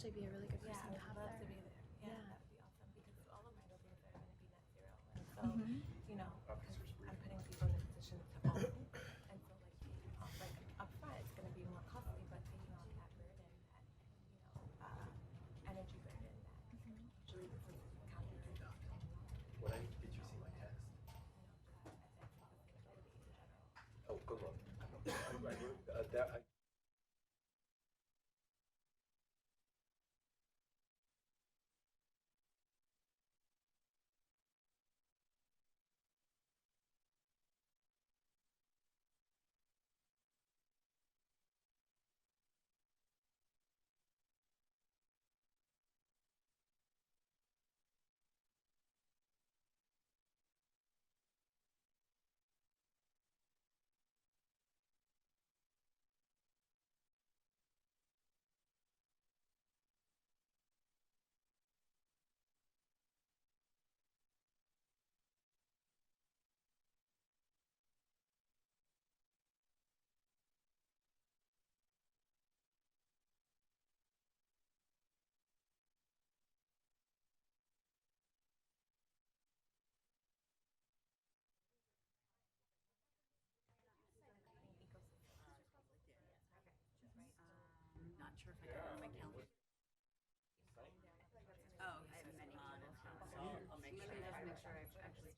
actually be a really good person I to would have love there. to be there. Yeah, Yeah. that would be awesome because all of my goals are going to be net zero. And so, Mhm. you know, because I'm putting people in a position to own. And so, like, taking off, like, up front, it's going to be more costly, but taking off that burden, that, energy burden that usually businesses encounter in the long run. What I did you see my text? Advancing sustainability in general. Oh, good luck. That I Not sure if I got it on my calendar. Oh, I have many on it. I'll make sure. Let me just make sure I actually.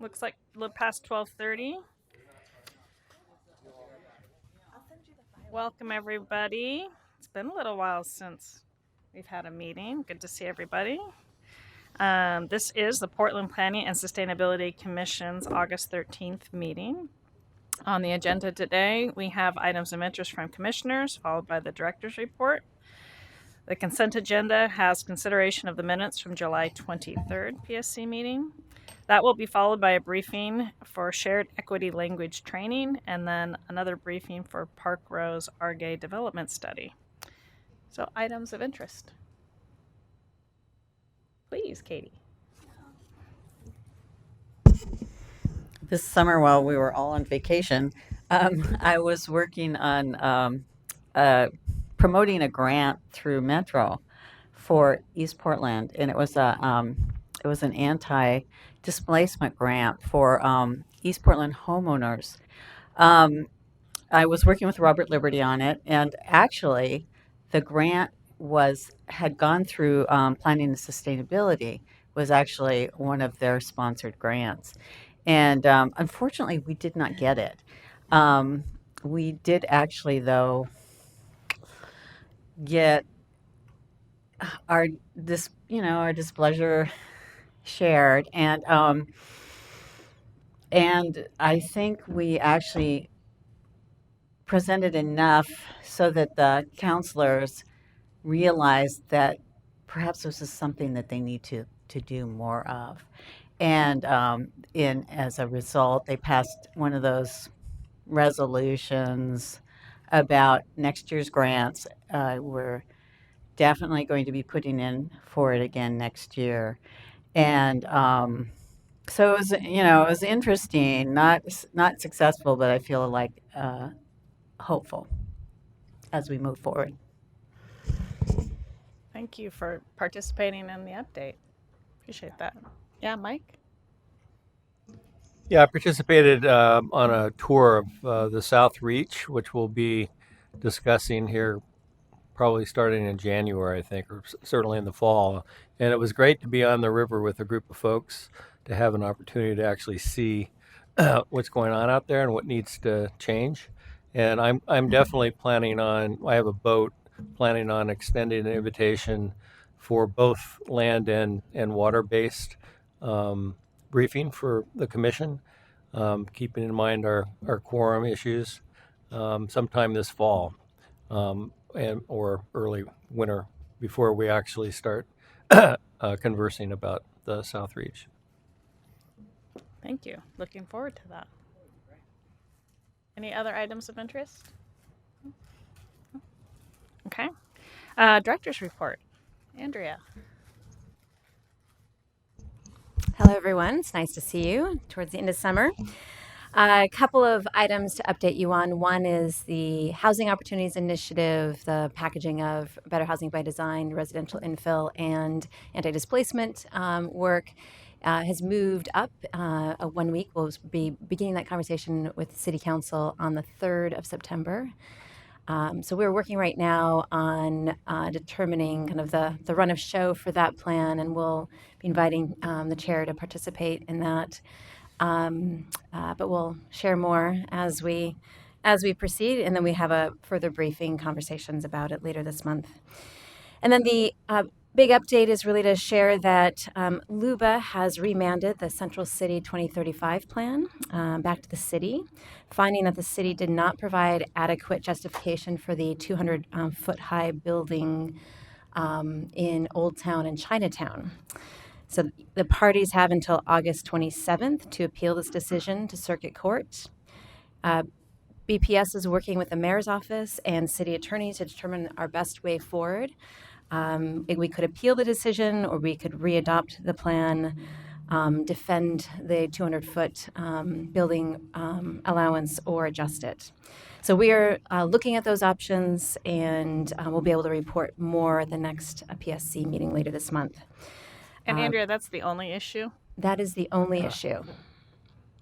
Looks like a little past 12:30. Welcome, everybody. It's been a little while since we've had a meeting. Good to see everybody. This is the Portland Planning and Sustainability Commission's August 13th meeting. On the agenda today, we have items of interest from commissioners, followed by the director's report. The consent agenda has consideration of the minutes from July 23rd PSC meeting. That will be followed by a briefing for shared equity language training and then another briefing for Park Row's Argay development study. So items of interest. Please, Katie. This summer, while we were all on vacation, I was working on promoting a grant through Metro for East Portland, and it was an anti-displacement grant for East Portland homeowners. I was working with Robert Liberty on it, and actually, the grant had gone through Planning and Sustainability. Was actually one of their sponsored grants. And unfortunately, we did not get it. We did actually, though, get our displeasure shared, and I think we actually presented enough so that the counselors realized that perhaps this is something that they need to do more of. And as a result, they passed one of those resolutions about next year's grants. We're definitely going to be putting in for it again next year. And so it was interesting, not successful, but I feel like hopeful as we move forward. Thank you for participating in the update. Appreciate that. Yeah, Mike? Yeah, I participated on a tour of the South Reach, which we'll be discussing here probably starting in January, I think, or certainly in the fall. And it was great to be on the river with a group of folks, to have an opportunity to actually see what's going on out there and what needs to change. And I'm definitely planning on, I have a boat, planning on extending an invitation for both land and water-based briefing for the commission, keeping in mind our quorum issues sometime this fall or early winter before we actually start conversing about the South Reach. Thank you. Looking forward to that. Any other items of interest? Okay. Director's report. Andrea. Hello, everyone. It's nice to see you towards the end of summer. A couple of items to update you on. One is the Housing Opportunities Initiative, the packaging of better housing by design, residential infill, and anti-displacement work has moved up 1 week. We'll be beginning that conversation with City Council on the 3rd of September. So we're working right now on determining kind of the run of show for that plan, and we'll be inviting the chair to participate in that. But we'll share more as we proceed, and then we have a further briefing conversations about it later this month. And then the big update is really to share that LUBA has remanded the Central City 2035 plan back to the city, finding that the city did not provide adequate justification for the 200-foot-high building in Old Town and Chinatown. So the parties have until August 27th to appeal this decision to Circuit Court. BPS is working with the mayor's office and city attorneys to determine our best way forward. We could appeal the decision, or we could readopt the plan, defend the 200-foot building allowance, or adjust it. So we are looking at those options, and we'll be able to report more at the next PSC meeting later this month. And Andrea, that's the only issue? That is the only issue.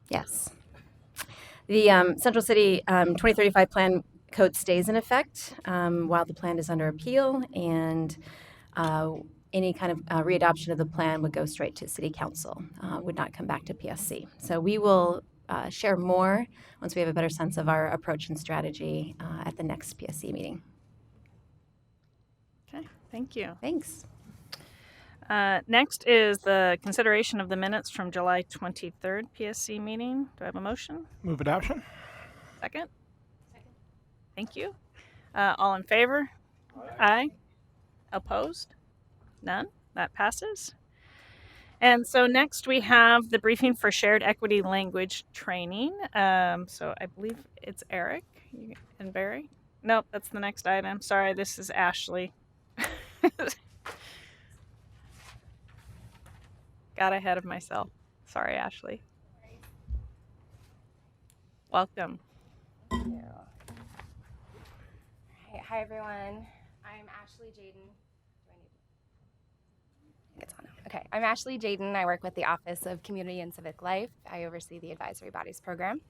Yes. The Central City 2035 plan code stays in effect while the plan is under appeal, and any kind of readoption of the plan would go straight to City Council, would not come back to PSC. So we will share more once we have a better sense of our approach and strategy at the next PSC meeting. Okay, thank you. Thanks. Next is the consideration of the minutes from July 23rd PSC meeting. Do I have a motion? Move adoption. Second? Thank you. All in favor? Aye. Opposed? None? That passes. And so next we have the briefing for shared equity language training. So I believe it's Eric and Barry. Nope, that's the next item. Sorry, this is Ashley. Got ahead of myself. Sorry, Ashley. Welcome. Thank you. Hi, everyone. I'm Ashley Jaden. Do I need? I think it's on now. Okay, I'm Ashley Jaden. I work with the Office of Community and Civic Life. I oversee the Advisory Bodies program,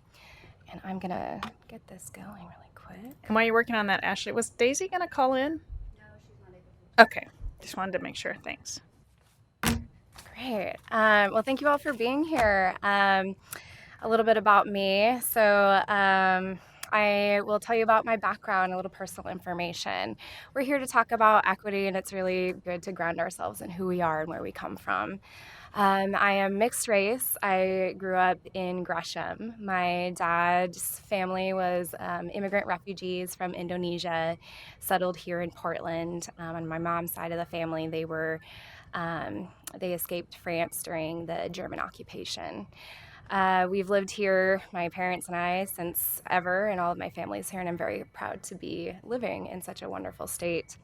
and I'm gonna get this going really quick. And while you're working on that, Ashley, was Daisy going to call in? No, she's not able to. Okay. Just wanted to make sure. Thanks. Great. Well, thank you all for being here. A little bit about me. So I will tell you about my background, a little personal information. We're here to talk about equity, and it's really good to ground ourselves in who we are and where we come from. I am mixed race. I grew up in Gresham. My dad's family was immigrant refugees from Indonesia, settled here in Portland. On my mom's side of the family, they escaped France during the German occupation. We've lived here, my parents and I, since ever, and all of my family's here, and I'm very proud to be living in such a wonderful state.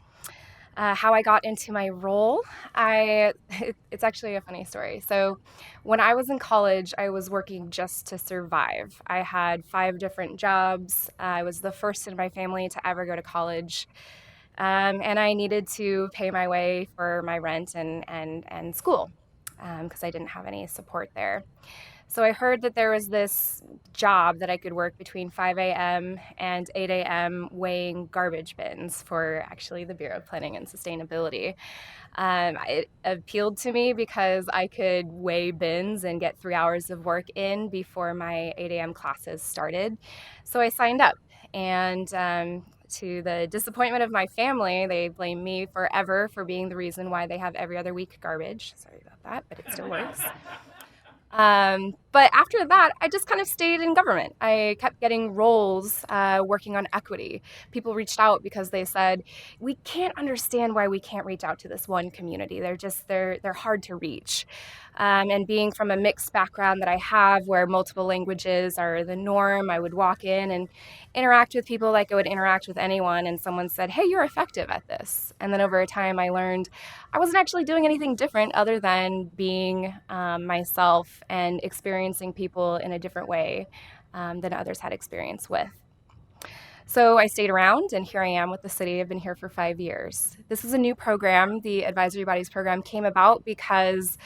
How I got into my role, it's actually a funny story. So when I was in college, I was working just to survive. I had 5 different jobs. I was the first in my family to ever go to college. And I needed to pay my way for my rent and school because I didn't have any support there. So I heard that there was this job that I could work between 5 a.m. and 8 a.m. weighing garbage bins for actually the Bureau of Planning and Sustainability. It appealed to me because I could weigh bins and get 3 hours of work in before my 8 a.m. classes started. So I signed up, and to the disappointment of my family, they blame me forever for being the reason why they have every other week garbage. Sorry about that, but it still works. But after that, I just kind of stayed in government. I kept getting roles working on equity. People reached out because they said, we can't understand why we can't reach out to this one community. They're hard to reach. And being from a mixed background that I have, where multiple languages are the norm, I would walk in and interact with people like I would interact with anyone, and someone said, hey, you're effective at this. And then over time, I learned I wasn't actually doing anything different other than being myself and experiencing people in a different way than others had experience with. So I stayed around, and here I am with the city. I've been here for 5 years. This is a new program. The Advisory Bodies program came about because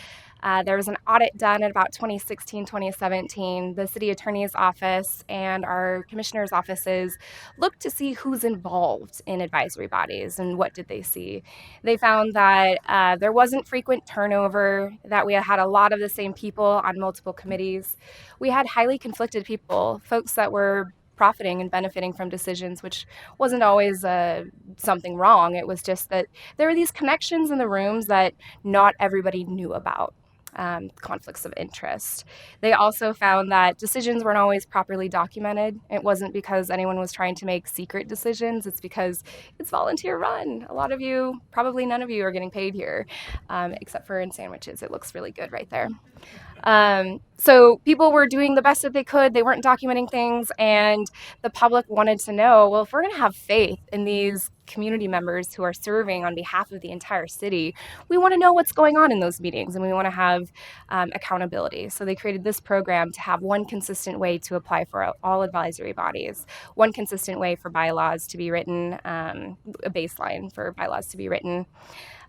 there was an audit done in about 2016, 2017. The city attorney's office and our commissioner's offices looked to see who's involved in advisory bodies, and what did they see? They found that there wasn't frequent turnover, that we had a lot of the same people on multiple committees. We had highly conflicted people, folks that were profiting and benefiting from decisions, which wasn't always something wrong. It was just that there were these connections in the rooms that not everybody knew about. Conflicts of interest. They also found that decisions weren't always properly documented. It wasn't because anyone was trying to make secret decisions. It's because it's volunteer run. A lot of you, probably none of you, are getting paid here, except for in sandwiches. It looks really good right there. So people were doing the best that they could. They weren't documenting things, and the public wanted to know, well, if we're going to have faith in these community members who are serving on behalf of the entire city, we want to know what's going on in those meetings, and we want to have accountability. So they created this program to have one consistent way to apply for all advisory bodies, one consistent way for bylaws to be written, a baseline for bylaws to be written,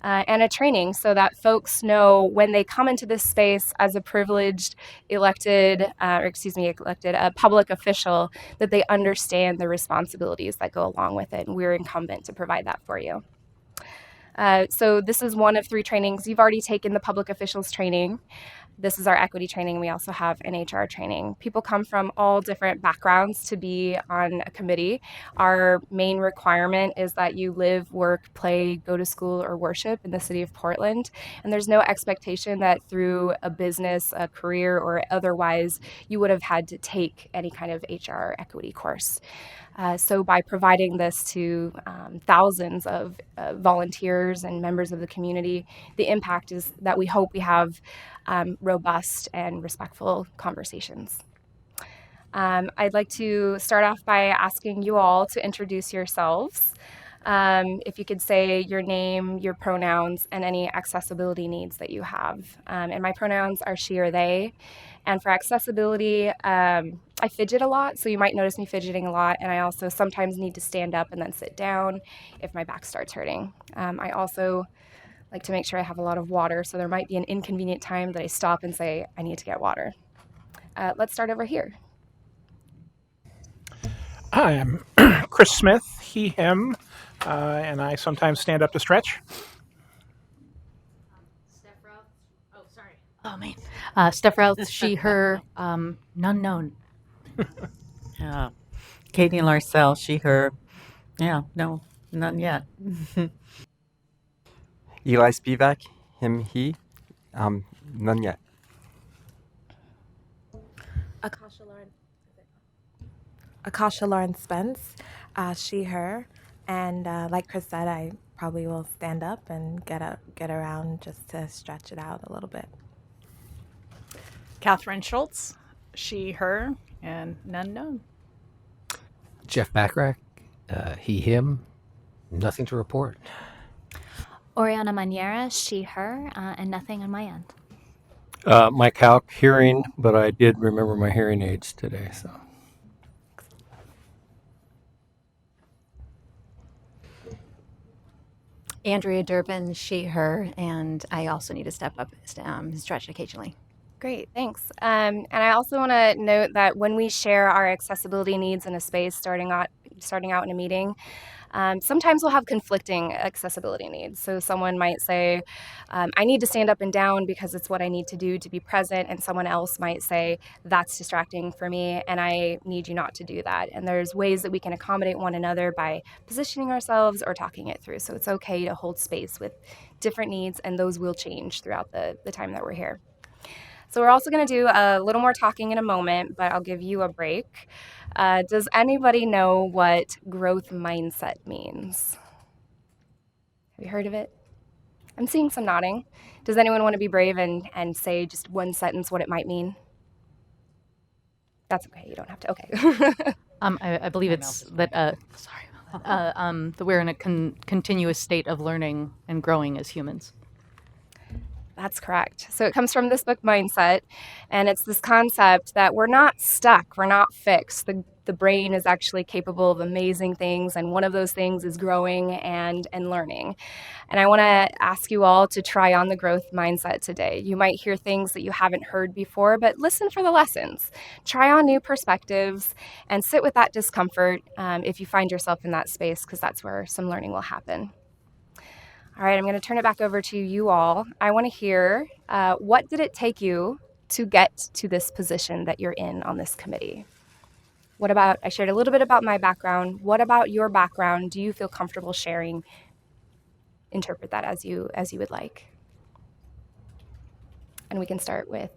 and a training so that folks know when they come into this space as a privileged elected public official, that they understand the responsibilities that go along with it. And we're incumbent to provide that for you. So this is one of 3 trainings. You've already taken the public officials training. This is our equity training. We also have an HR training. People come from all different backgrounds to be on a committee. Our main requirement is that you live, work, play, go to school, or worship in the city of Portland. And there's no expectation that through a business, a career, or otherwise, you would have had to take any kind of HR equity course. So by providing this to thousands of volunteers and members of the community, the impact is that we hope we have robust and respectful conversations. I'd like to start off by asking you all to introduce yourselves. If you could say your name, your pronouns, and any accessibility needs that you have. And my pronouns are she or they. And for accessibility, I fidget a lot, so you might notice me fidgeting a lot. And I also sometimes need to stand up and then sit down if my back starts hurting. I also like to make sure I have a lot of water, so there might be an inconvenient time that I stop and say, I need to get water. Let's start over here. Hi, I'm Chris Smith, he, him, and I sometimes stand up to stretch. Steph Routh, she, her, none known. Yeah. Katie Larcell, she, her. Yeah, no, none yet. Eli Spivak, him, he, none yet. Akasha Lauren Spence, she, her, and like Chris said, I probably will stand up and get around just to stretch it out a little bit. Catherine Schultz, she, her, and none known. Jeff Backrack, he, him, nothing to report. Oriana Maniera, she, her, and nothing on my end. Mike Hauk, hearing, but I did remember my hearing aids today, so. Andrea Durbin, she, her, and I also need to step up, stretch occasionally. Great, thanks. And I also want to note that when we share our accessibility needs in a space, starting out in a meeting, sometimes we'll have conflicting accessibility needs. So someone might say, I need to stand up and down because it's what I need to do to be present. And someone else might say, that's distracting for me and I need you not to do that. And there's ways that we can accommodate one another by positioning ourselves or talking it through. So it's okay to hold space with different needs, and those will change throughout the time that we're here. So we're also going to do a little more talking in a moment, but I'll give you a break. Does anybody know what growth mindset means? Have you heard of it? I'm seeing some nodding. Does anyone want to be brave and say just one sentence what it might mean? That's okay. You don't have to. Okay. I believe it's that. That we're in a continuous state of learning and growing as humans. That's correct. So it comes from this book, Mindset, and it's this concept that we're not stuck, we're not fixed. The brain is actually capable of amazing things, and one of those things is growing and learning. And I want to ask you all to try on the growth mindset today. You might hear things that you haven't heard before, but listen for the lessons. Try on new perspectives and sit with that discomfort if you find yourself in that space, because that's where some learning will happen. All right, I'm going to turn it back over to you all. I want to hear, what did it take you to get to this position that you're in on this committee? I shared a little bit about my background. What about your background do you feel comfortable sharing? Interpret that as you would like. And we can start with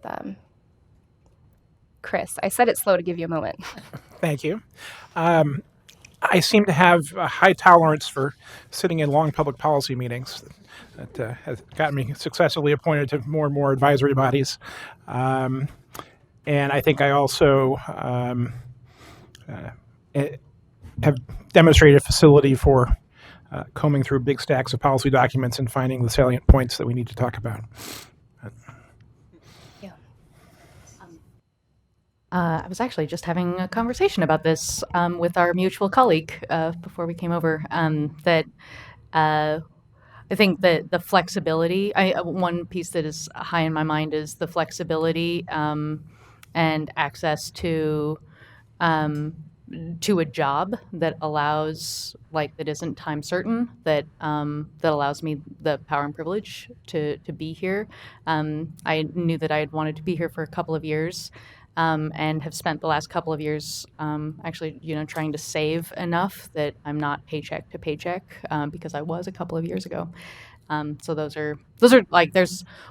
Chris. I said it slow to give you a moment. Thank you. I seem to have a high tolerance for sitting in long public policy meetings that has gotten me successfully appointed to more and more advisory bodies. And I think I also have demonstrated a facility for combing through big stacks of policy documents and finding the salient points that we need to talk about. I was actually just having a conversation about this with our mutual colleague before we came over. That I think that the flexibility. One piece that is high in my mind is the flexibility and access to to a job that allows, like, that isn't time certain, that that allows me the power and privilege to be here. I knew that I had wanted to be here for a couple of years, and have spent the last couple of years actually, trying to save enough that I'm not paycheck to paycheck, because I was a couple of years ago. So those are like,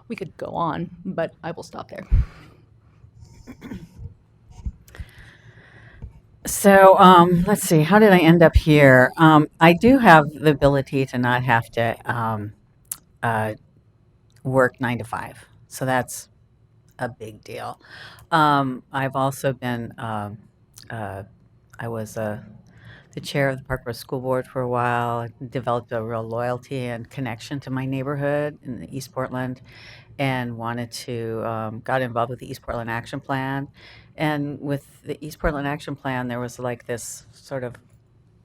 we could go on, but I will stop there. So let's see, how did I end up here? I do have the ability to not have to work 9 to 5, so that's a big deal. I've also been, I was the chair of the Park Road School Board for a while. I developed a real loyalty and connection to my neighborhood in the East Portland, and wanted to got involved with the East Portland Action Plan. And with the East Portland Action Plan, there was like this sort of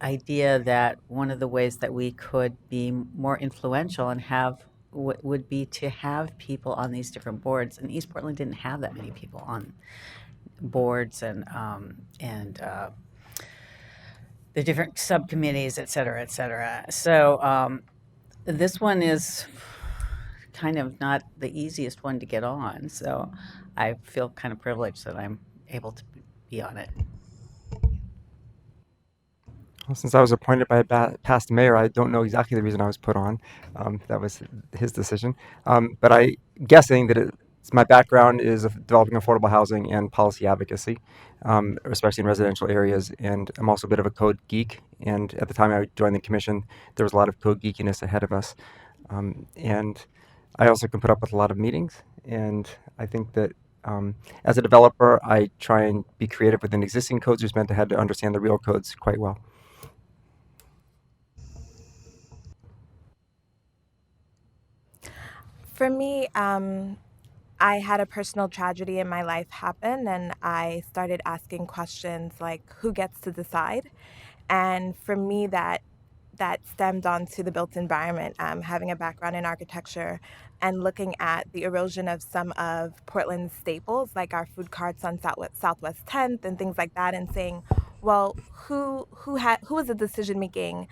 idea that one of the ways that we could be more influential and have would be to have people on these different boards. And East Portland didn't have that many people on boards and the different subcommittees, et cetera, et cetera. So this one is kind of not the easiest one to get on. So I feel kind of privileged that I'm able to be on it. Well, since I was appointed by a past mayor, I don't know exactly the reason I was put on. That was his decision. But I'm guessing that my background is of developing affordable housing and policy advocacy, especially in residential areas. And I'm also a bit of a code geek. And at the time I joined the commission, there was a lot of code geekiness ahead of us. And I also can put up with a lot of meetings. And I think that as a developer, I try and be creative within existing codes, which meant I had to understand the real codes quite well. For me, I had a personal tragedy in my life happen, and I started asking questions like, who gets to decide? And for me, that stemmed onto the built environment, having a background in architecture and looking at the erosion of some of Portland's staples, like our food carts on Southwest 10th and things like that, and saying, well, who was the decision-making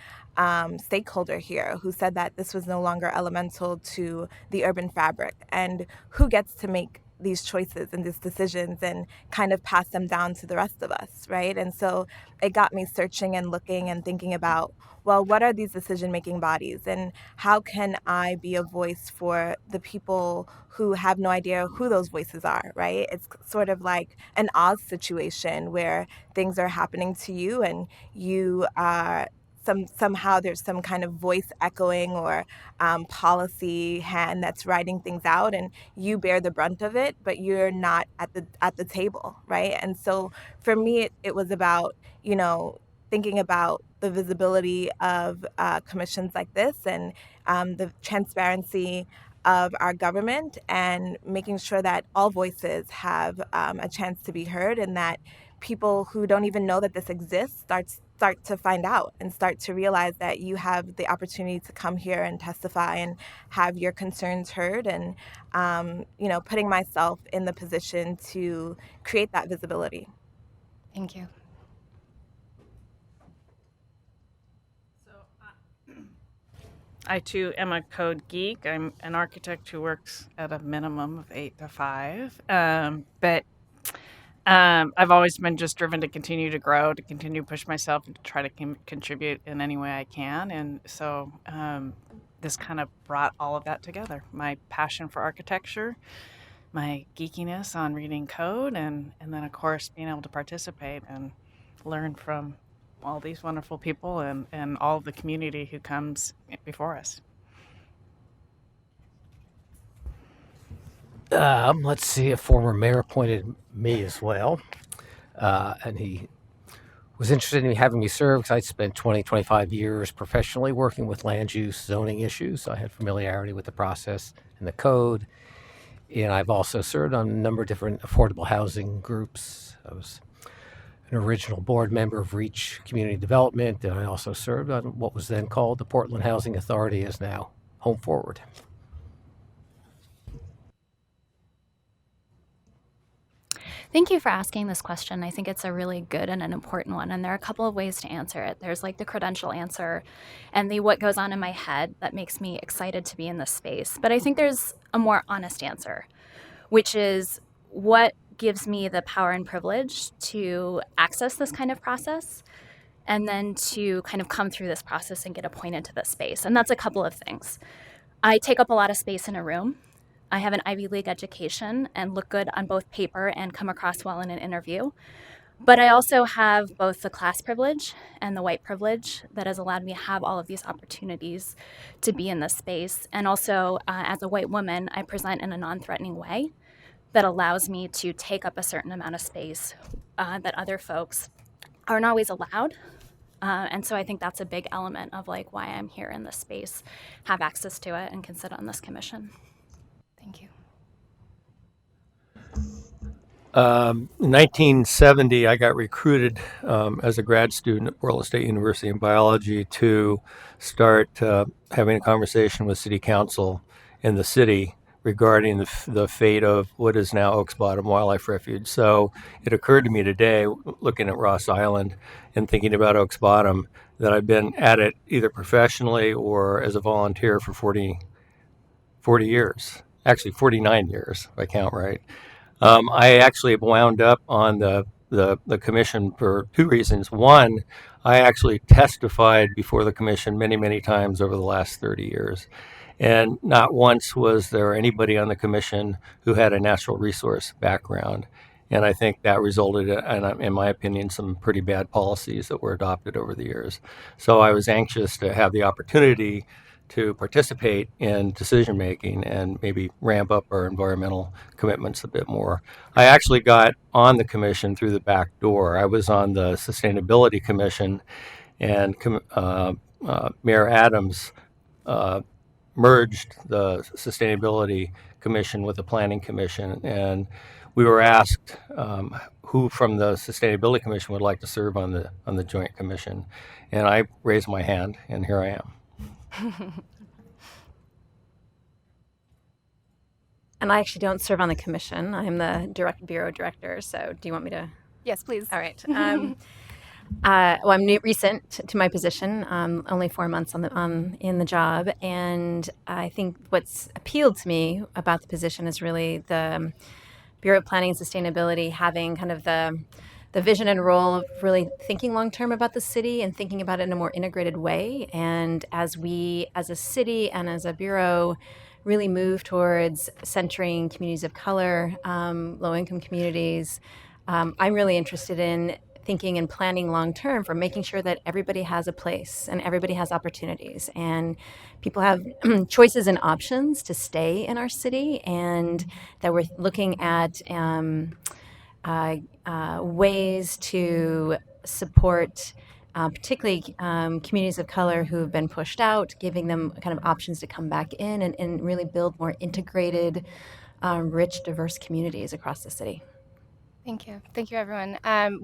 stakeholder here who said that this was no longer elemental to the urban fabric, and who gets to make these choices and these decisions and kind of pass them down to the rest of us, right? And so it got me searching and looking and thinking about, well, what are these decision-making bodies, and how can I be a voice for the people who have no idea who those voices are, right? It's sort of like an Oz situation where things are happening to you and you are somehow there's some kind of voice echoing or policy hand that's writing things out, and you bear the brunt of it, but you're not at the table, right? And so for me, it was about, thinking about the visibility of commissions like this, and the transparency of our government, and making sure that all voices have a chance to be heard, and that people who don't even know that this exists start to find out and start to realize that you have the opportunity to come here and testify and have your concerns heard, and putting myself in the position to create that visibility. Thank you. I too am a code geek. I'm an architect who works at a minimum of 8 to 5. But I've always been just driven to continue to grow, to continue to push myself, and to try to contribute in any way I can. And so this kind of brought all of that together. My passion for architecture, my geekiness on reading code, and then, of course, being able to participate and learn from all these wonderful people and all of the community who comes before us. Let's see, a former mayor appointed me as well. And he was interested in having me serve because I'd spent 20, 25 years professionally working with land use zoning issues. So I had familiarity with the process and the code. And I've also served on a number of different affordable housing groups. I was an original board member of Reach Community Development, and I also served on what was then called the Portland Housing Authority, is now Home Forward. Thank you for asking this question. I think it's a really good and an important one. And there are a couple of ways to answer it. There's like the credential answer and the what goes on in my head that makes me excited to be in this space. But I think there's a more honest answer, which is what gives me the power and privilege to access this kind of process and then to kind of come through this process and get appointed to this space. And that's a couple of things. I take up a lot of space in a room. I have an Ivy League education and look good on both paper and come across well in an interview. But I also have both the class privilege and the white privilege that has allowed me to have all of these opportunities to be in this space. And also, as a white woman, I present in a non-threatening way that allows me to take up a certain amount of space that other folks aren't always allowed. And so I think that's a big element of like why I'm here in this space, have access to it, and can sit on this commission. Thank you. 1970, I got recruited as a grad student at Portland State University in biology to start having a conversation with City Council in the city regarding the fate of what is now Oaks Bottom Wildlife Refuge. So it occurred to me today, looking at Ross Island and thinking about Oaks Bottom, that I've been at it either professionally or as a volunteer for 40 years. Actually, 49 years, if I count right. I actually wound up on the commission for two reasons. One, I actually testified before the commission many, many times over the last 30 years. And not once was there anybody on the commission who had a natural resource background. And I think that resulted in my opinion, some pretty bad policies that were adopted over the years. So I was anxious to have the opportunity to participate in decision making and maybe ramp up our environmental commitments a bit more. I actually got on the commission through the back door. I was on the Sustainability Commission, and Mayor Adams merged the Sustainability Commission with the Planning Commission, and we were asked who from the Sustainability Commission would like to serve on the Joint Commission, and I raised my hand, and here I am. And I actually don't serve on the commission. I'm the bureau director. So do you want me to? Yes, please. All right. Well, I'm recent to my position, only 4 months in the job, and I think what's appealed to me about the position is really the Bureau of Planning and Sustainability having kind of the vision and role of really thinking long term about the city and thinking about it in a more integrated way. And as we, as a city and as a bureau, really move towards centering communities of color, low income communities, I'm really interested in thinking and planning long term for making sure that everybody has a place and everybody has opportunities and people have choices and options to stay in our city, and that we're looking at ways to support particularly communities of color who've been pushed out, giving them kind of options to come back in and really build more integrated, rich, diverse communities across the city. Thank you. Thank you, everyone.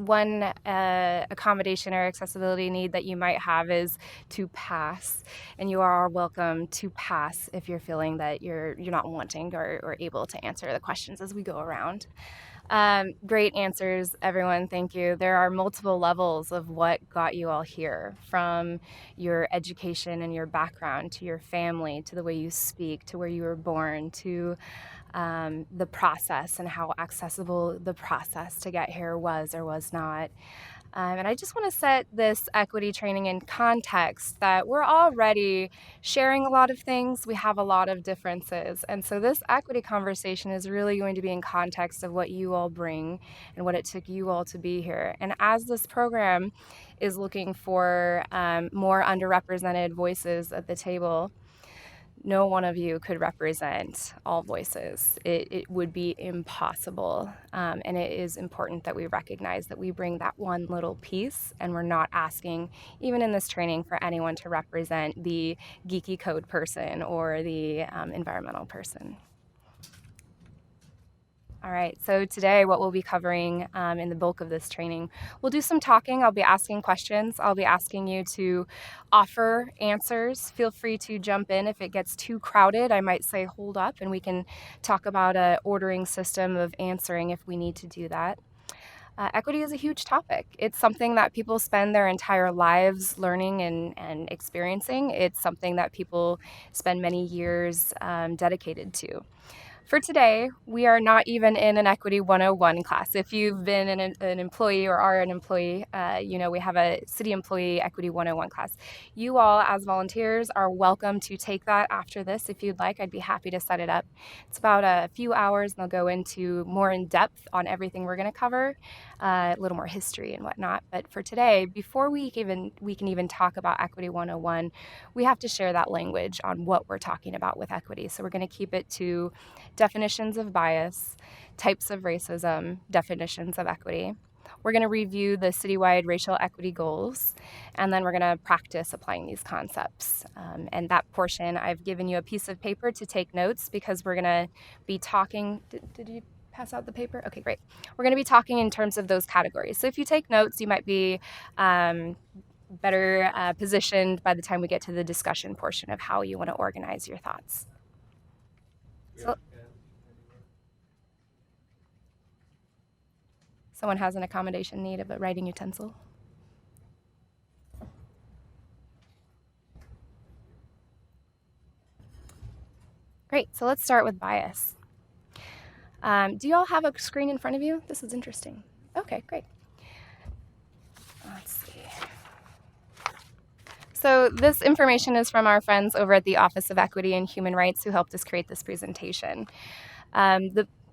One accommodation or accessibility need that you might have is to pass, and you are welcome to pass if you're feeling that you're not wanting or able to answer the questions as we go around. Great answers, everyone. Thank you. There are multiple levels of what got you all here, from your education and your background to your family, to the way you speak, to where you were born, to the process and how accessible the process to get here was or was not. And I just want to set this equity training in context that we're already sharing a lot of things. We have a lot of differences. And so this equity conversation is really going to be in context of what you all bring and what it took you all to be here. And as this program is looking for more underrepresented voices at the table, no one of you could represent all voices. It would be impossible. And it is important that we recognize that we bring that one little piece, and we're not asking, even in this training, for anyone to represent the geeky code person or the environmental person. All right, so today what we'll be covering in the bulk of this training, we'll do some talking. I'll be asking questions. I'll be asking you to offer answers. Feel free to jump in. If it gets too crowded, I might say hold up and we can talk about an ordering system of answering if we need to do that. Equity is a huge topic. It's something that people spend their entire lives learning and experiencing. It's something that people spend many years dedicated to. For today, we are not even in an Equity 101 class. If you've been an employee or are an employee, you know we have a City Employee Equity 101 class. You all, as volunteers, are welcome to take that after this if you'd like. I'd be happy to set it up. It's about a few hours, and they'll go into more in depth on everything we're going to cover, a little more history and whatnot. But for today, before we can even talk about Equity 101, we have to share that language on what we're talking about with equity. So we're going to keep it to definitions of bias, types of racism, definitions of equity. We're going to review the citywide racial equity goals, and then we're going to practice applying these concepts. And that portion, I've given you a piece of paper to take notes because we're going to be talking. Did you pass out the paper? Okay, great. We're going to be talking in terms of those categories. So if you take notes, you might be better positioned by the time we get to the discussion portion of how you want to organize your thoughts. So, someone has an accommodation need of a writing utensil? Great, so let's start with bias. Do you all have a screen in front of you? This is interesting. Okay, great. Let's see. So this information is from our friends over at the Office of Equity and Human Rights who helped us create this presentation.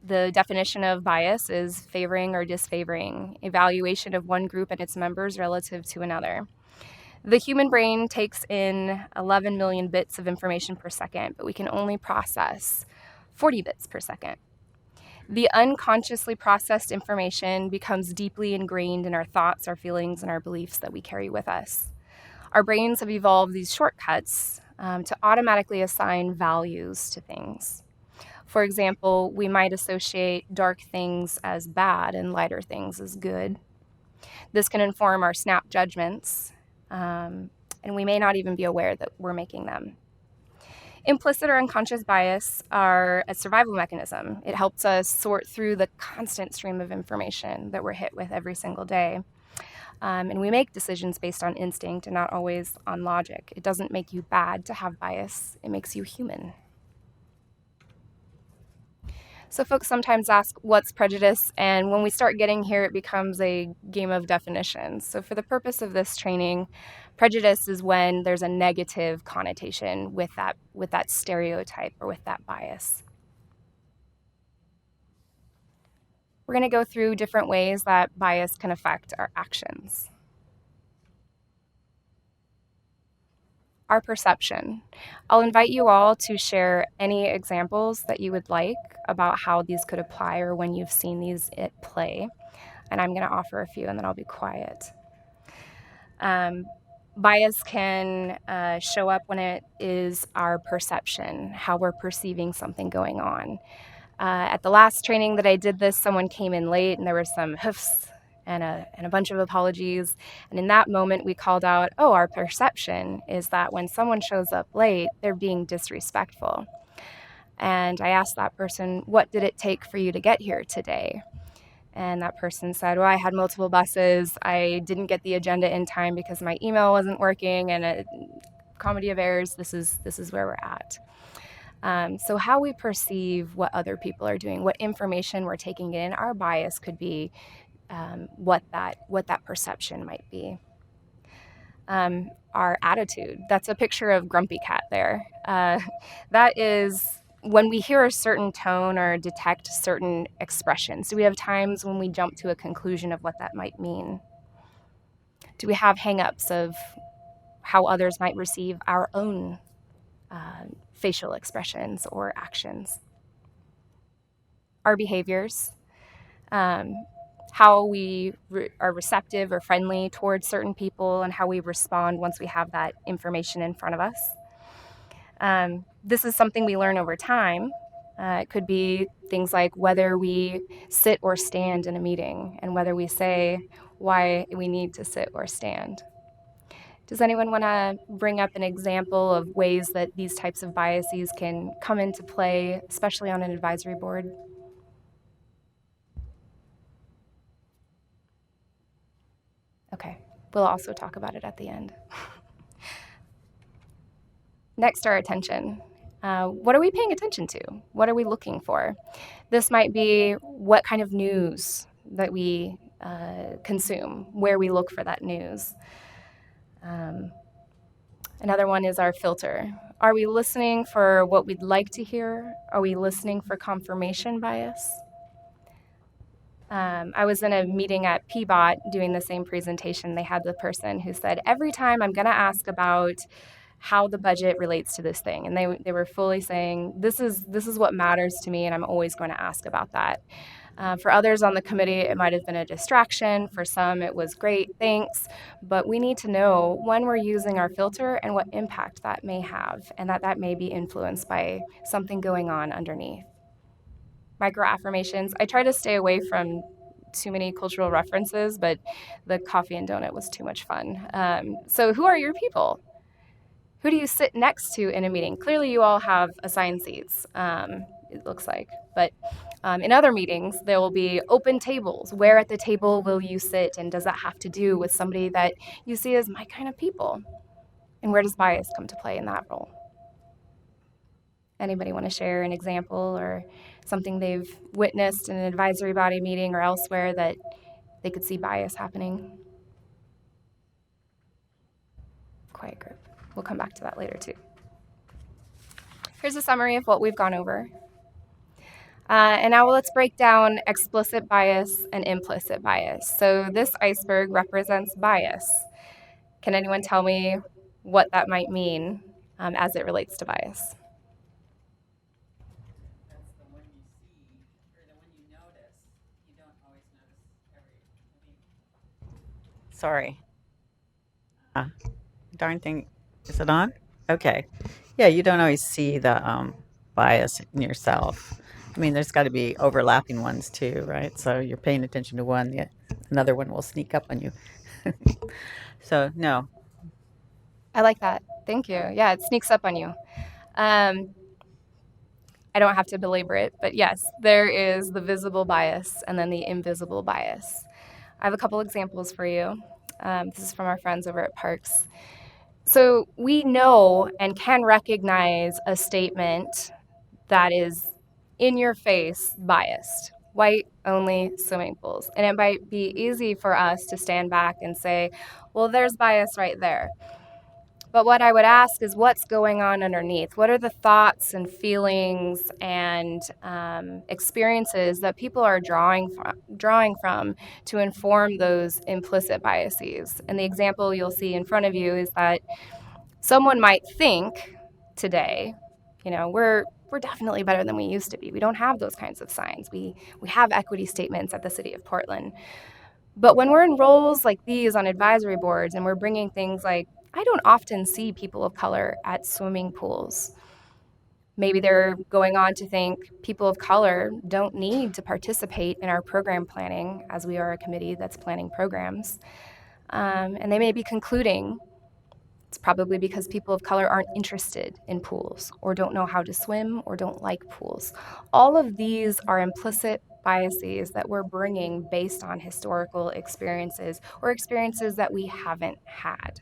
The definition of bias is favoring or disfavoring, evaluation of one group and its members relative to another. The human brain takes in 11 million bits of information per second, but we can only process 40 bits per second. The unconsciously processed information becomes deeply ingrained in our thoughts, our feelings, and our beliefs that we carry with us. Our brains have evolved these shortcuts to automatically assign values to things. For example, we might associate dark things as bad and lighter things as good. This can inform our snap judgments, and we may not even be aware that we're making them. Implicit or unconscious bias are a survival mechanism. It helps us sort through the constant stream of information that we're hit with every single day. And we make decisions based on instinct and not always on logic. It doesn't make you bad to have bias. It makes you human. So folks sometimes ask, what's prejudice? And when we start getting here, it becomes a game of definitions. So for the purpose of this training, prejudice is when there's a negative connotation with that stereotype or with that bias. We're going to go through different ways that bias can affect our actions. Our perception. I'll invite you all to share any examples that you would like about how these could apply or when you've seen these at play. And I'm going to offer a few and then I'll be quiet. Bias can show up when it is our perception, how we're perceiving something going on. At the last training that I did this, someone came in late and there were some hoofs and a bunch of apologies. And in that moment, we called out, oh, our perception is that when someone shows up late, they're being disrespectful. And I asked that person, what did it take for you to get here today? And that person said, well, I had multiple buses. I didn't get the agenda in time because my email wasn't working, and a comedy of errors. This is where we're at. So how we perceive what other people are doing, what information we're taking in, our bias could be what that perception might be. Our attitude. That's a picture of Grumpy Cat there. That is when we hear a certain tone or detect certain expressions. Do we have times when we jump to a conclusion of what that might mean? Do we have hang-ups of how others might receive our own facial expressions or actions? Our behaviors. How we are receptive or friendly towards certain people and how we respond once we have that information in front of us. This is something we learn over time. It could be things like whether we sit or stand in a meeting and whether we say why we need to sit or stand. Does anyone want to bring up an example of ways that these types of biases can come into play, especially on an advisory board? Okay, we'll also talk about it at the end. Next, our attention. What are we paying attention to? What are we looking for? This might be what kind of news that we consume, where we look for that news. Another one is our filter. Are we listening for what we'd like to hear? Are we listening for confirmation bias? I was in a meeting at PBOT doing the same presentation. They had the person who said, every time I'm going to ask about how the budget relates to this thing. And they were fully saying, this is what matters to me, and I'm always going to ask about that. For others on the committee, it might have been a distraction. For some, it was great, thanks. But we need to know when we're using our filter and what impact that may have, and that may be influenced by something going on underneath. Microaffirmations. I try to stay away from too many cultural references, but the coffee and donut was too much fun. So who are your people? Who do you sit next to in a meeting? Clearly you all have assigned seats, it looks like. But in other meetings, there will be open tables. Where at the table will you sit? And does that have to do with somebody that you see as my kind of people? And where does bias come to play in that role? Anybody want to share an example or something they've witnessed in an advisory body meeting or elsewhere that they could see bias happening? Quiet group. We'll come back to that later too. Here's a summary of what we've gone over. And now let's break down explicit bias and implicit bias. So this iceberg represents bias. Can anyone tell me what that might mean as it relates to bias? That's the one you see, or the one you notice. You don't always notice Sorry. Darn thing. Is it on? Okay. Yeah, you don't always see the bias in yourself. I mean, there's got to be overlapping ones too, right? So you're paying attention to one, another one will sneak up on you. So, no. I like that. Thank you. Yeah, it sneaks up on you. I don't have to belabor it, but yes, there is the visible bias and then the invisible bias. I have a couple examples for you. This is from our friends over at Parks. So we know and can recognize a statement that is in your face biased. White only swimming pools. And it might be easy for us to stand back and say, well, there's bias right there. But what I would ask is what's going on underneath? What are the thoughts and feelings and experiences that people are drawing from to inform those implicit biases? And the example you'll see in front of you is that someone might think today, we're definitely better than we used to be. We don't have those kinds of signs. We have equity statements at the City of Portland. But when we're in roles like these on advisory boards and we're bringing things like, I don't often see people of color at swimming pools. Maybe they're going on to think people of color don't need to participate in our program planning, as we are a committee that's planning programs. And they may be concluding it's probably because people of color aren't interested in pools or don't know how to swim or don't like pools. All of these are implicit biases that we're bringing based on historical experiences or experiences that we haven't had.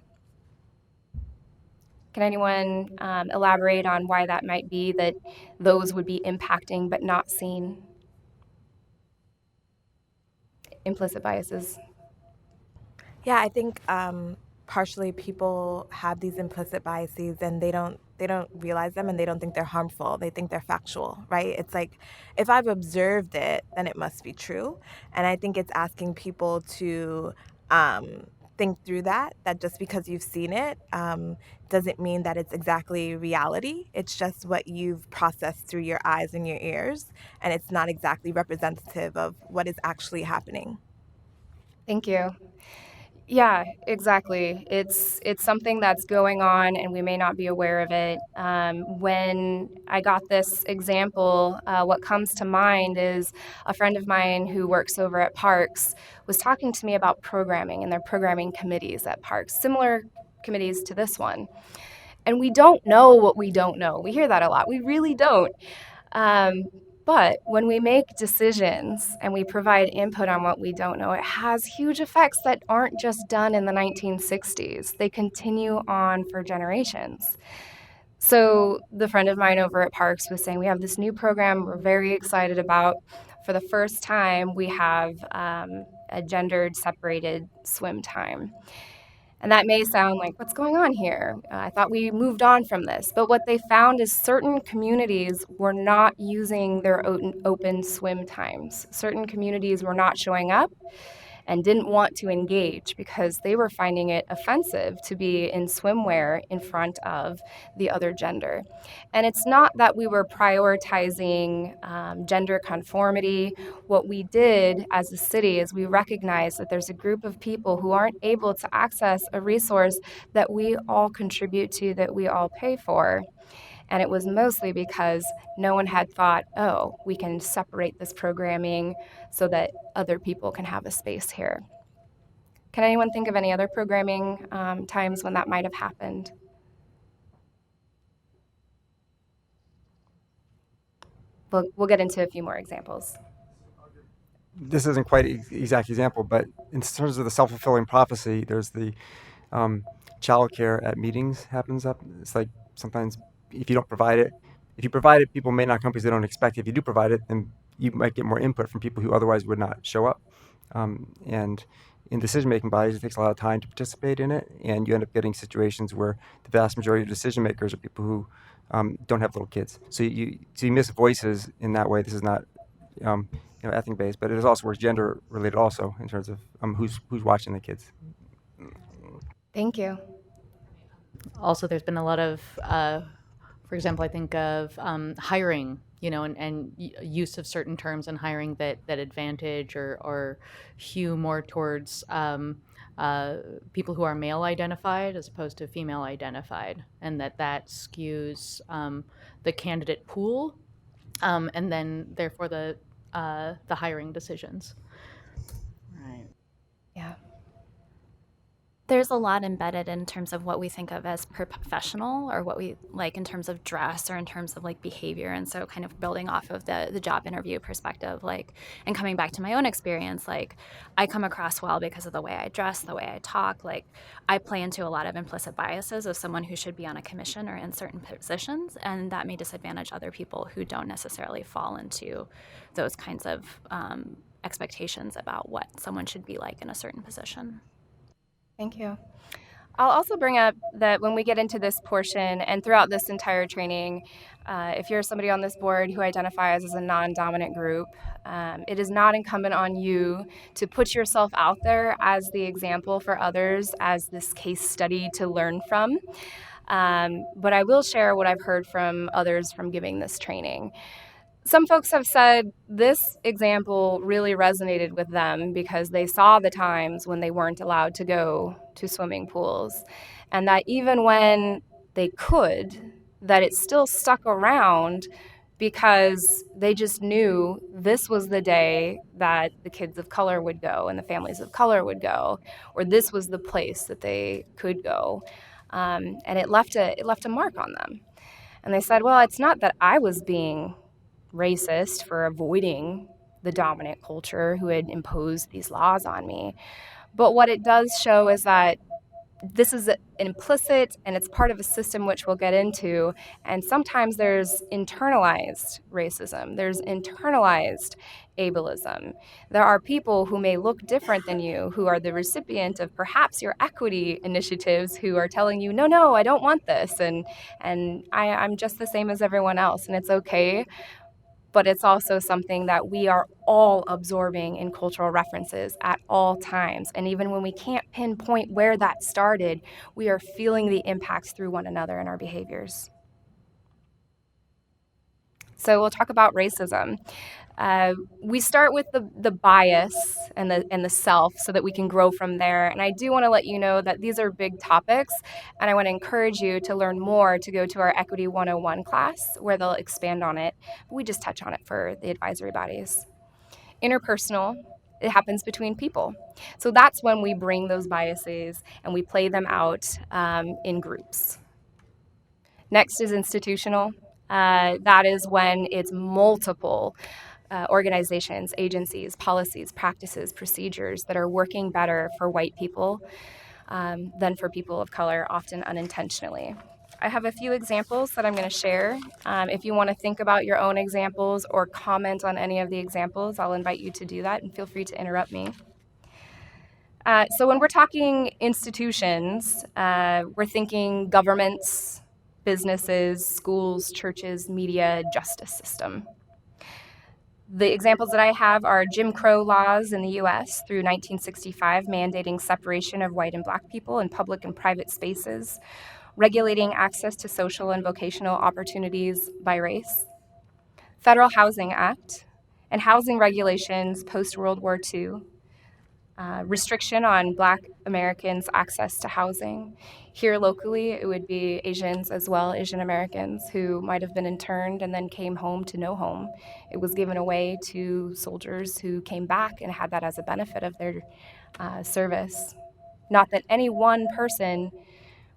Can anyone elaborate on why that might be that those would be impacting but not seen? Implicit biases. Yeah, I think partially people have these implicit biases and they don't realize them and they don't think they're harmful. They think they're factual, right? It's like if I've observed it, then it must be true. And I think it's asking people to think through that just because you've seen it doesn't mean that it's exactly reality. It's just what you've processed through your eyes and your ears, and it's not exactly representative of what is actually happening. Thank you. Yeah, exactly. It's something that's going on, and we may not be aware of it. When I got this example, what comes to mind is a friend of mine who works over at Parks was talking to me about programming and their programming committees at Parks, similar committees to this one. And we don't know what we don't know. We hear that a lot. We really don't. Um, but when we make decisions and we provide input on what we don't know, it has huge effects that aren't just done in the 1960s. They continue on for generations. So, the friend of mine over at Parks was saying, we have this new program we're very excited about. For the first time, we have a gendered separated swim time. And that may sound like, what's going on here? I thought we moved on from this. But what they found is certain communities were not using their open swim times. Certain communities were not showing up and didn't want to engage because they were finding it offensive to be in swimwear in front of the other gender. And it's not that we were prioritizing gender conformity. What we did as a city is we recognized that there's a group of people who aren't able to access a resource that we all contribute to, that we all pay for. And it was mostly because no one had thought, oh, we can separate this programming so that other people can have a space here. Can anyone think of any other programming times when that might have happened? We'll get into a few more examples. This isn't quite an exact example, but in terms of the self-fulfilling prophecy, there's the childcare at meetings happens up. It's like sometimes if you don't provide it, if you provide it, people may not come because they don't expect it. If you do provide it, then you might get more input from people who otherwise would not show up. And in decision-making bodies, it takes a lot of time to participate in it, and you end up getting situations where the vast majority of decision makers are people who don't have little kids. So you miss voices in that way. This is not ethnic based, but it is also works gender related also in terms of who's watching the kids. Thank you. Also, there's been a lot of, for example, I think of hiring, and use of certain terms in hiring that advantage or hew more towards people who are male identified as opposed to female identified, and that skews the candidate pool, and then therefore the hiring decisions. Right. Yeah. There's a lot embedded in terms of what we think of as professional, or what we like in terms of dress or in terms of like behavior. And so kind of building off of the job interview perspective, like, and coming back to my own experience, like I come across well because of the way I dress, the way I talk. Like I play into a lot of implicit biases of someone who should be on a commission or in certain positions, and that may disadvantage other people who don't necessarily fall into those kinds of expectations about what someone should be like in a certain position. Thank you. I'll also bring up that when we get into this portion and throughout this entire training, if you're somebody on this board who identifies as a non-dominant group, it is not incumbent on you to put yourself out there as the example for others, as this case study to learn from. But I will share what I've heard from others from giving this training. Some folks have said this example really resonated with them because they saw the times when they weren't allowed to go to swimming pools, and that even when they could, that it still stuck around because they just knew this was the day that the kids of color would go and the families of color would go, or this was the place that they could go. And it left a mark on them. And they said, well, it's not that I was being racist for avoiding the dominant culture who had imposed these laws on me. But what it does show is that this is implicit, and it's part of a system which we'll get into. And sometimes there's internalized racism, there's internalized ableism. There are people who may look different than you, who are the recipient of perhaps your equity initiatives, who are telling you, no, I don't want this, and I'm just the same as everyone else, and it's okay. But it's also something that we are all absorbing in cultural references at all times. And even when we can't pinpoint where that started, we are feeling the impacts through one another in our behaviors. So we'll talk about racism. We start with the bias and the self so that we can grow from there. And I do want to let you know that these are big topics, and I want to encourage you to learn more to go to our Equity 101 class where they'll expand on it. We just touch on it for the advisory bodies. Interpersonal, it happens between people. So that's when we bring those biases and we play them out in groups. Next is institutional. That is when it's multiple organizations, agencies, policies, practices, procedures that are working better for white people than for people of color, often unintentionally. I have a few examples that I'm going to share. If you want to think about your own examples or comment on any of the examples, I'll invite you to do that, and feel free to interrupt me. So when we're talking institutions, we're thinking governments, businesses, schools, churches, media, justice system. The examples that I have are Jim Crow laws in the US through 1965, mandating separation of white and black people in public and private spaces, regulating access to social and vocational opportunities by race, Federal Housing Act, and housing regulations post-World War II, restriction on Black Americans' access to housing. Here locally, it would be Asians as well, Asian Americans who might have been interned and then came home to no home. It was given away to soldiers who came back and had that as a benefit of their service. Not that any one person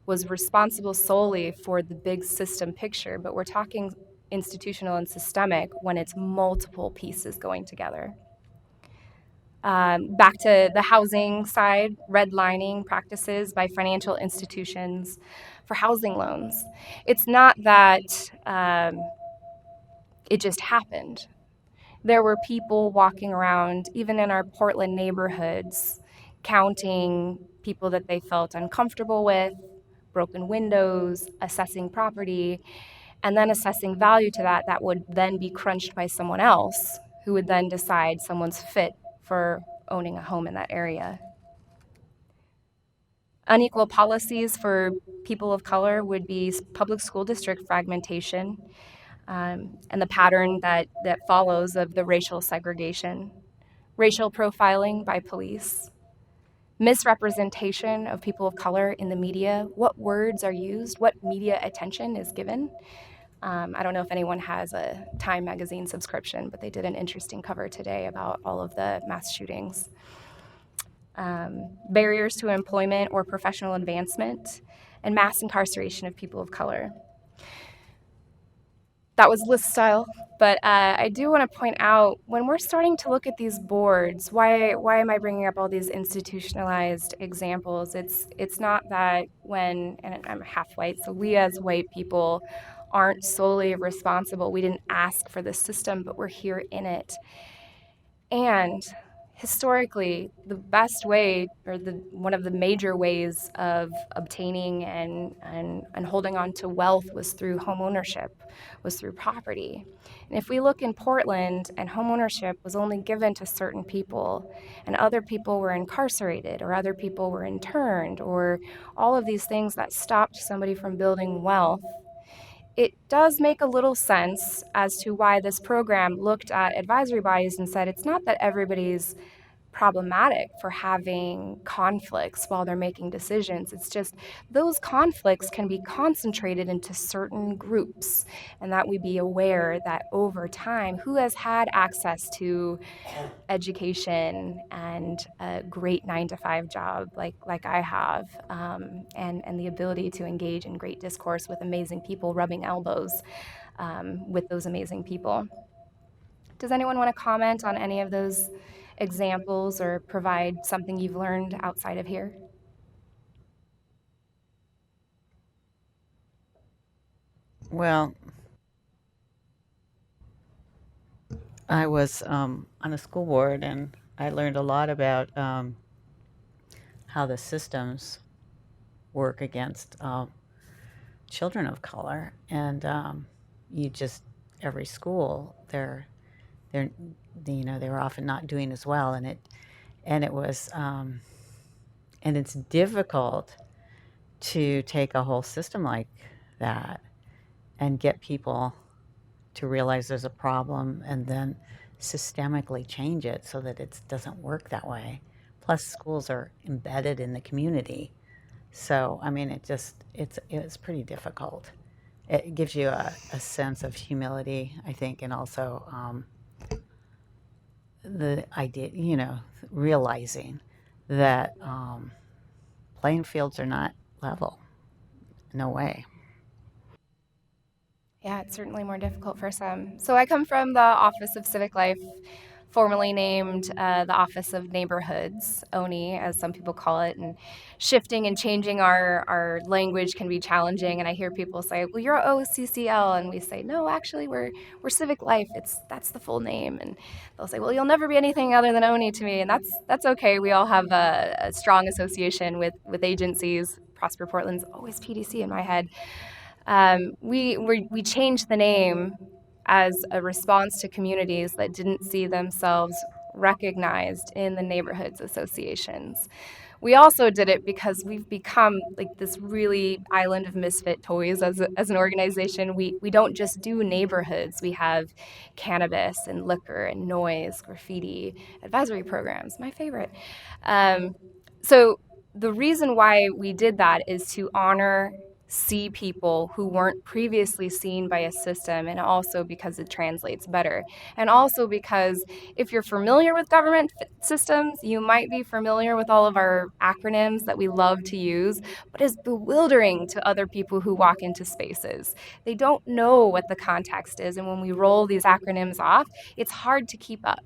was responsible solely for the big system picture, but we're talking institutional and systemic when it's multiple pieces going together. Back to the housing side, redlining practices by financial institutions for housing loans. It's not that it just happened. There were people walking around, even in our Portland neighborhoods, counting people that they felt uncomfortable with, broken windows, assessing property, and then assessing value to that would then be crunched by someone else who would then decide someone's fit for owning a home in that area. Unequal policies for people of color would be public school district fragmentation and the pattern that follows of the racial segregation, racial profiling by police, misrepresentation of people of color in the media, what words are used, what media attention is given. I don't know if anyone has a Time magazine subscription, but they did an interesting cover today about all of the mass shootings. Barriers to employment or professional advancement, and mass incarceration of people of color. That was list style, but I do want to point out when we're starting to look at these boards, why am I bringing up all these institutionalized examples? It's not that when, and I'm half white, so we as white people aren't solely responsible. We didn't ask for this system, but we're here in it. And historically, the best way, or one of the major ways of obtaining and holding on to wealth was through home ownership, was through property. And if we look in Portland, and home ownership was only given to certain people, and other people were incarcerated, or other people were interned, or all of these things that stopped somebody from building wealth, it does make a little sense as to why this program looked at advisory bodies and said it's not that everybody's problematic for having conflicts while they're making decisions. It's just those conflicts can be concentrated into certain groups, and that we be aware that over time, who has had access to education and a great 9-to-5 job like I have, and the ability to engage in great discourse with amazing people, rubbing elbows with those amazing people. Does anyone want to comment on any of those examples or provide something you've learned outside of here? Well, I was on a school board, and I learned a lot about how the systems work against children of color. And every school, they were often not doing as well, and it was and it's difficult to take a whole system like that and get people to realize there's a problem and then systemically change it so that it doesn't work that way. Plus, schools are embedded in the community. So, I mean, it's pretty difficult. It gives you a sense of humility, I think, and also the idea, realizing that playing fields are not level. No way. Yeah, it's certainly more difficult for some. So I come from the Office of Civic Life, formerly named the Office of Neighborhoods, ONI, as some people call it. And shifting and changing our language can be challenging. And I hear people say, "Well, you're OCCL," and we say, "No, actually, we're Civic Life. That's the full name." And they'll say, "Well, you'll never be anything other than ONI to me," and that's okay. We all have a strong association with agencies. Prosper Portland's always PDC in my head. We changed the name as a response to communities that didn't see themselves recognized in the neighborhoods associations. We also did it because we've become like this really island of misfit toys as an organization. We don't just do neighborhoods. We have cannabis and liquor and noise, graffiti, advisory programs, my favorite. So the reason why we did that is to honor see people who weren't previously seen by a system, and also because it translates better. And also because if you're familiar with government systems, you might be familiar with all of our acronyms that we love to use, but it's bewildering to other people who walk into spaces. They don't know what the context is, and when we roll these acronyms off, it's hard to keep up.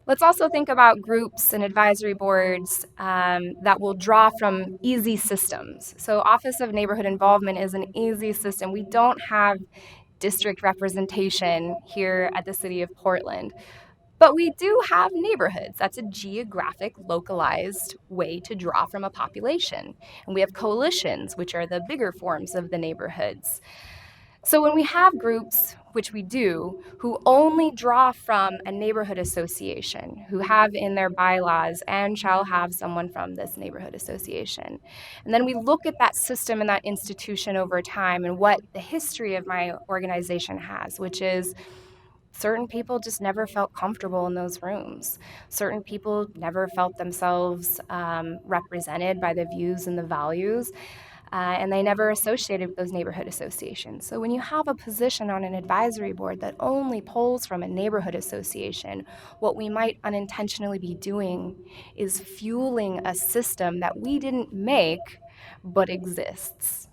Let's also think about groups and advisory boards that will draw from easy systems. So Office of Neighborhood Involvement is an easy system. We don't have district representation here at the City of Portland, but we do have neighborhoods. That's a geographic, localized way to draw from a population. And we have coalitions, which are the bigger forms of the neighborhoods. So when we have groups, which we do, who only draw from a neighborhood association, who have in their bylaws and shall have someone from this neighborhood association, and then we look at that system and that institution over time and what the history of my organization has, which is certain people just never felt comfortable in those rooms. Certain people never felt themselves represented by the views and the values. And they never associated with those neighborhood associations. So when you have a position on an advisory board that only pulls from a neighborhood association, what we might unintentionally be doing is fueling a system that we didn't make but exists.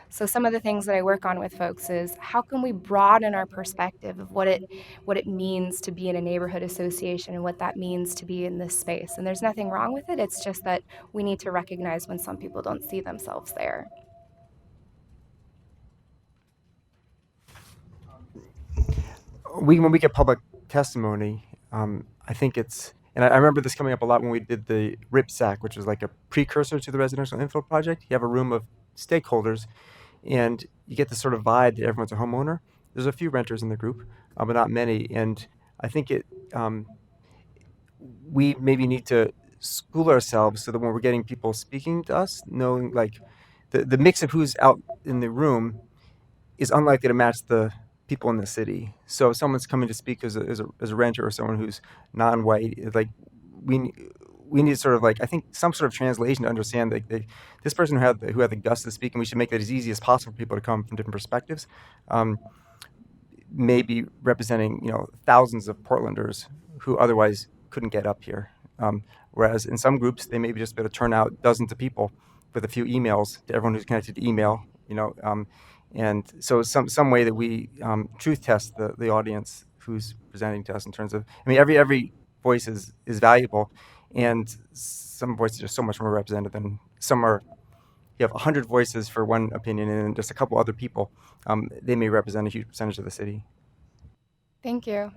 So some of the things that I work on with folks is how can we broaden our perspective of what it means to be in a neighborhood association and what that means to be in this space. And there's nothing wrong with it. It's just that we need to recognize when some people don't see themselves there. When we get public testimony, I think it's, and I remember this coming up a lot when we did the RIPSAC, which was like a precursor to the residential infill project. You have a room of stakeholders, and you get this sort of vibe that everyone's a homeowner. There's a few renters in the group, but not many. And I think we maybe need to school ourselves so that when we're getting people speaking to us, knowing like the mix of who's out in the room is unlikely to match the people in the city. So if someone's coming to speak as a renter or someone who's non-white, like we need sort of like, I think, some sort of translation to understand that this person who had the guts to speak, and we should make that as easy as possible for people to come from different perspectives, may be representing thousands of Portlanders who otherwise couldn't get up here. Whereas in some groups, they may be just be able to turn out dozens of people with a few emails to everyone who's connected to email, and so some way that we truth test the audience who's presenting to us in terms of, I mean, every voice is valuable, and some voices are so much more represented than some are. You have 100 voices for one opinion, and then just a couple other people. They may represent a huge percentage of the city. Thank you.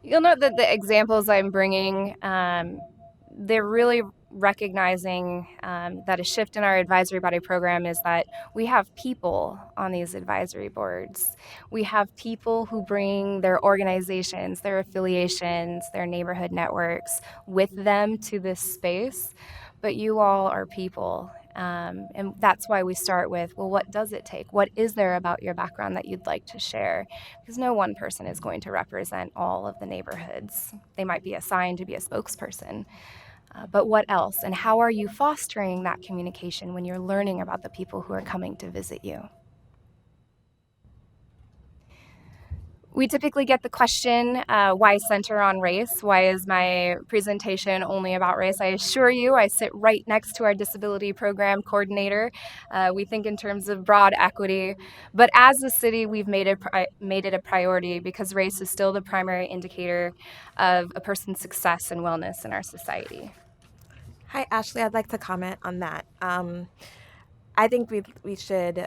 You'll note that the examples I'm bringing, they're really recognizing that a shift in our advisory body program is that we have people on these advisory boards. We have people who bring their organizations, their affiliations, their neighborhood networks with them to this space. But you all are people, And that's why we start with, well, what does it take? What is there about your background that you'd like to share? Because no one person is going to represent all of the neighborhoods. They might be assigned to be a spokesperson. But what else? And how are you fostering that communication when you're learning about the people who are coming to visit you? We typically get the question, why center on race? Why is my presentation only about race? I assure you, I sit right next to our disability program coordinator. We think in terms of broad equity, but as a city, we've made it a priority because race is still the primary indicator of a person's success and wellness in our society. Hi, Ashley. I'd like to comment on that. I think we should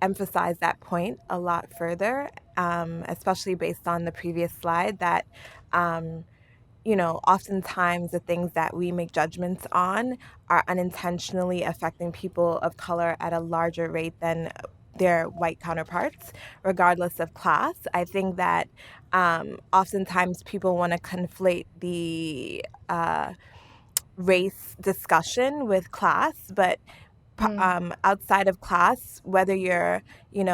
emphasize that point a lot further, especially based on the previous slide that, oftentimes the things that we make judgments on are unintentionally affecting people of color at a larger rate than their white counterparts, regardless of class. I think that oftentimes people want to conflate the race discussion with class, but outside of class, whether you're, in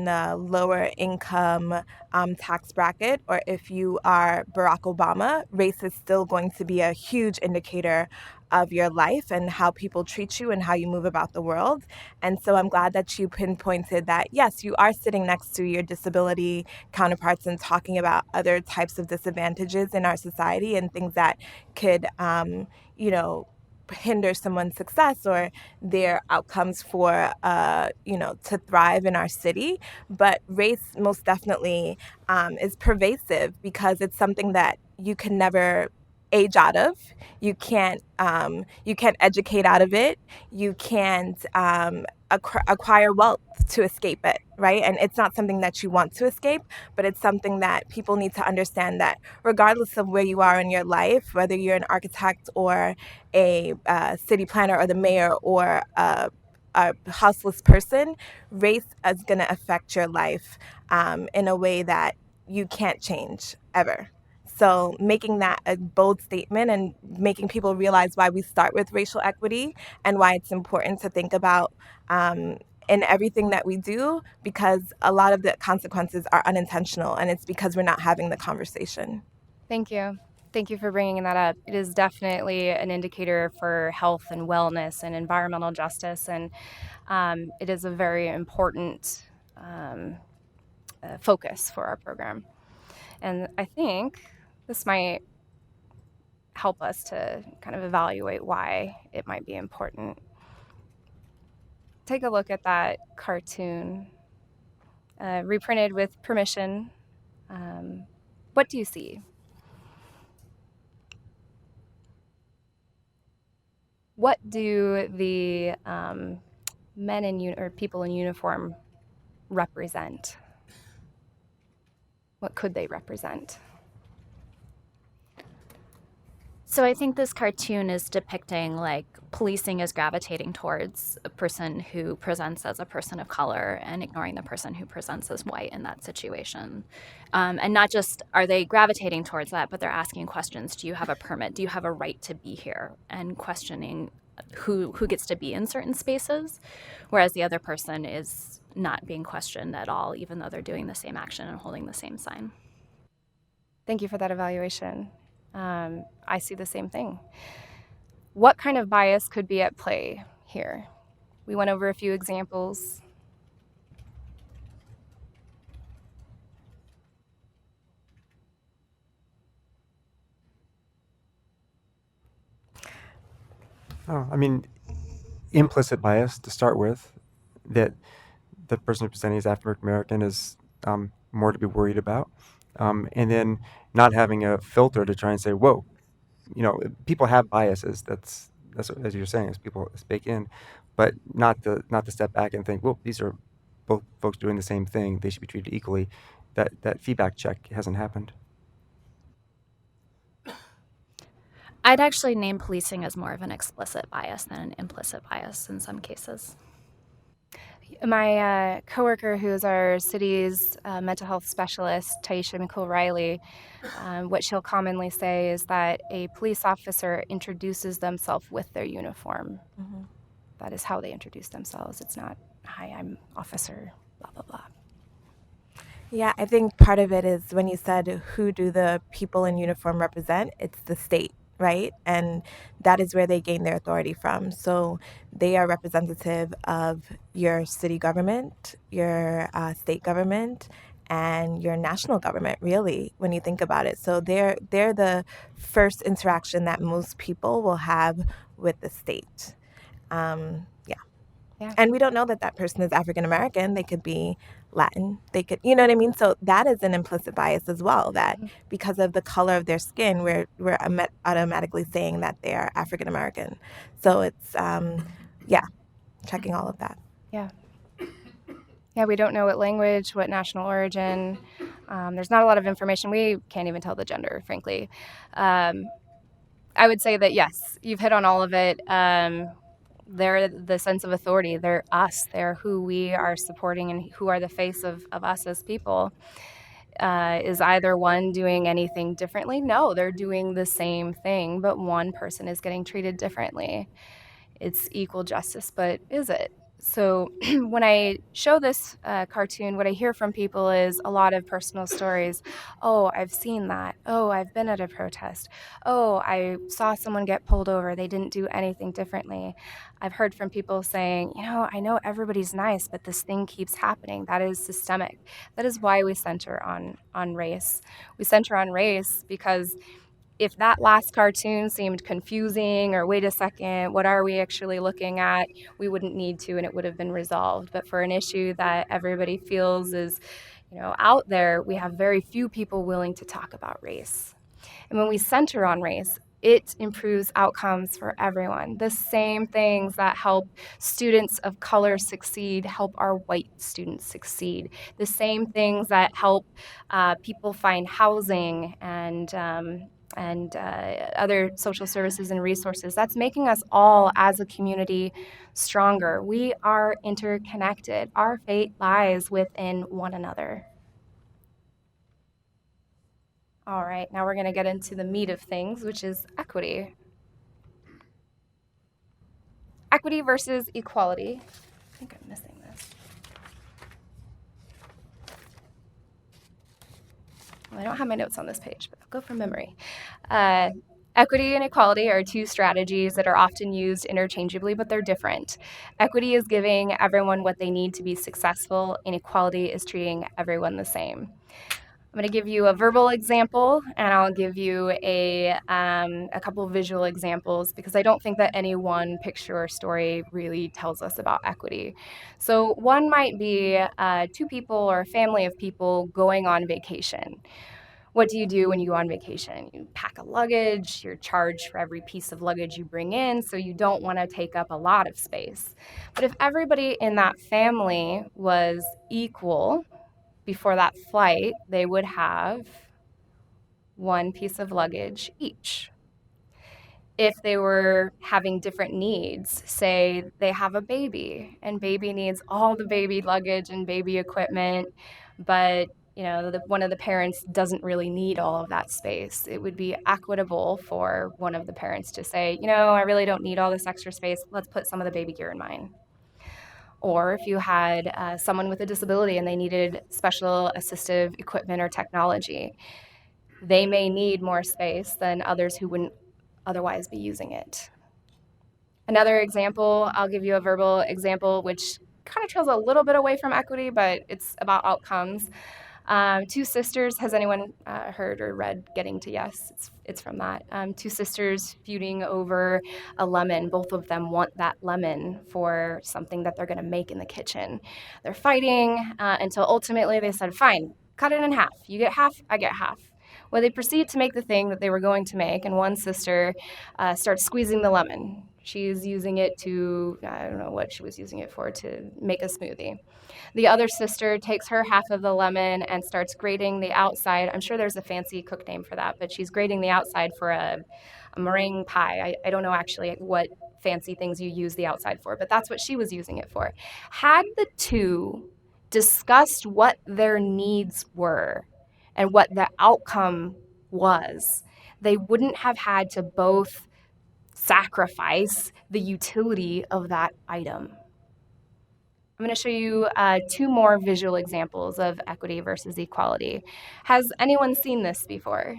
the lower income tax bracket or if you are Barack Obama, race is still going to be a huge indicator of your life and how people treat you and how you move about the world. And so I'm glad that you pinpointed that, yes, you are sitting next to your disability counterparts and talking about other types of disadvantages in our society and things that could, hinder someone's success or their outcomes for, to thrive in our city. But race most definitely is pervasive because it's something that you can never age out of. You can't educate out of it. You can't acquire wealth to escape it, right? And it's not something that you want to escape, but it's something that people need to understand that regardless of where you are in your life, whether you're an architect or a city planner or the mayor or a houseless person, race is going to affect your life in a way that you can't change ever. So making that a bold statement and making people realize why we start with racial equity and why it's important to think about in everything that we do, because a lot of the consequences are unintentional and it's because we're not having the conversation. Thank you. Thank you for bringing that up. It is definitely an indicator for health and wellness and environmental justice, and it is a very important focus for our program. And I think this might help us to kind of evaluate why it might be important. Take a look at that cartoon, reprinted with permission. What do you see? What do the men or people in uniform represent? What could they represent? So I think this cartoon is depicting like policing is gravitating towards a person who presents as a person of color and ignoring the person who presents as white in that situation. And not just are they gravitating towards that, but they're asking questions. Do you have a permit? Do you have a right to be here? And questioning who gets to be in certain spaces, whereas the other person is not being questioned at all, even though they're doing the same action and holding the same sign. Thank you for that evaluation. I see the same thing. What kind of bias could be at play here? We went over a few examples. Oh, I mean, implicit bias to start with, that the person presenting as African American is more to be worried about, and then not having a filter to try and say, "Whoa, people have biases." That's what, as you're saying, as people speak in, but not to step back and think, "Well, these are both folks doing the same thing. They should be treated equally." That feedback check hasn't happened. I'd actually name policing as more of an explicit bias than an implicit bias in some cases. My coworker, who is our city's mental health specialist, Taisha McCool-Riley, what she'll commonly say is that a police officer introduces themselves with their uniform. Mm-hmm. That is how they introduce themselves. It's not, hi, I'm officer, blah, blah, blah. Yeah, I think part of it is when you said who do the people in uniform represent, it's the state, right? And that is where they gain their authority from. So they are representative of your city government, your state government, and your national government, really, when you think about it. So they're the first interaction that most people will have with the state. Yeah. Yeah. And we don't know that that person is African American. They could be Latin. They could, you know what I mean? So that is an implicit bias as well, that because of the color of their skin, we're automatically saying that they are African American. So it's, yeah, checking all of that. Yeah. Yeah, we don't know what language, what national origin. There's not a lot of information. We can't even tell the gender, frankly. I would say that, yes, you've hit on all of it. They're the sense of authority. They're us. They're who we are supporting and who are the face of us as people. Is either one doing anything differently? No, they're doing the same thing, but one person is getting treated differently. It's equal justice, but is it? So when I show this cartoon, what I hear from people is a lot of personal stories. Oh, I've seen that. Oh, I've been at a protest. Oh, I saw someone get pulled over. They didn't do anything differently. I've heard from people saying, I know everybody's nice, but this thing keeps happening. That is systemic. That is why we center on race. We center on race because if that last cartoon seemed confusing or wait a second, what are we actually looking at, we wouldn't need to and it would have been resolved. But for an issue that everybody feels is, out there, we have very few people willing to talk about race. And when we center on race, it improves outcomes for everyone. The same things that help students of color succeed help our white students succeed. The same things that help people find housing and other social services and resources. That's making us all as a community stronger. We are interconnected. Our fate lies within one another. All right, now we're going to get into the meat of things, which is equity. Equity versus equality. I think I'm missing this. Well, I don't have my notes on this page, but I'll go from memory. Equity and equality are two strategies that are often used interchangeably, but they're different. Equity is giving everyone what they need to be successful, and equality is treating everyone the same. I'm going to give you a verbal example, and I'll give you a couple of visual examples because I don't think that any one picture or story really tells us about equity. So one might be two people or a family of people going on vacation. What do you do when you go on vacation? You pack a luggage, you're charged for every piece of luggage you bring in, so you don't want to take up a lot of space. But if everybody in that family was equal before that flight, they would have one piece of luggage each. If they were having different needs, say they have a baby and baby needs all the baby luggage and baby equipment, but one of the parents doesn't really need all of that space. It would be equitable for one of the parents to say, I really don't need all this extra space. Let's put some of the baby gear in mine. Or if you had someone with a disability and they needed special assistive equipment or technology, they may need more space than others who wouldn't otherwise be using it. Another example, I'll give you a verbal example, which kind of trails a little bit away from equity, but it's about outcomes. Two sisters, has anyone heard or read Getting to Yes? It's from that. Two sisters feuding over a lemon. Both of them want that lemon for something that they're going to make in the kitchen. They're fighting until ultimately they said, fine, cut it in half. You get half, I get half. Well, they proceed to make the thing that they were going to make, and one sister starts squeezing the lemon. She's using it to, I don't know what she was using it for, to make a smoothie. The other sister takes her half of the lemon and starts grating the outside. I'm sure there's a fancy cook name for that, but she's grating the outside for a meringue pie. I don't know actually what fancy things you use the outside for, but that's what she was using it for. Had the two discussed what their needs were and what the outcome was, they wouldn't have had to both sacrifice the utility of that item. I'm going to show you 2 more visual examples of equity versus equality. Has anyone seen this before?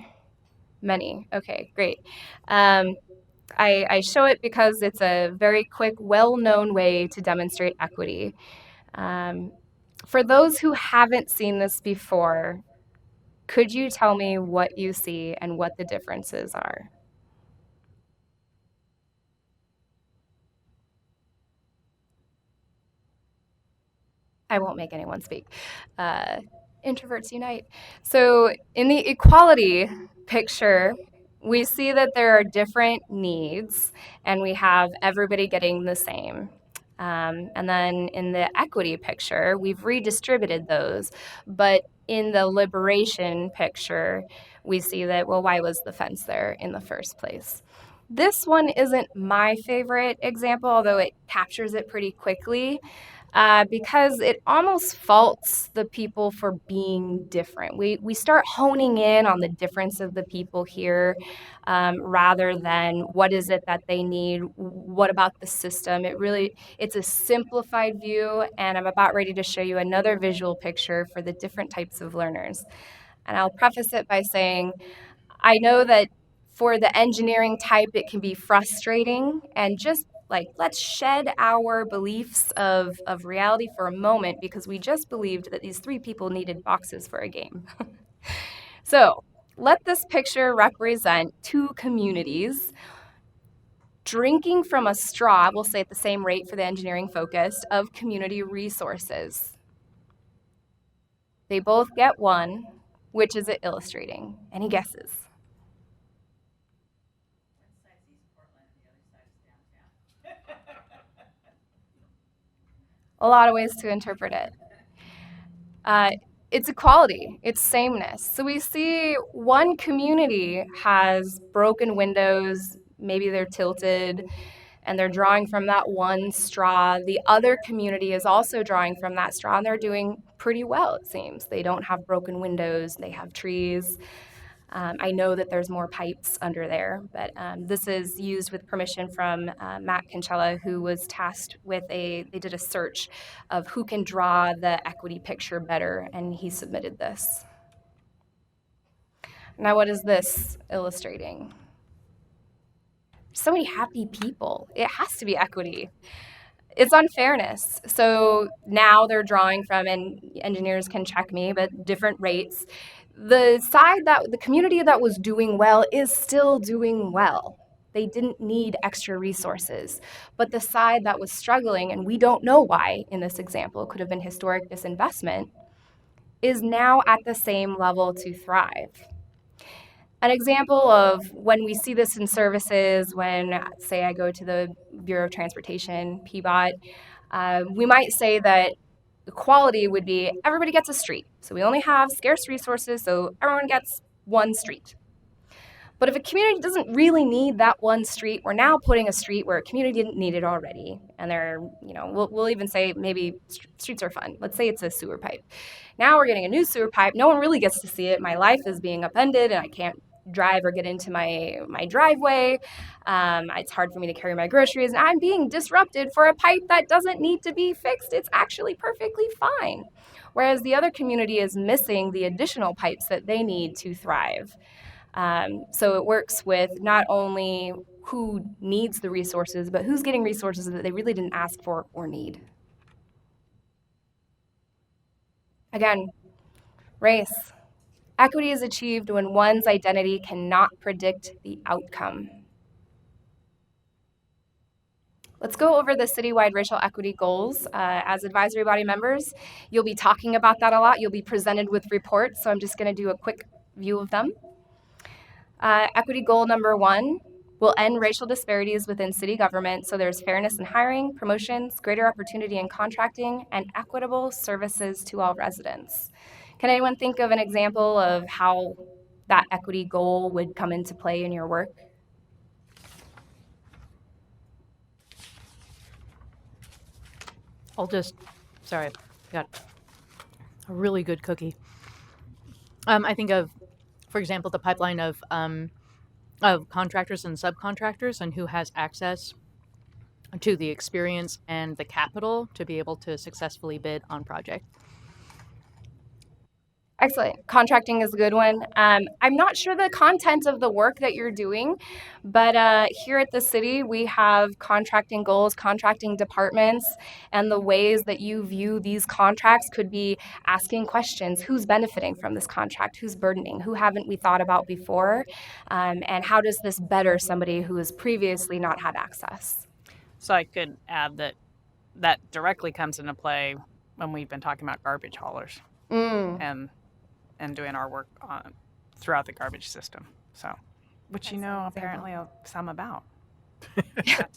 Many. Okay, great. I show it because it's a very quick, well-known way to demonstrate equity. For those who haven't seen this before, could you tell me what you see and what the differences are? I won't make anyone speak. Introverts unite. So in the equality picture, we see that there are different needs and we have everybody getting the same. And then in the equity picture, we've redistributed those. But in the liberation picture, we see that, well, why was the fence there in the first place? This one isn't my favorite example, although it captures it pretty quickly. Because it almost faults the people for being different. We start honing in on the difference of the people here rather than what is it that they need, what about the system. It's a simplified view, and I'm about ready to show you another visual picture for the different types of learners. And I'll preface it by saying, I know that for the engineering type, it can be frustrating, and just like, let's shed our beliefs of reality for a moment because we just believed that these 3 people needed boxes for a game. So let this picture represent 2 communities drinking from a straw, we'll say at the same rate for the engineering focused, of community resources. They both get 1. Which is it illustrating? Any guesses? A lot of ways to interpret it. It's equality, it's sameness. So we see one community has broken windows, maybe they're tilted, and they're drawing from that one straw. The other community is also drawing from that straw, and they're doing pretty well, it seems. They don't have broken windows, they have trees. I know that there's more pipes under there, but this is used with permission from Matt Kinsella, who was tasked with they did a search of who can draw the equity picture better, and he submitted this. Now, what is this illustrating? So many happy people. It has to be equity. It's unfairness. So now they're drawing from, and engineers can check me, but different rates. The community that was doing well is still doing well. They didn't need extra resources. But the side that was struggling, and we don't know why in this example, could have been historic disinvestment, is now at the same level to thrive. An example of when we see this in services, when, say, I go to the Bureau of Transportation, PBOT, we might say that the quality would be everybody gets a street. So we only have scarce resources, so everyone gets one street. But if a community doesn't really need that one street, we're now putting a street where a community didn't need it already. And we'll even say maybe streets are fun. Let's say it's a sewer pipe. Now we're getting a new sewer pipe. No one really gets to see it. My life is being upended, and I can't drive or get into my driveway. It's hard for me to carry my groceries, and I'm being disrupted for a pipe that doesn't need to be fixed. It's actually perfectly fine. Whereas the other community is missing the additional pipes that they need to thrive. So it works with not only who needs the resources, but who's getting resources that they really didn't ask for or need. Again, race. Equity is achieved when one's identity cannot predict the outcome. Let's go over the citywide racial equity goals. As advisory body members, you'll be talking about that a lot. You'll be presented with reports, so I'm just going to do a quick view of them. Equity goal number 1 will end racial disparities within city government, so there's fairness in hiring, promotions, greater opportunity in contracting, and equitable services to all residents. Can anyone think of an example of how that equity goal would come into play in your work? Sorry, got a really good cookie. I think of, for example, the pipeline of of contractors and subcontractors and who has access to the experience and the capital to be able to successfully bid on projects. Excellent. Contracting is a good one. I'm not sure the content of the work that you're doing, but here at the city, we have contracting goals, contracting departments, and the ways that you view these contracts could be asking questions. Who's benefiting from this contract? Who's burdening? Who haven't we thought about before? And how does this better somebody who has previously not had access? So I could add that directly comes into play when we've been talking about garbage haulers and doing our work on throughout the garbage system. So, which apparently some about.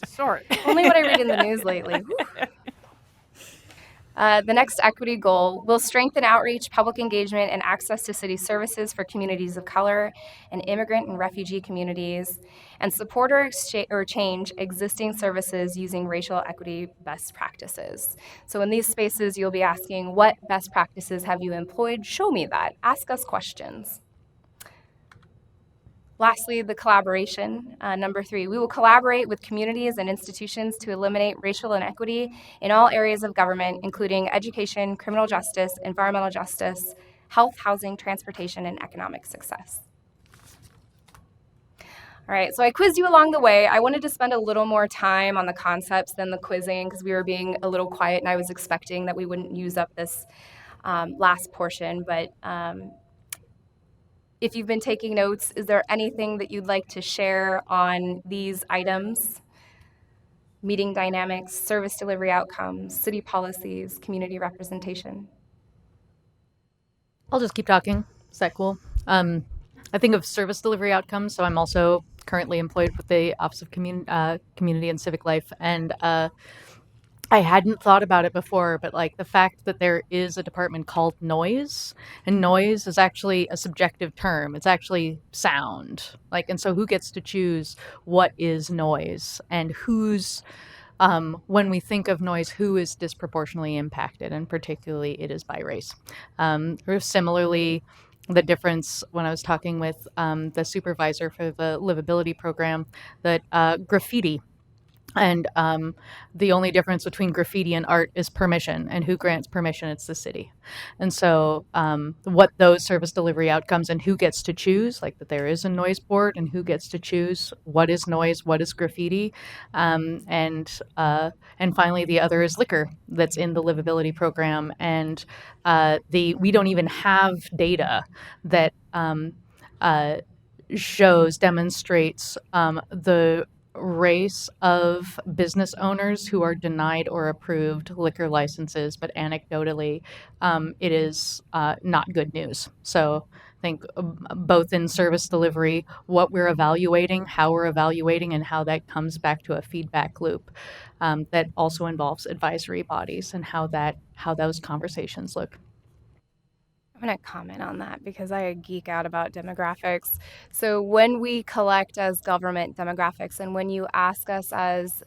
Sort. Only what I read in the news lately. The next equity goal will strengthen outreach, public engagement, and access to city services for communities of color and immigrant and refugee communities, and support or change existing services using racial equity best practices. So in these spaces, you'll be asking, what best practices have you employed? Show me that. Ask us questions. Lastly, the collaboration. Number 3, we will collaborate with communities and institutions to eliminate racial inequity in all areas of government, including education, criminal justice, environmental justice, health, housing, transportation, and economic success. All right, so I quizzed you along the way. I wanted to spend a little more time on the concepts than the quizzing because we were being a little quiet and I was expecting that we wouldn't use up this last portion, but if you've been taking notes, is there anything that you'd like to share on these items? Meeting dynamics, service delivery outcomes, city policies, community representation. I'll just keep talking. Is that cool? I think of service delivery outcomes, so I'm also currently employed with the Office of Community and Civic Life, and I hadn't thought about it before, but like the fact that there is a department called noise, and noise is actually a subjective term. It's actually sound. And so who gets to choose what is noise and who's, when we think of noise, who is disproportionately impacted, and particularly it is by race. Or similarly, the difference when I was talking with the supervisor for the livability program, that graffiti. And the only difference between graffiti and art is permission, and who grants permission? It's the city. And so what those service delivery outcomes and who gets to choose, like that there is a noise board and who gets to choose what is noise, what is graffiti. And finally, the other is liquor that's in the livability program. And we don't even have data that demonstrates the race of business owners who are denied or approved liquor licenses, but anecdotally, it is not good news. So I think both in service delivery, what we're evaluating, how we're evaluating, and how that comes back to a feedback loop that also involves advisory bodies and how those conversations look. I'm going to comment on that because I geek out about demographics. So when we collect as government demographics and when you ask us as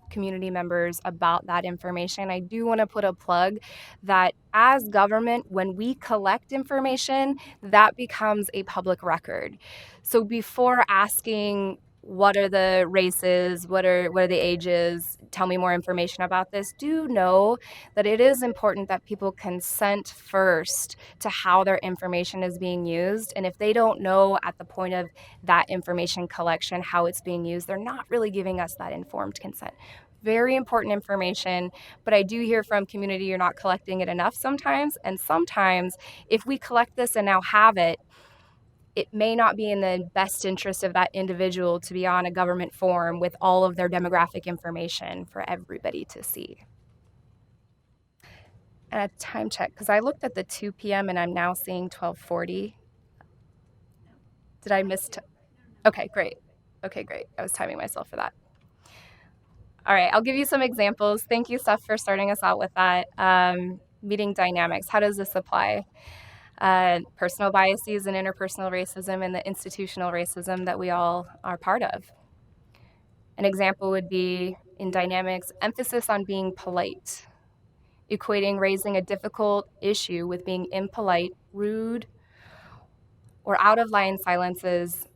community members about that information, I do want to put a plug that as government, when we collect information, that becomes a public record. So before asking what are the races, what are the ages, tell me more information about this, do know that it is important that people consent first to how their information is being used. And if they don't know at the point of that information collection how it's being used, they're not really giving us that informed consent. Very important information, but I do hear from community you're not collecting it enough sometimes. And sometimes if we collect this and now have it, it may not be in the best interest of that individual to be on a government form with all of their demographic information for everybody to see. And a time check, because I looked at the 2 p.m. and I'm now seeing 12:40. Did I miss? Okay, great. I was timing myself for that. All right, I'll give you some examples. Thank you, Steph, for starting us out with that. Meeting dynamics, how does this apply? Personal biases and interpersonal racism and the institutional racism that we all are part of. An example would be in dynamics, emphasis on being polite, equating raising a difficult issue with being impolite, rude, or out of line silences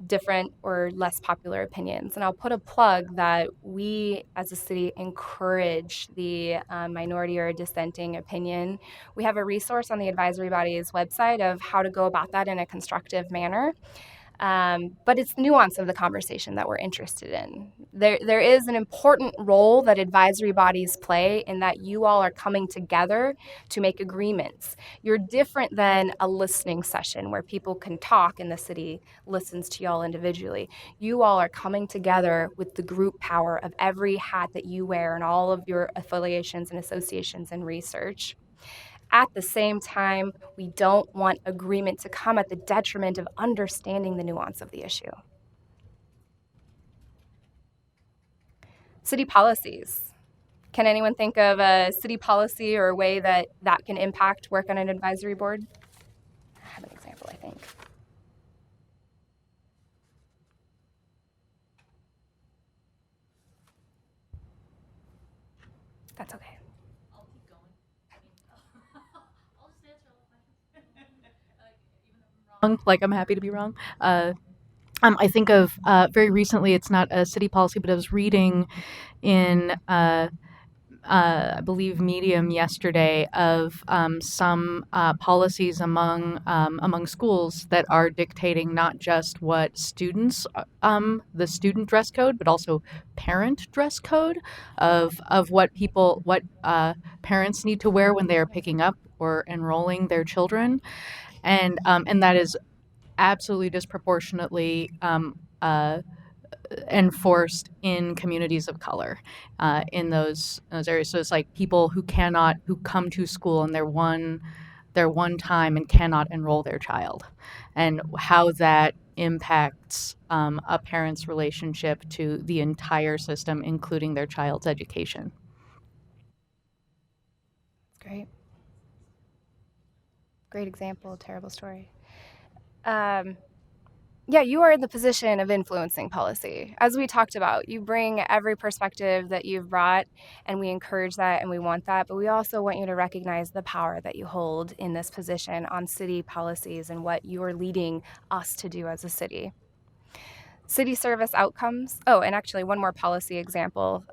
different or less popular opinions. And I'll put a plug that we as a city encourage the minority or dissenting opinion. We have a resource on the advisory body's website of how to go about that in a constructive manner. But it's the nuance of the conversation that we're interested in. There is an important role that advisory bodies play in that you all are coming together to make agreements. You're different than a listening session where people can talk and the city listens to y'all individually. You all are coming together with the group power of every hat that you wear and all of your affiliations and associations and research. At the same time, we don't want agreement to come at the detriment of understanding the nuance of the issue. City policies. Can anyone think of a city policy or a way that that can impact work on an advisory board? I have an example, I think. That's okay. Like, I'm happy to be wrong. I think of very recently, it's not a city policy, but I was reading in, I believe, Medium yesterday of some policies among schools that are dictating not just what students, the student dress code, but also parent dress code of what parents need to wear when they are picking up or enrolling their children, and that is absolutely disproportionately enforced in communities of color in those areas. So it's like people who come to school and their one time and cannot enroll their child, and how that impacts a parent's relationship to the entire system, including their child's education. Great. Great example, terrible story. Yeah, you are in the position of influencing policy. As we talked about, you bring every perspective that you've brought, and we encourage that and we want that, but we also want you to recognize the power that you hold in this position on city policies and what you're leading us to do as a city. City service outcomes. Oh, and actually one more policy example.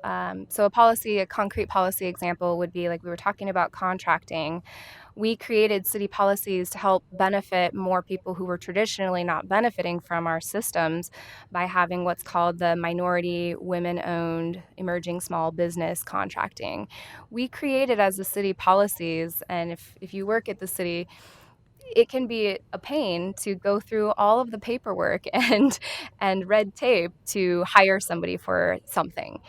So a concrete policy example would be like we were talking about contracting. We created city policies to help benefit more people who were traditionally not benefiting from our systems by having what's called the minority, women-owned, emerging small business contracting. We created as a city policies, and if you work at the city, it can be a pain to go through all of the paperwork and red tape to hire somebody for something.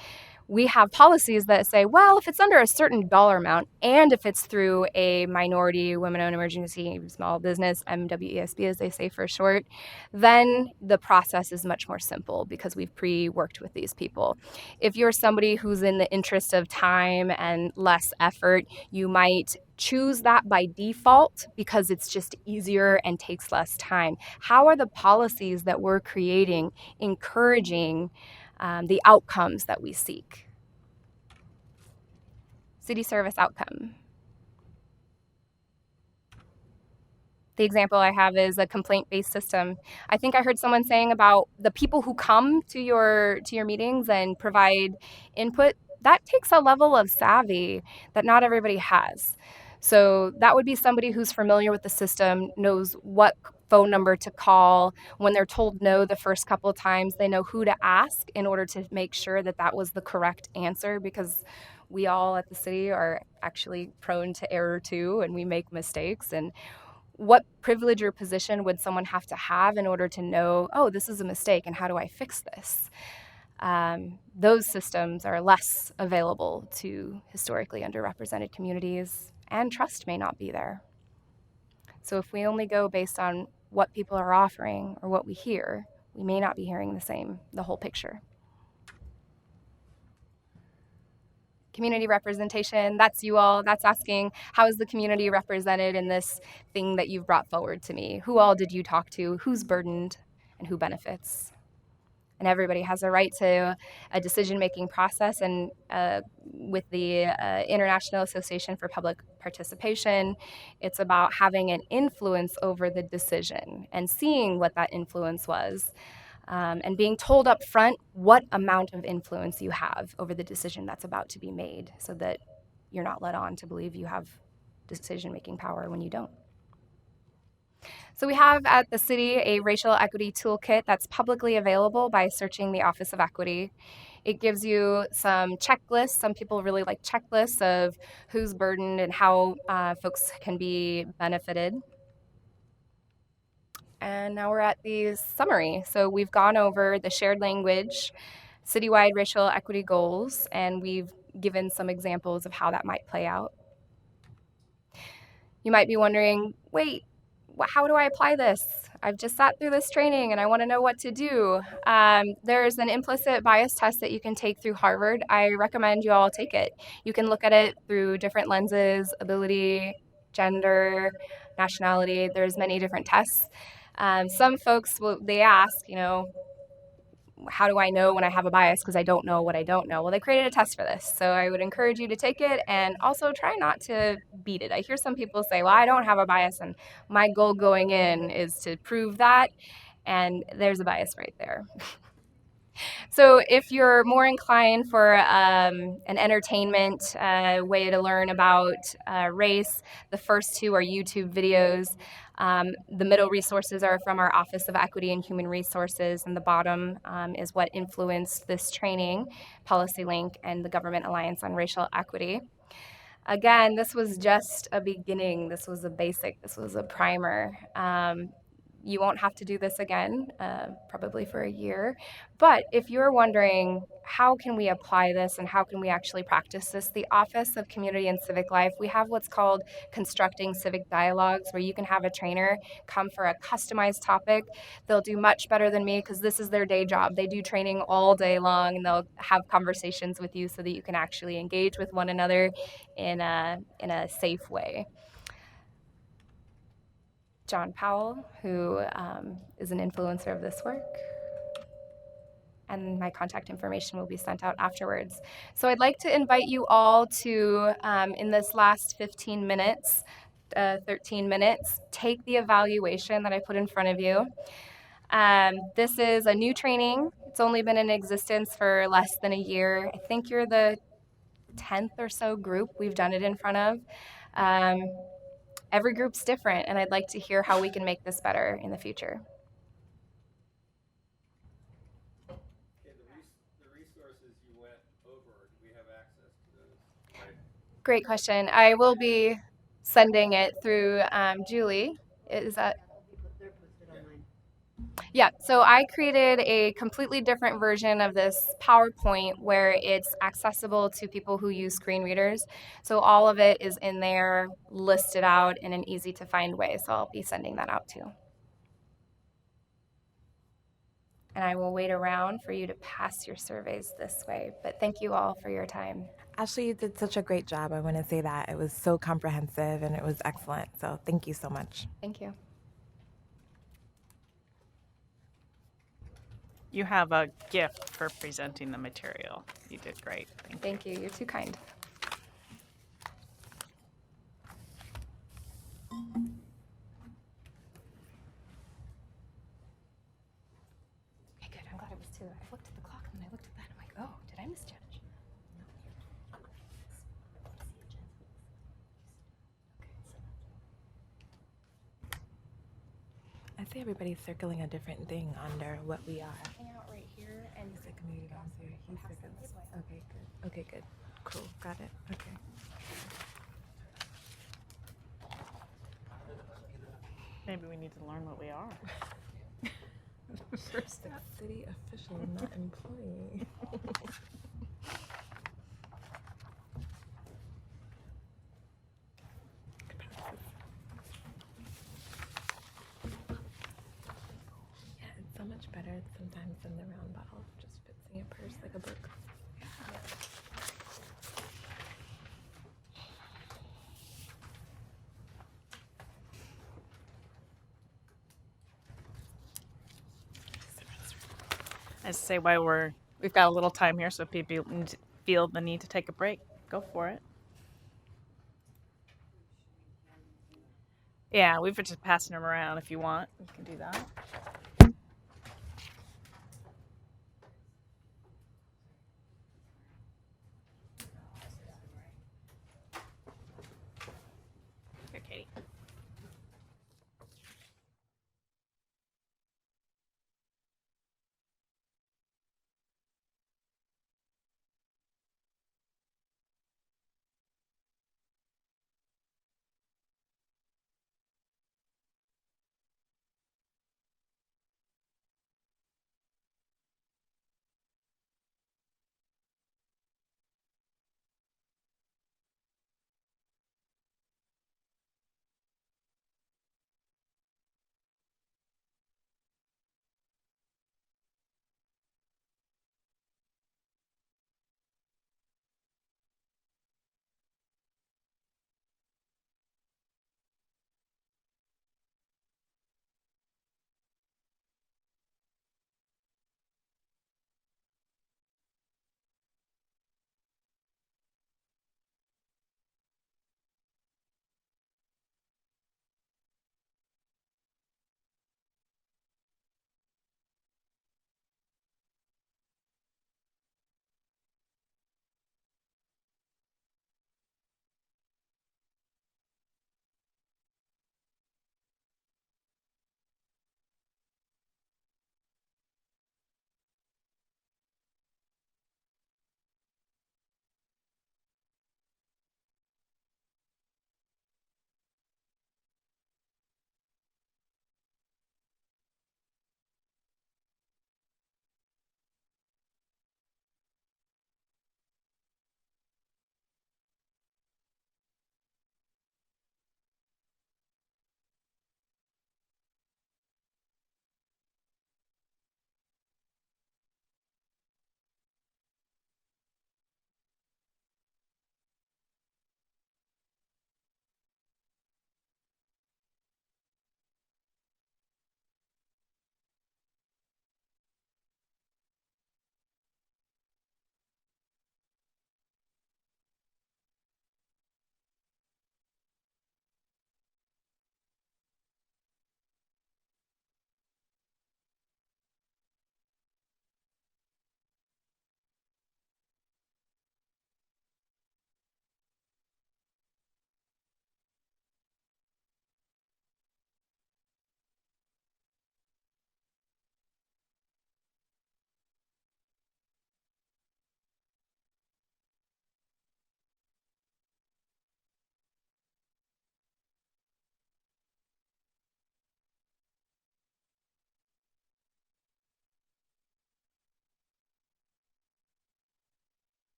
We have policies that say, well, if it's under a certain dollar amount and if it's through a minority, women-owned, emergency small business, MWESB as they say for short, then the process is much more simple because we've pre-worked with these people. If you're somebody who's in the interest of time and less effort, you might choose that by default because it's just easier and takes less time. How are the policies that we're creating encouraging the outcomes that we seek? City service outcome. The example I have is a complaint-based system. I think I heard someone saying about the people who come to your meetings and provide input. That takes a level of savvy that not everybody has. So that would be somebody who's familiar with the system, knows what phone number to call. When they're told no the first couple of times, they know who to ask in order to make sure that that was the correct answer, because we all at the city are actually prone to error too, and we make mistakes. And what privilege or position would someone have to have in order to know, oh, this is a mistake and how do I fix this? Those systems are less available to historically underrepresented communities, and trust may not be there. So if we only go based on what people are offering or what we hear, we may not be hearing the whole picture. Community representation, that's you all. That's asking, how is the community represented in this thing that you've brought forward to me? Who all did you talk to? Who's burdened and who benefits? And everybody has a right to a decision-making process. And with the International Association for Public Participation, it's about having an influence over the decision and seeing what that influence was. and being told up front what amount of influence you have over the decision that's about to be made so that you're not led on to believe you have decision-making power when you don't. So we have at the city a racial equity toolkit that's publicly available by searching the Office of Equity. It gives you some checklists. Some people really like checklists of who's burdened and how folks can be benefited. And now we're at the summary. So we've gone over the shared language, citywide racial equity goals, and we've given some examples of how that might play out. You might be wondering, wait, how do I apply this? I've just sat through this training and I want to know what to do. There's an implicit bias test that you can take through Harvard. I recommend you all take it. You can look at it through different lenses, ability, gender, nationality. There's many different tests. Some folks, they ask, how do I know when I have a bias because I don't know what I don't know? Well, they created a test for this. So I would encourage you to take it and also try not to beat it. I hear some people say, well, I don't have a bias and my goal going in is to prove that. And there's a bias right there. So if you're more inclined for an entertainment way to learn about race, the first two are YouTube videos. The middle resources are from our Office of Equity and Human Resources, and the bottom is what influenced this training, Policy Link and the Government Alliance on Racial Equity. Again, this was just a beginning. This was a basic. This was a primer. You won't have to do this again, probably for a year. But if you're wondering, how can we apply this and how can we actually practice this? The Office of Community and Civic Life, we have what's called Constructing Civic Dialogues, where you can have a trainer come for a customized topic. They'll do much better than me because this is their day job. They do training all day long and they'll have conversations with you so that you can actually engage with one another in a safe way. John Powell, who is an influencer of this work. And my contact information will be sent out afterwards. So I'd like to invite you all to, in this last 15 minutes, 13 minutes, take the evaluation that I put in front of you. This is a new training. It's only been in existence for less than a year. I think you're the 10th or so group we've done it in front of. Every group's different, and I'd like to hear how we can make this better in the future. Okay, the resources you went over, do we have access to those? Right. Great question. I will be sending it through Julie. Is that? Yeah, so I created a completely different version of this PowerPoint where it's accessible to people who use screen readers. So all of it is in there, listed out in an easy to find way. So I'll be sending that out too. And I will wait around for you to pass your surveys this way. But thank you all for your time. Ashley, you did such a great job. I want to say that. It was so comprehensive and it was excellent. So thank you so much. Thank you. You have a gift for presenting the material. You did great. Thank you. You're too kind. Okay, good. I'm glad it was two. I looked at the clock and then I looked at that. I'm like, oh, did I misjudge? I see everybody's circling a different thing under what we are. Hang out right here and He's a community volunteer. He's circling. Okay, good. Okay, good. Cool. Got it. Okay. Maybe we need to learn what we are. First step. City official, not employee. Yeah, it's so much better sometimes than the round bottle. Just fits in your purse like a book. I say while we've got a little time here, so if people feel the need to take a break, go for it. Yeah, we've been just passing them around if you want. You can do that.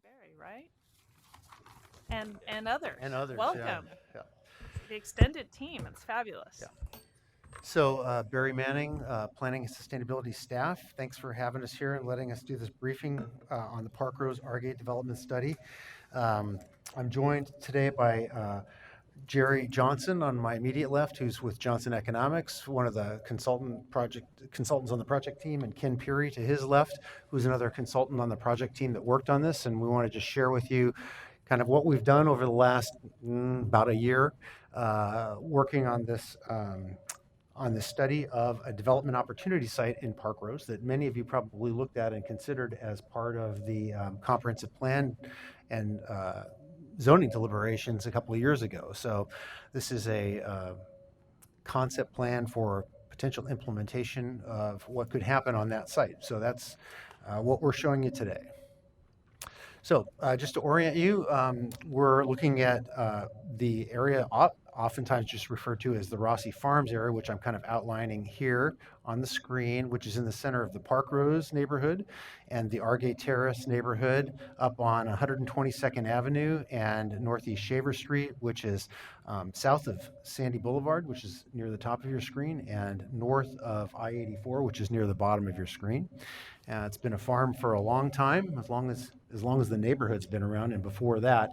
Barry, right? And others. And others, Welcome. yeah. The extended team. It's fabulous. Yeah. So Barry Manning, Planning and Sustainability staff, thanks for having us here and letting us do this briefing on the Park Rose Argate Development Study. I'm joined today by Jerry Johnson on my immediate left, who's with Johnson Economics, one of the consultants on the project team, and Ken Peary to his left, who's another consultant on the project team that worked on this. And we want to just share with you kind of what we've done over the last about a year working on this study of a development opportunity site in Park Rose that many of you probably looked at and considered as part of the comprehensive plan and zoning deliberations a couple of years ago. So this is a concept plan for potential implementation of what could happen on that site. So that's what we're showing you today. So just to orient you, we're looking at the area oftentimes just referred to as the Rossi Farms area, which I'm kind of outlining here on the screen, which is in the center of the Park Rose neighborhood and the Argate Terrace neighborhood up on 122nd Avenue and Northeast Shaver Street, which is south of Sandy Boulevard, which is near the top of your screen, and north of I-84, which is near the bottom of your screen. It's been a farm for a long time, as long as the neighborhood's been around, and before that.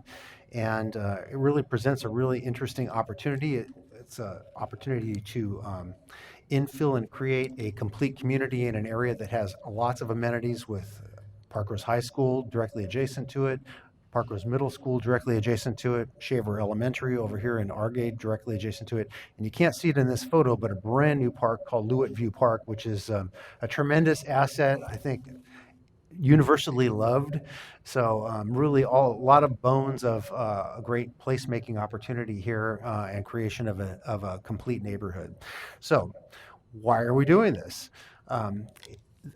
And it really presents a really interesting opportunity. It's an opportunity to infill and create a complete community in an area that has lots of amenities, with Park Rose High School directly adjacent to it, Park Rose Middle School directly adjacent to it, Shaver Elementary over here in Argate directly adjacent to it. And you can't see it in this photo, but a brand new park called Lewitt View Park, which is a tremendous asset, I think universally loved. So really a lot of bones of a great placemaking opportunity here and creation of a complete neighborhood. So why are we doing this?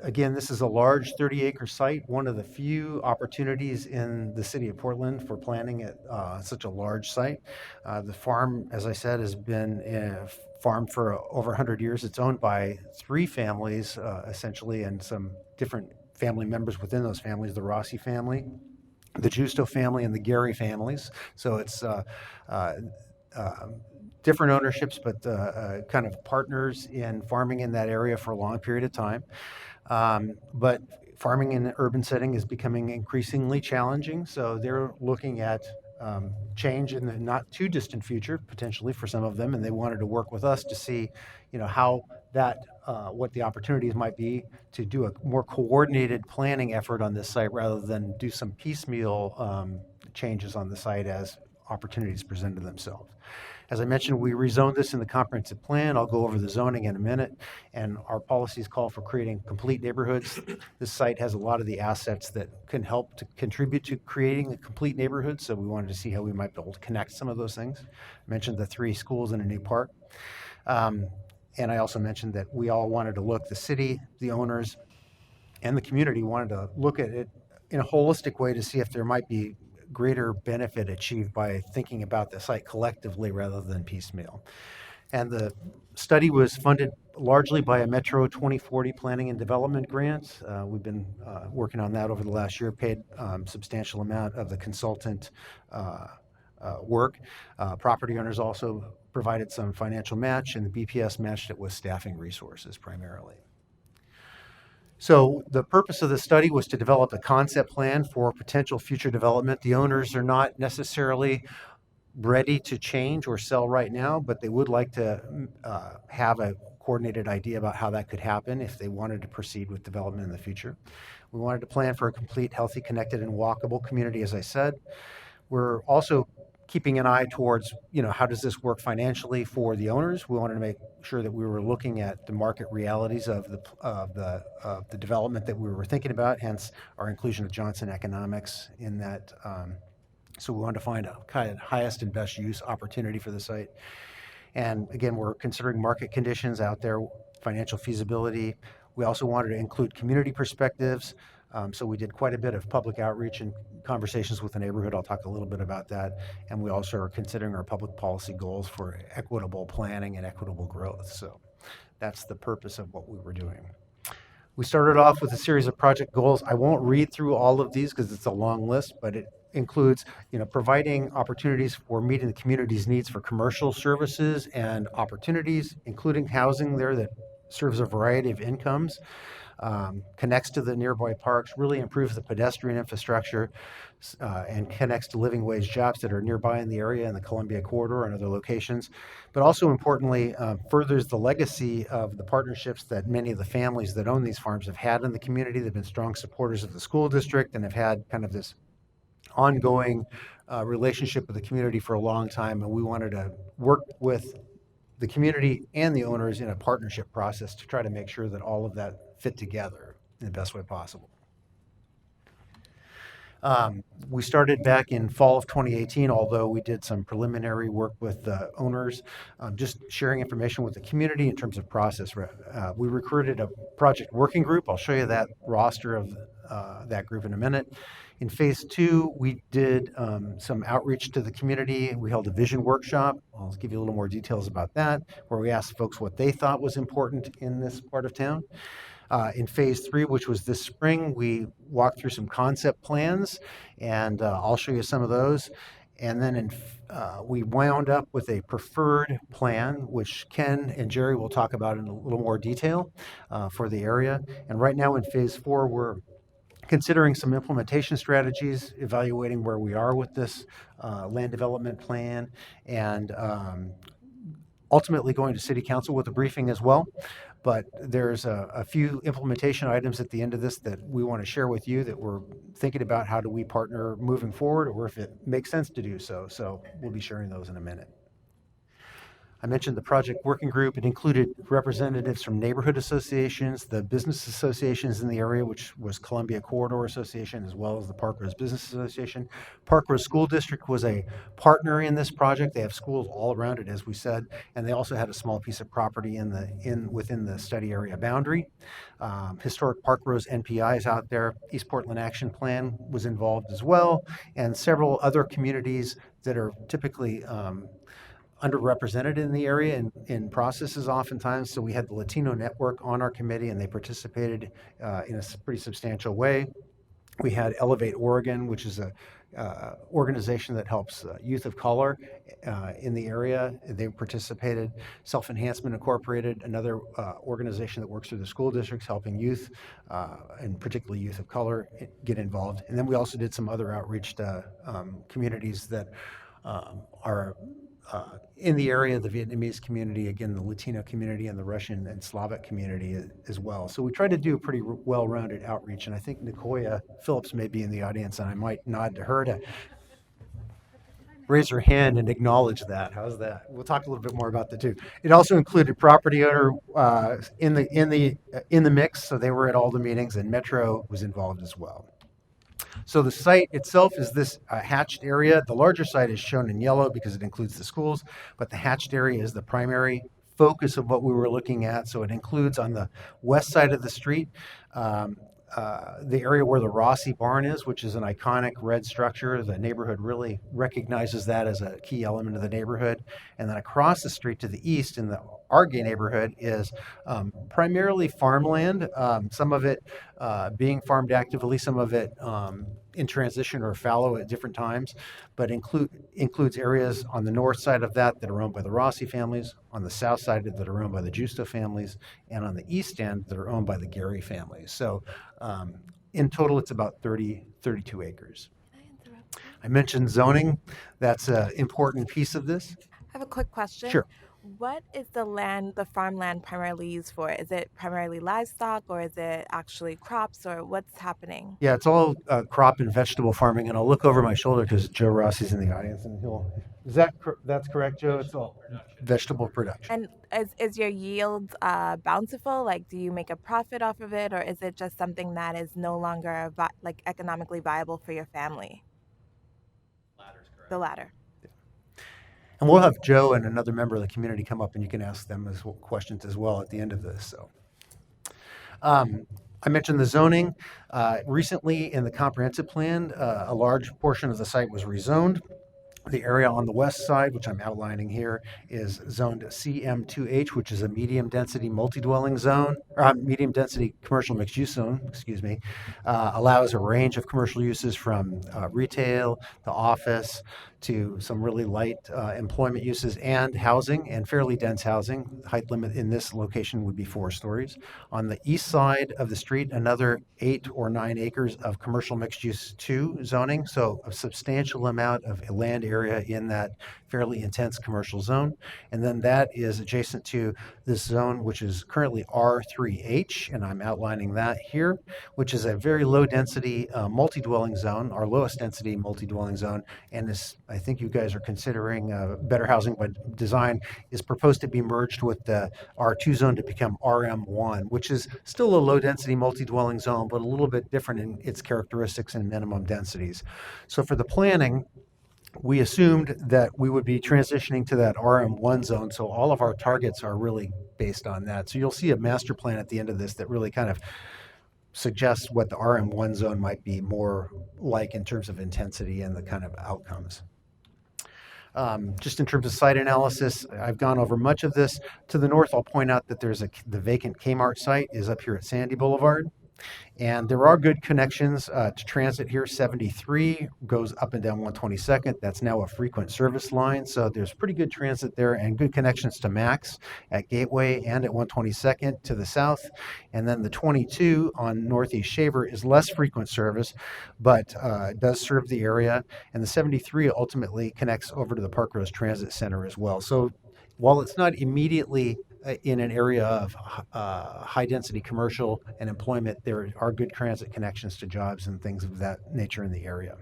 Again, this is a large 30-acre site, one of the few opportunities in the city of Portland for planning at such a large site. The farm, as I said, has been farmed for over 100 years. It's owned by three families, essentially, and some different family members within those families, the Rossi family, the Justo family, and the Gary families. So it's different ownerships, but kind of partners in farming in that area for a long period of time. But farming in an urban setting is becoming increasingly challenging. So they're looking at change in the not too distant future, potentially for some of them, and they wanted to work with us to see, how that what the opportunities might be to do a more coordinated planning effort on this site rather than do some piecemeal changes on the site as opportunities presented themselves. As I mentioned, we rezoned this in the comprehensive plan. I'll go over the zoning in a minute. And our policies call for creating complete neighborhoods. This site has a lot of the assets that can help to contribute to creating a complete neighborhood. So we wanted to see how we might be able to connect some of those things. I mentioned the 3 schools and a new park. And I also mentioned that we all wanted to look, the city, the owners, and the community wanted to look at it in a holistic way to see if there might be greater benefit achieved by thinking about the site collectively rather than piecemeal. And the study was funded largely by a Metro 2040 Planning and Development grant. We've been working on that over the last year, paid substantial amount of the consultant work. Property owners also provided some financial match, and the BPS matched it with staffing resources primarily. So the purpose of the study was to develop a concept plan for potential future development. The owners are not necessarily ready to change or sell right now, but they would like to have a coordinated idea about how that could happen if they wanted to proceed with development in the future. We wanted to plan for a complete, healthy, connected, and walkable community, as I said. We're also keeping an eye towards, how does this work financially for the owners? We wanted to make sure that we were looking at the market realities of the development that we were thinking about, hence our inclusion of Johnson Economics in that. So we wanted to find a kind of highest and best use opportunity for the site. And again, we're considering market conditions out there, financial feasibility. We also wanted to include community perspectives. So we did quite a bit of public outreach and conversations with the neighborhood. I'll talk a little bit about that. And we also are considering our public policy goals for equitable planning and equitable growth. So that's the purpose of what we were doing. We started off with a series of project goals. I won't read through all of these because it's a long list, but it includes, providing opportunities for meeting the community's needs for commercial services and opportunities, including housing there that serves a variety of incomes, connects to the nearby parks, really improves the pedestrian infrastructure, and connects to living wage jobs that are nearby in the area in the Columbia Corridor and other locations. But also importantly, furthers the legacy of the partnerships that many of the families that own these farms have had in the community. They've been strong supporters of the school district and have had kind of this ongoing relationship with the community for a long time. And we wanted to work with the community and the owners in a partnership process to try to make sure that all of that fit together in the best way possible. We started back in fall of 2018, although we did some preliminary work with the owners, just sharing information with the community in terms of process. We recruited a project working group. I'll show you that roster of that group in a minute. In phase 2, we did some outreach to the community. We held a vision workshop. I'll give you a little more details about that, where we asked folks what they thought was important in this part of town. In phase 3, which was this spring, we walked through some concept plans, and I'll show you some of those. And then we wound up with a preferred plan, which Ken and Jerry will talk about in a little more detail for the area. And right now in phase 4, we're considering some implementation strategies, evaluating where we are with this land development plan, and ultimately going to City Council with a briefing as well. But there's a few implementation items at the end of this that we want to share with you that we're thinking about how do we partner moving forward, or if it makes sense to do so. So we'll be sharing those in a minute. I mentioned the project working group. It included representatives from neighborhood associations, the business associations in the area, which was Columbia Corridor Association, as well as the Park Rose Business Association. Park Rose School District was a partner in this project. They have schools all around it, as we said, and they also had a small piece of property within the study area boundary. Historic Park Rose NPI is out there. East Portland Action Plan was involved as well, and several other communities that are typically underrepresented in the area in processes oftentimes. So we had the Latino Network on our committee, and they participated in a pretty substantial way. We had Elevate Oregon, which is a organization that helps youth of color in the area. They participated. Self Enhancement Incorporated, another organization that works through the school districts, helping youth, and particularly youth of color, get involved. And then we also did some other outreach to communities that are in the area, the Vietnamese community, again, the Latino community, and the Russian and Slavic community as well. So we tried to do a pretty well-rounded outreach, and I think Nicoya Phillips may be in the audience, and I might nod to her to raise her hand and acknowledge that. How's that? We'll talk a little bit more about that too. It also included property owner in the mix, so they were at all the meetings, and Metro was involved as well. So the site itself is this hatched area. The larger site is shown in yellow because it includes the schools, but the hatched area is the primary focus of what we were looking at. So it includes on the west side of the street, the area where the Rossi Barn is, which is an iconic red structure. The neighborhood really recognizes that as a key element of the neighborhood. And then across the street to the east in the Argay neighborhood is primarily farmland, some of it being farmed actively, some of it in transition or fallow at different times, but includes areas on the north side of that are owned by the Rossi families, on the south side that are owned by the Justo families, and on the east end that are owned by the Gary families. So in total, it's about 32 acres. I mentioned zoning. That's an important piece of this. I have a quick question. Sure. What is the farmland primarily used for? Is it primarily livestock, or is it actually crops, or what's happening? Yeah, it's all crop and vegetable farming, and I'll look over my shoulder because Joe Rossi's in the audience, and that's correct, Joe? It's all vegetable production. And is your yield bountiful? Like, do you make a profit off of it, or is it just something that is no longer economically viable for your family? The latter. And we'll have Joe and another member of the community come up, and you can ask them questions as well at the end of this. So, I mentioned the zoning. Recently, in the comprehensive plan, a large portion of the site was rezoned. The area on the west side, which I'm outlining here, is zoned CM2H, which is a medium density multi-dwelling zone, or medium density commercial mixed use zone, excuse me. Allows a range of commercial uses from retail to office to some really light employment uses and housing, and fairly dense housing. The height limit in this location would be 4 stories. On the east side of the street, another 8 or 9 acres of commercial mixed use 2 zoning, so a substantial amount of land area in that fairly intense commercial zone. And then that is adjacent to this zone, which is currently R3H, and I'm outlining that here, which is a very low density multi-dwelling zone, our lowest density multi-dwelling zone. And this, I think you guys are considering better housing by design, is proposed to be merged with the R2 zone to become RM1, which is still a low density multi-dwelling zone, but a little bit different in its characteristics and minimum densities. So for the planning, we assumed that we would be transitioning to that RM1 zone, so all of our targets are really based on that. So you'll see a master plan at the end of this that really kind of suggests what the RM1 zone might be more like in terms of intensity and the kind of outcomes. Just in terms of site analysis, I've gone over much of this. To the north, I'll point out that there's the vacant Kmart site is up here at Sandy Boulevard. And there are good connections to transit here. 73 goes up and down 122nd. That's now a frequent service line. So there's pretty good transit there and good connections to Max at Gateway and at 122nd to the south. And then the 22 on Northeast Shaver is less frequent service, but does serve the area. And the 73 ultimately connects over to the Park Rose Transit Center as well. So while it's not immediately in an area of high density commercial and employment, there are good transit connections to jobs and things of that nature in the area.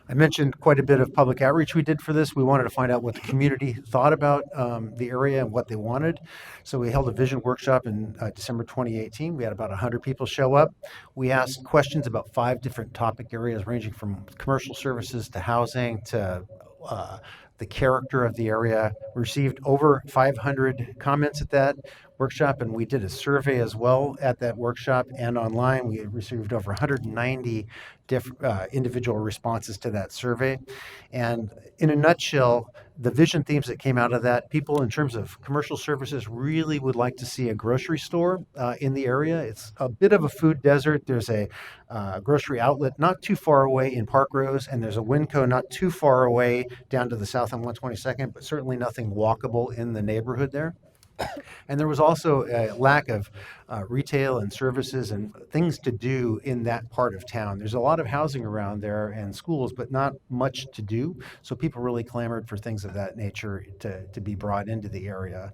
I mentioned quite a bit of public outreach we did for this. We wanted to find out what the community thought about the area and what they wanted. So we held a vision workshop in December 2018. We had about 100 people show up. We asked questions about 5 different topic areas ranging from commercial services to housing to the character of the area. We received over 500 comments at that workshop, and we did a survey as well at that workshop and online. We received over 190 individual responses to that survey. And in a nutshell, the vision themes that came out of that, people in terms of commercial services really would like to see a grocery store in the area. It's a bit of a food desert. There's a grocery outlet not too far away in Park Rose, and there's a Winco not too far away down to the south on 122nd, but certainly nothing walkable in the neighborhood there. And there was also a lack of retail and services and things to do in that part of town. There's a lot of housing around there and schools, but not much to do. So people really clamored for things of that nature to be brought into the area.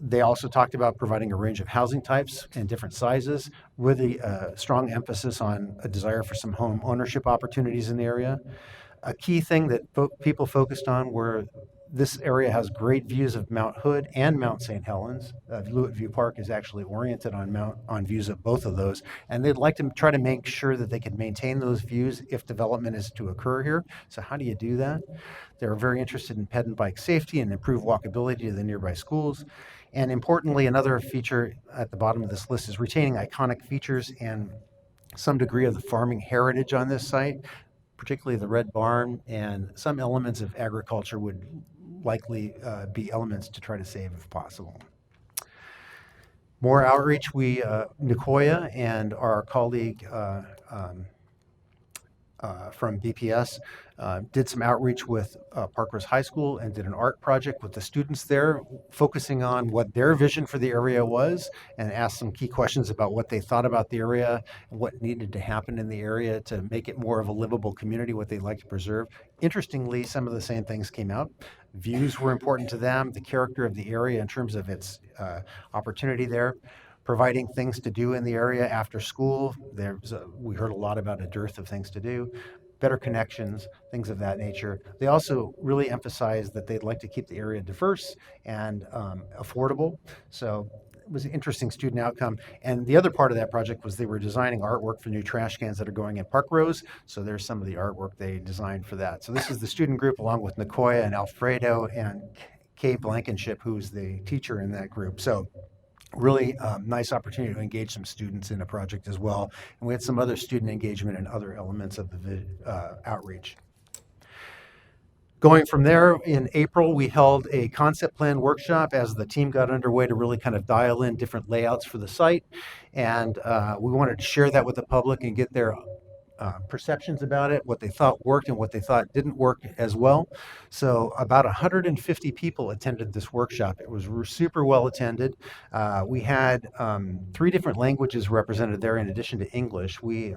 They also talked about providing a range of housing types and different sizes with a strong emphasis on a desire for some home ownership opportunities in the area. A key thing that people focused on were this area has great views of Mount Hood and Mount St. Helens. Lewitt View Park is actually oriented on views of both of those, and they'd like to try to make sure that they can maintain those views if development is to occur here. So how do you do that? They're very interested in ped and bike safety and improved walkability to the nearby schools. And importantly, another feature at the bottom of this list is retaining iconic features and some degree of the farming heritage on this site, particularly the Red Barn, and some elements of agriculture would likely be elements to try to save if possible. More outreach, Nicoya and our colleague from BPS did some outreach with Park Rose High School and did an art project with the students there, focusing on what their vision for the area was, and asked some key questions about what they thought about the area and what needed to happen in the area to make it more of a livable community, what they'd like to preserve. Interestingly, some of the same things came out. Views were important to them, the character of the area in terms of its opportunity there, providing things to do in the area after school. We heard a lot about a dearth of things to do, better connections, things of that nature. They also really emphasized that they'd like to keep the area diverse and affordable. So it was an interesting student outcome. And the other part of that project was they were designing artwork for new trash cans that are going in Park Rose. So there's some of the artwork they designed for that. So this is the student group along with Nicoya and Alfredo and Kay Blankenship, who's the teacher in that group. So really nice opportunity to engage some students in a project as well. And we had some other student engagement and other elements of the outreach. Going from there, in April, we held a concept plan workshop as the team got underway to really kind of dial in different layouts for the site. And we wanted to share that with the public and get their perceptions about it, what they thought worked and what they thought didn't work as well. So about 150 people attended this workshop. It was super well attended. We had 3 different languages represented there in addition to English. We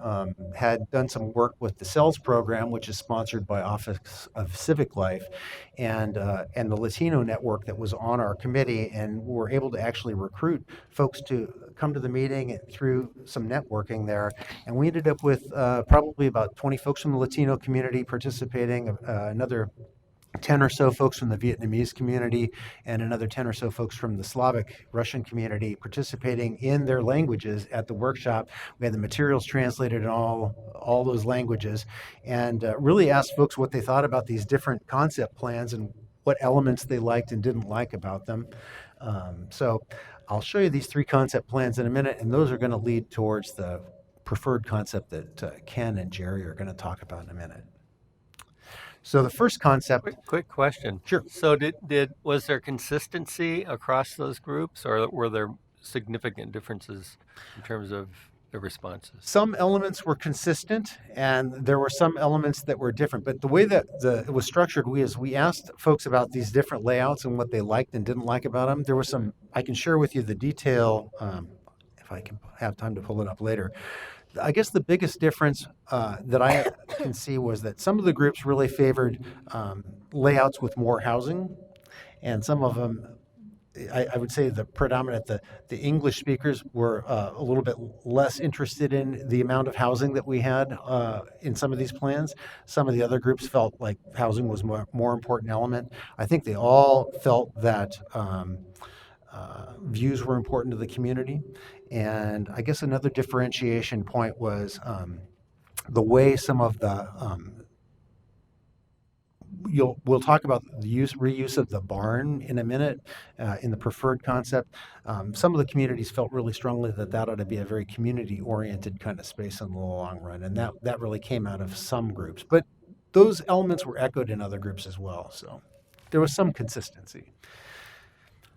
had done some work with the CELS program, which is sponsored by Office of Civic Life, and the Latino network that was on our committee, and we were able to actually recruit folks to come to the meeting through some networking there. And we ended up with probably about 20 folks from the Latino community participating, another 10 or so folks from the Vietnamese community, and another 10 or so folks from the Slavic Russian community participating in their languages at the workshop. We had the materials translated in all those languages, and really asked folks what they thought about these different concept plans and what elements they liked and didn't like about them. So I'll show you these 3 concept plans in a minute, and those are going to lead towards the preferred concept that Ken and Jerry are going to talk about in a minute. So the first concept. Quick question. Sure. So was there consistency across those groups, or were there significant differences in terms of the responses? Some elements were consistent, and there were some elements that were different. But the way that it was structured, we asked folks about these different layouts and what they liked and didn't like about them. There was some. I can share with you the detail if I can have time to pull it up later. I guess the biggest difference that I can see was that some of the groups really favored layouts with more housing, and some of them, I would say the predominant, the English speakers were a little bit less interested in the amount of housing that we had in some of these plans. Some of the other groups felt like housing was more important element. I think they all felt that views were important to the community. And I guess another differentiation point was the way some of the we'll talk about the reuse of the barn in a minute in the preferred concept. Some of the communities felt really strongly that ought to be a very community-oriented kind of space in the long run, and that really came out of some groups. But those elements were echoed in other groups as well, so there was some consistency.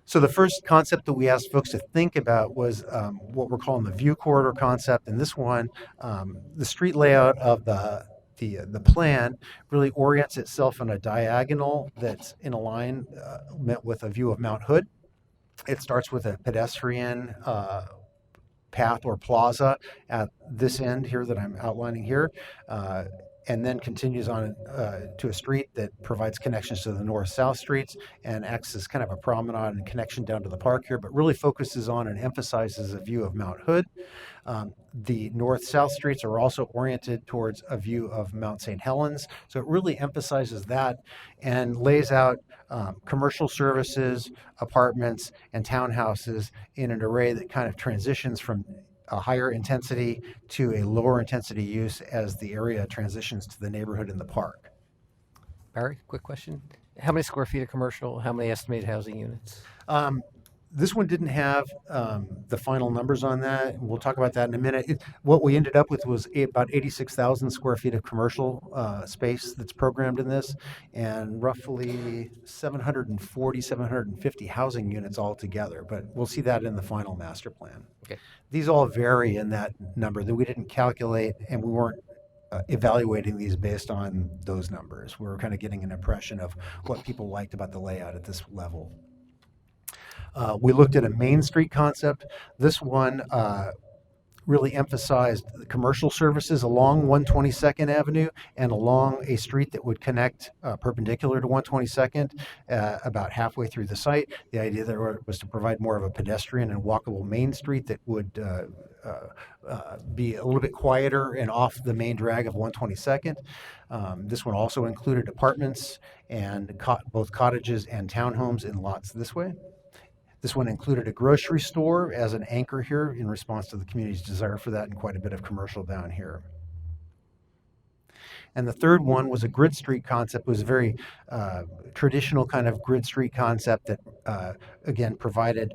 So the first concept that we asked folks to think about was what we're calling the view corridor concept. And this one, the street layout of the plan really orients itself on a diagonal that's in a line met with a view of Mount Hood. It starts with a pedestrian path or plaza at this end here that I'm outlining here. And then continues on to a street that provides connections to the north-south streets and acts as kind of a promenade and connection down to the park here, but really focuses on and emphasizes a view of Mount Hood. The north-south streets are also oriented towards a view of Mount St. Helens, so it really emphasizes that and lays out commercial services, apartments, and townhouses in an array that kind of transitions from a higher intensity to a lower intensity use as the area transitions to the neighborhood and the park. Barry, quick question. How many square feet of commercial? How many estimated housing units? This one didn't have the final numbers on that. We'll talk about that in a minute. What we ended up with was about 86,000 square feet of commercial space that's programmed in this, and roughly 740, 750 housing units altogether. But we'll see that in the final master plan. Okay. These all vary in that number that we didn't calculate, and we weren't evaluating these based on those numbers. We were kind of getting an impression of what people liked about the layout at this level. We looked at a Main Street concept. This one really emphasized the commercial services along 122nd Avenue and along a street that would connect perpendicular to 122nd about halfway through the site. The idea there was to provide more of a pedestrian and walkable Main Street that would be a little bit quieter and off the main drag of 122nd. This one also included apartments and both cottages and townhomes in lots this way. This one included a grocery store as an anchor here in response to the community's desire for that, and quite a bit of commercial down here. And the third one was a grid street concept. It was a very traditional kind of grid street concept that, again, provided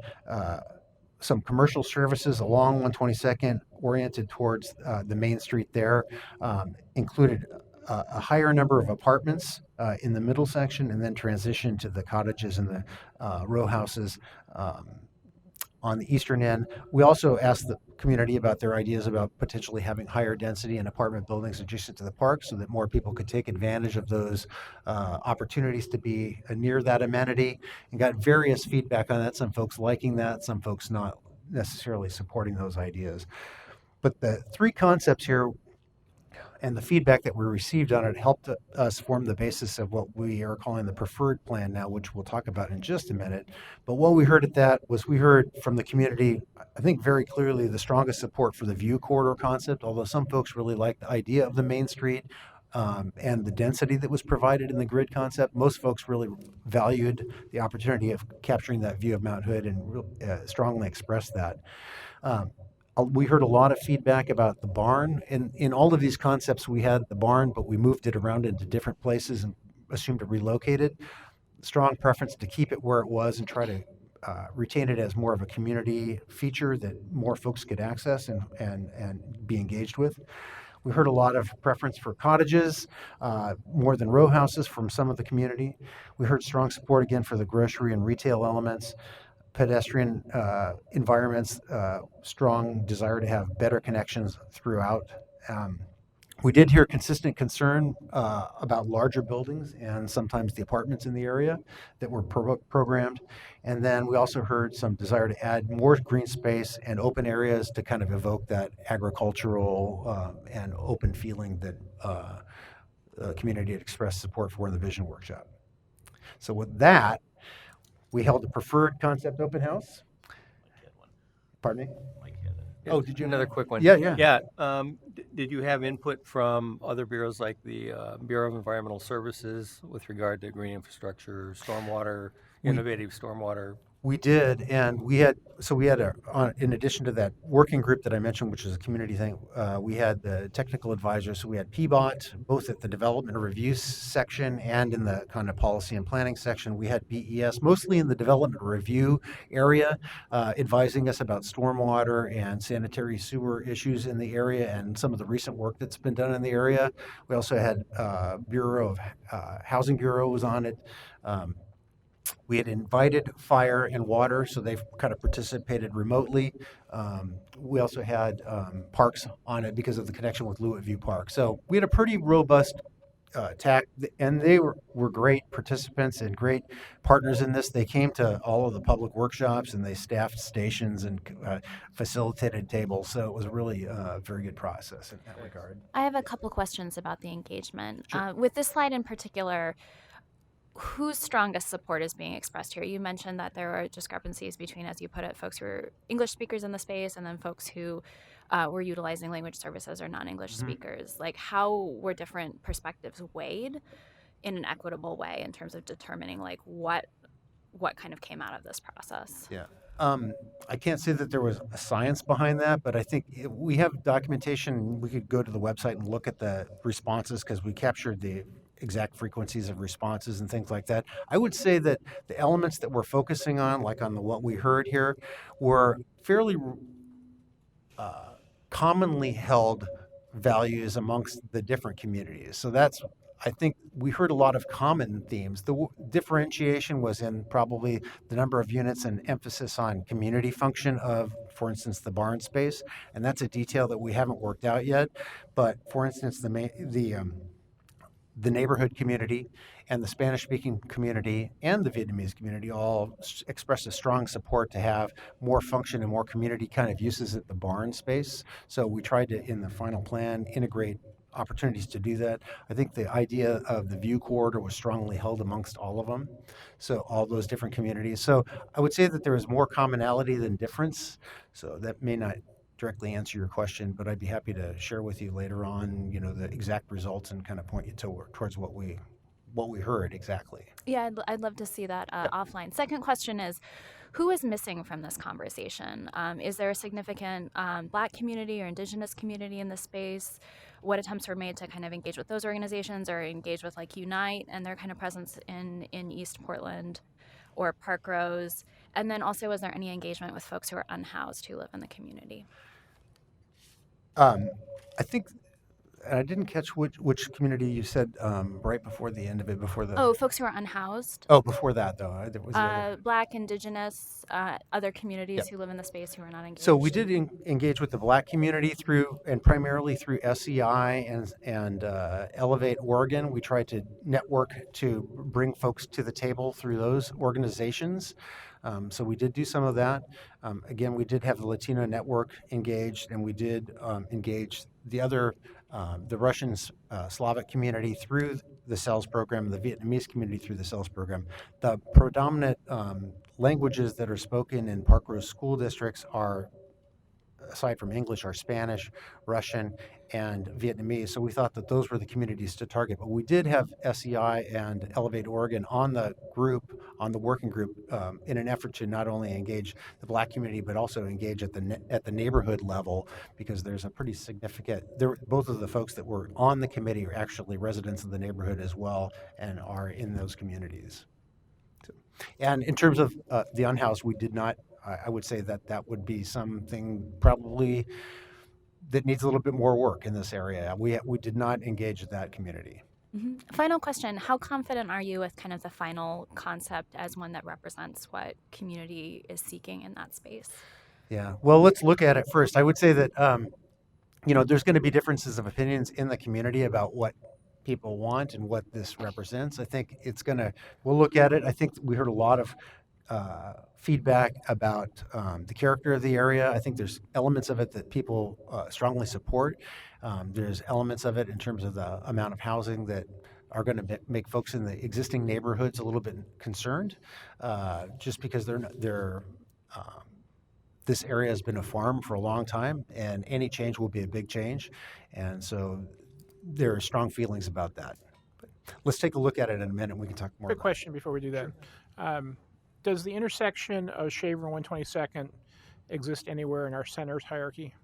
some commercial services along 122nd, oriented towards the main street there, included a higher number of apartments in the middle section, and then transition to the cottages and the row houses on the eastern end. We also asked the community about their ideas about potentially having higher density in apartment buildings adjacent to the park so that more people could take advantage of those opportunities to be near that amenity, and got various feedback on that. Some folks liking that, some folks not necessarily supporting those ideas. But the three concepts here and the feedback that we received on it helped us form the basis of what we are calling the preferred plan now, which we'll talk about in just a minute. But what we heard at that was we heard from the community, I think very clearly, the strongest support for the view corridor concept, although some folks really liked the idea of the Main Street and the density that was provided in the grid concept. Most folks really valued the opportunity of capturing that view of Mount Hood and strongly expressed that. We heard a lot of feedback about the barn. In all of these concepts, we had the barn, but we moved it around into different places and assumed to relocate it. Strong preference to keep it where it was and try to retain it as more of a community feature that more folks could access and be engaged with. We heard a lot of preference for cottages, more than row houses from some of the community. We heard strong support again for the grocery and retail elements, pedestrian environments, strong desire to have better connections throughout. We did hear consistent concern about larger buildings and sometimes the apartments in the area that were programmed. And then we also heard some desire to add more green space and open areas to kind of evoke that agricultural and open feeling that the community had expressed support for in the vision workshop. So with that, we held a preferred concept open house. Pardon me? Oh, did you? Another quick one. Yeah, yeah. Yeah. Did you have input from other bureaus like the Bureau of Environmental Services with regard to green infrastructure, stormwater, innovative stormwater? We did, and we had in addition to that working group that I mentioned, which is a community thing, we had the technical advisors. So we had PBOT, both at the development and review section and in the kind of policy and planning section. We had BES, mostly in the development review area, advising us about stormwater and sanitary sewer issues in the area and some of the recent work that's been done in the area. We also had Bureau of Housing Bureau was on it. We had invited fire and water, so they've kind of participated remotely. We also had parks on it because of the connection with Lewitt View Park. So we had a pretty robust TAC, and they were great participants and great partners in this. They came to all of the public workshops and they staffed stations and facilitated tables. So it was really a very good process in that regard. I have a couple questions about the engagement. Sure. With this slide in particular, whose strongest support is being expressed here? You mentioned that there are discrepancies between, as you put it, folks who are English speakers in the space and then folks who were utilizing language services or non-English speakers. Like, how were different perspectives weighed in an equitable way in terms of determining like what kind of came out of this process? Yeah. I can't say that there was a science behind that, but I think we have documentation. We could go to the website and look at the responses because we captured the exact frequencies of responses and things like that. I would say that the elements that we're focusing on, like on the what we heard here, were fairly commonly held values amongst the different communities. So that's, I think we heard a lot of common themes. The differentiation was in probably the number of units and emphasis on community function of, for instance, the barn space. And that's a detail that we haven't worked out yet. But for instance, the neighborhood community and the Spanish-speaking community and the Vietnamese community all expressed a strong support to have more function and more community kind of uses at the barn space. So we tried to, in the final plan, integrate opportunities to do that. I think the idea of the view corridor was strongly held amongst all of them, so all those different communities. So I would say that there is more commonality than difference. So that may not directly answer your question, but I'd be happy to share with you later on, the exact results and kind of point you towards what we heard exactly. Yeah, I'd love to see that offline. Second question is, who is missing from this conversation? Is there a significant Black community or Indigenous community in this space? What attempts were made to kind of engage with those organizations or engage with like Unite and their kind of presence in East Portland or Park Rose? And then also, was there any engagement with folks who are unhoused who live in the community? I think and I didn't catch which community you said right before the end of it, before the. Oh, folks who are unhoused. Oh, before that though, there was the other. Black, Indigenous, other communities Yep. who live in the space who are not engaged. So we did engage with the Black community primarily through SEI and Elevate Oregon. We tried to network to bring folks to the table through those organizations. So we did do some of that. Again, we did have the Latino network engaged, and we did engage the other, the Russian Slavic community through the CELS program, the Vietnamese community through the CELS program. The predominant languages that are spoken in Park Rose school districts are, aside from English, are Spanish, Russian, and Vietnamese. So we thought that those were the communities to target. But we did have SEI and Elevate Oregon on the working group, in an effort to not only engage the Black community, but also engage at the neighborhood level, because there's a pretty significant. Both of the folks that were on the committee are actually residents of the neighborhood as well, and are in those communities. And in terms of the unhoused, we did not. I would say that would be something probably that needs a little bit more work in this area. We did not engage that community. Mm-hmm. Final question. How confident are you with kind of the final concept as one that represents what community is seeking in that space? Yeah, well, let's look at it first. I would say that, there's going to be differences of opinions in the community about what people want and what this represents. I think we'll look at it. I think we heard a lot of feedback about the character of the area. I think there's elements of it that people strongly support. There's elements of it in terms of the amount of housing that are going to make folks in the existing neighborhoods a little bit concerned, just because this area has been a farm for a long time, and any change will be a big change. And so there are strong feelings about that. But let's take a look at it in a minute, and we can talk more. Quick question before we do that. Sure. Does the intersection of Shaver and 122nd exist anywhere in our center's hierarchy?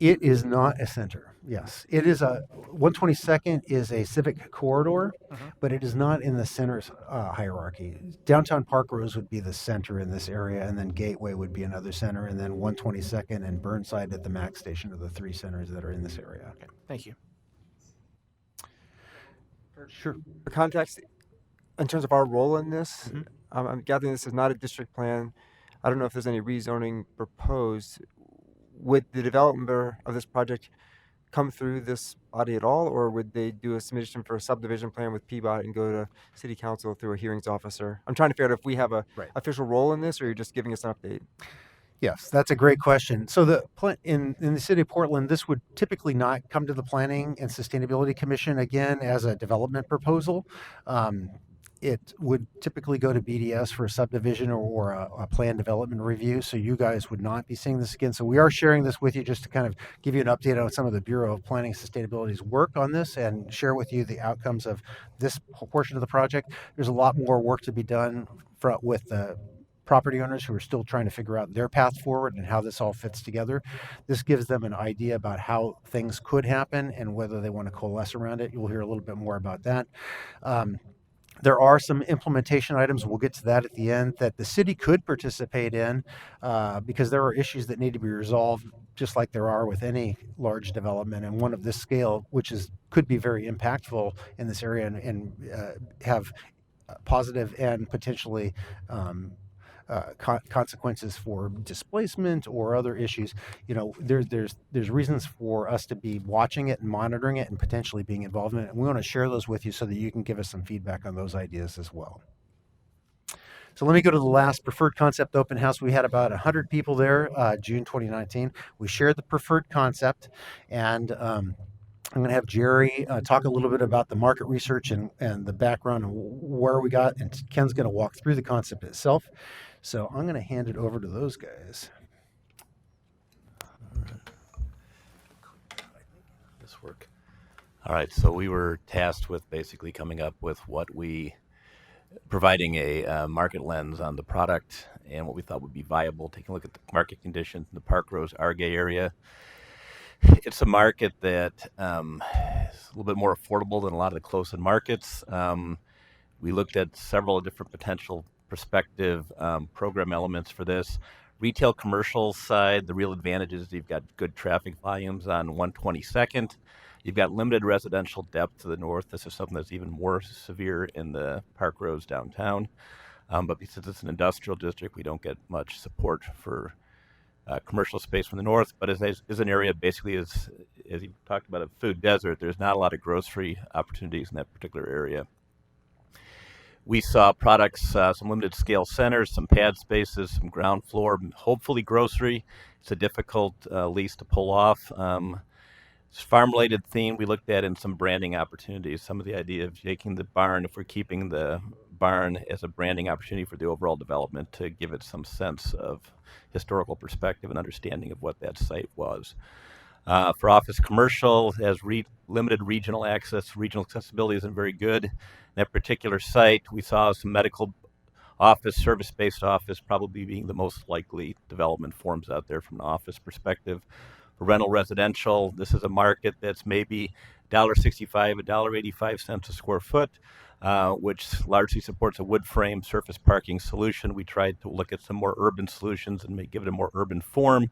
It is not a center. Yes, it is 122nd is a civic corridor, but it is not in the center's hierarchy. Downtown Park Rose would be the center in this area, and then Gateway would be another center, and then 122nd and Burnside at the Max Station are the three centers that are in this area. Okay, thank you. Sure. For context, in terms of our role in this, I'm gathering this is not a district plan. I don't know if there's any rezoning proposed. Would the developer of this project come through this body at all, or would they do a submission for a subdivision plan with PBOT and go to City Council through a hearings officer? I'm trying to figure out if we have a official role in this, or you're just giving us an update. Yes, that's a great question. So in the city of Portland, this would typically not come to the Planning and Sustainability Commission again as a development proposal. It would typically go to BDS for a subdivision or a plan development review. So you guys would not be seeing this again. So we are sharing this with you just to kind of give you an update on some of the Bureau of Planning and Sustainability's work on this and share with you the outcomes of this portion of the project. There's a lot more work to be done with the property owners who are still trying to figure out their path forward and how this all fits together. This gives them an idea about how things could happen and whether they want to coalesce around it. You'll hear a little bit more about that. There are some implementation items, we'll get to that at the end, that the city could participate in because there are issues that need to be resolved, just like there are with any large development, and one of this scale, which could be very impactful in this area and have positive and potentially consequences for displacement or other issues. There's reasons for us to be watching it and monitoring it and potentially being involved in it. And we want to share those with you so that you can give us some feedback on those ideas as well. So let me go to the last preferred concept open house. We had about 100 people there, June 2019. We shared the preferred concept, and I'm going to have Jerry talk a little bit about the market research and the background and where we got, and Ken's going to walk through the concept itself. So I'm going to hand it over to those guys. This work. All right, so we were tasked with basically coming up with providing a market lens on the product and what we thought would be viable, taking a look at the market conditions in the Park Rose Argay area. It's a market that is a little bit more affordable than a lot of the close-in markets. We looked at several different potential prospective program elements for this. Retail commercial side, the real advantage is you've got good traffic volumes on 122nd. You've got limited residential depth to the north. This is something that's even more severe in the Park Roads downtown. But because it's an industrial district, we don't get much support for commercial space from the north. But is an area basically, as you talked about, a food desert. There's not a lot of grocery opportunities in that particular area. We saw products, some limited scale centers, some pad spaces, some ground floor, hopefully grocery. It's a difficult lease to pull off. It's farm-related theme we looked at in some branding opportunities. Some of the idea of taking the barn, if we're keeping the barn as a branding opportunity for the overall development, to give it some sense of historical perspective and understanding of what that site was. For office commercial, it has limited regional access. Regional accessibility isn't very good. That particular site, we saw some medical office, service-based office probably being the most likely development forms out there from an office perspective. For rental residential, this is a market that's maybe $1.65, $1.85 a square foot, which largely supports a wood frame surface parking solution. We tried to look at some more urban solutions and give it a more urban form,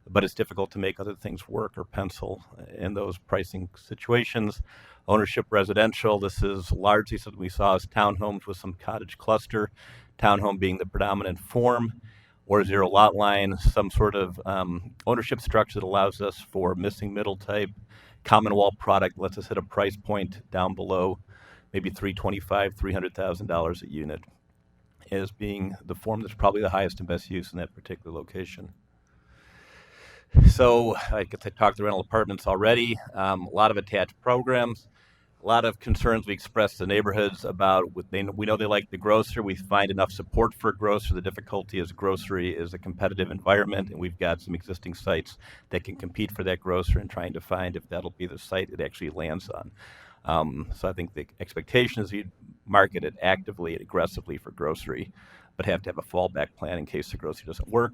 but it's difficult to make other things work or pencil in those pricing situations. Ownership residential, this is largely something we saw as townhomes with some cottage cluster, townhome being the predominant form, or zero lot line, some sort of ownership structure that allows us for missing middle type, common wall product, lets us hit a price point down below maybe $325,000, $300,000 a unit, as being the form that's probably the highest and best use in that particular location. So I guess I talked to rental apartments already. A lot of attached programs, a lot of concerns we expressed to neighborhoods about. We know they like the grocer. We find enough support for a grocer. The difficulty is grocery is a competitive environment, and we've got some existing sites that can compete for that grocer, and trying to find if that'll be the site it actually lands on. So I think the expectation is you'd market it actively and aggressively for grocery, but have to have a fallback plan in case the grocery doesn't work.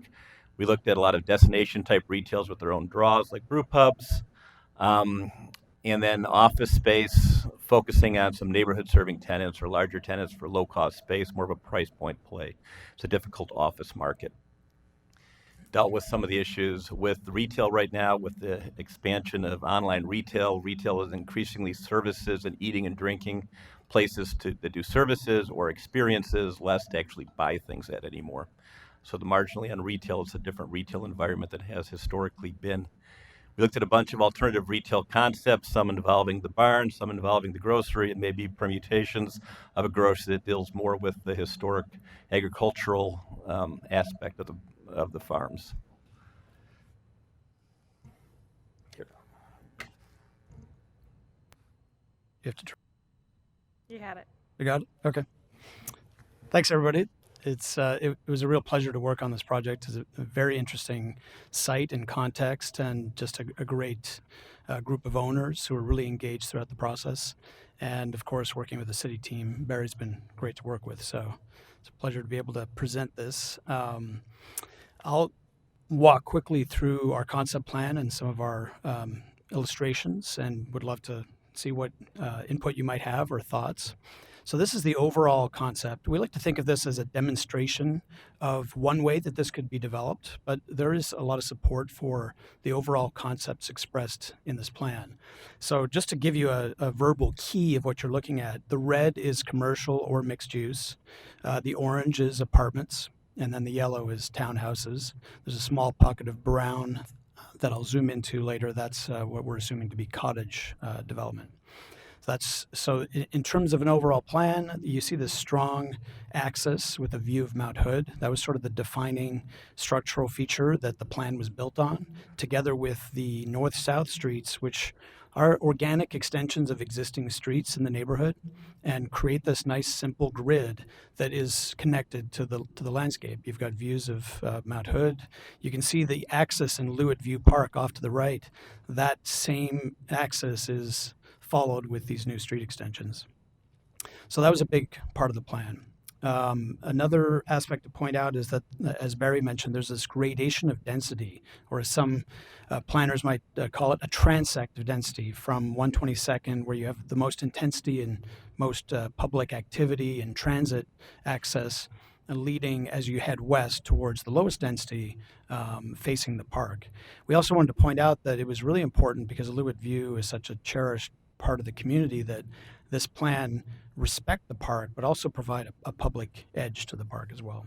We looked at a lot of destination type retails with their own draws like brew pubs, and then office space, focusing on some neighborhood serving tenants or larger tenants for low cost space, more of a price point play. It's a difficult office market. Dealt with some of the issues with the retail right now, with the expansion of online retail. Retail is increasingly services and eating and drinking places that do services or experiences, less to actually buy things at anymore. So the marginally on retail is a different retail environment that has historically been. We looked at a bunch of alternative retail concepts, some involving the barn, some involving the grocery, and maybe permutations of a grocery that deals more with the historic agricultural aspect of the farms. Here. You have to. You had it. You got it? Okay. Thanks, everybody. It was a real pleasure to work on this project. It's a very interesting site and context, and just a great group of owners who are really engaged throughout the process. And of course, working with the city team, Barry's been great to work with. So it's a pleasure to be able to present this. I'll walk quickly through our concept plan and some of our illustrations, and would love to see what input you might have or thoughts. So this is the overall concept. We like to think of this as a demonstration of one way that this could be developed, but there is a lot of support for the overall concepts expressed in this plan. So just to give you a verbal key of what you're looking at, the red is commercial or mixed use, the orange is apartments, and then the yellow is townhouses. There's a small pocket of brown that I'll zoom into later. That's what we're assuming to be cottage development. So in terms of an overall plan, you see this strong axis with a view of Mount Hood. That was sort of the defining structural feature that the plan was built on, together with the north-south streets, which are organic extensions of existing streets in the neighborhood, and create this nice simple grid that is connected to the landscape. You've got views of Mount Hood. You can see the axis in Lewitt View Park off to the right. That same axis is followed with these new street extensions. So that was a big part of the plan. Another aspect to point out is that, as Barry mentioned, there's this gradation of density, or as some planners might call it, a transect of density from 122nd, where you have the most intensity and most public activity and transit access, leading as you head west towards the lowest density facing the park. We also wanted to point out that it was really important because Lewitt View is such a cherished part of the community that this plan respect the park, but also provide a public edge to the park as well.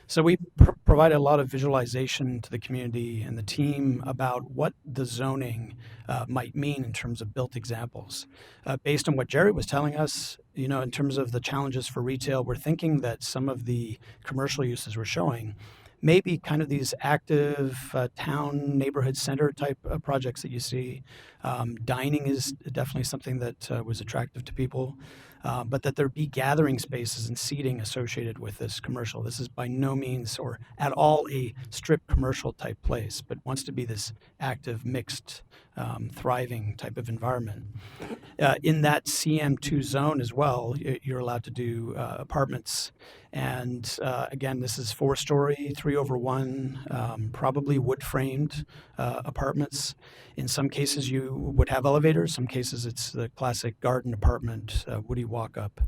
So we provide a lot of visualization to the community and the team about what the zoning might mean in terms of built examples. Based on what Jerry was telling us, you know, in terms of the challenges for retail, we're thinking that some of the commercial uses we're showing maybe kind of these active town neighborhood center type projects that you see. Dining is definitely something that was attractive to people, but that there be gathering spaces and seating associated with this commercial. This is by no means or at all a strip commercial type place, but wants to be this active, mixed, thriving type of environment. In that CM2 zone as well, you're allowed to do apartments. And again, this is 4-story, 3/1, probably wood framed apartments. In some cases, you would have elevators. Some cases, it's the classic garden apartment, woody walk up.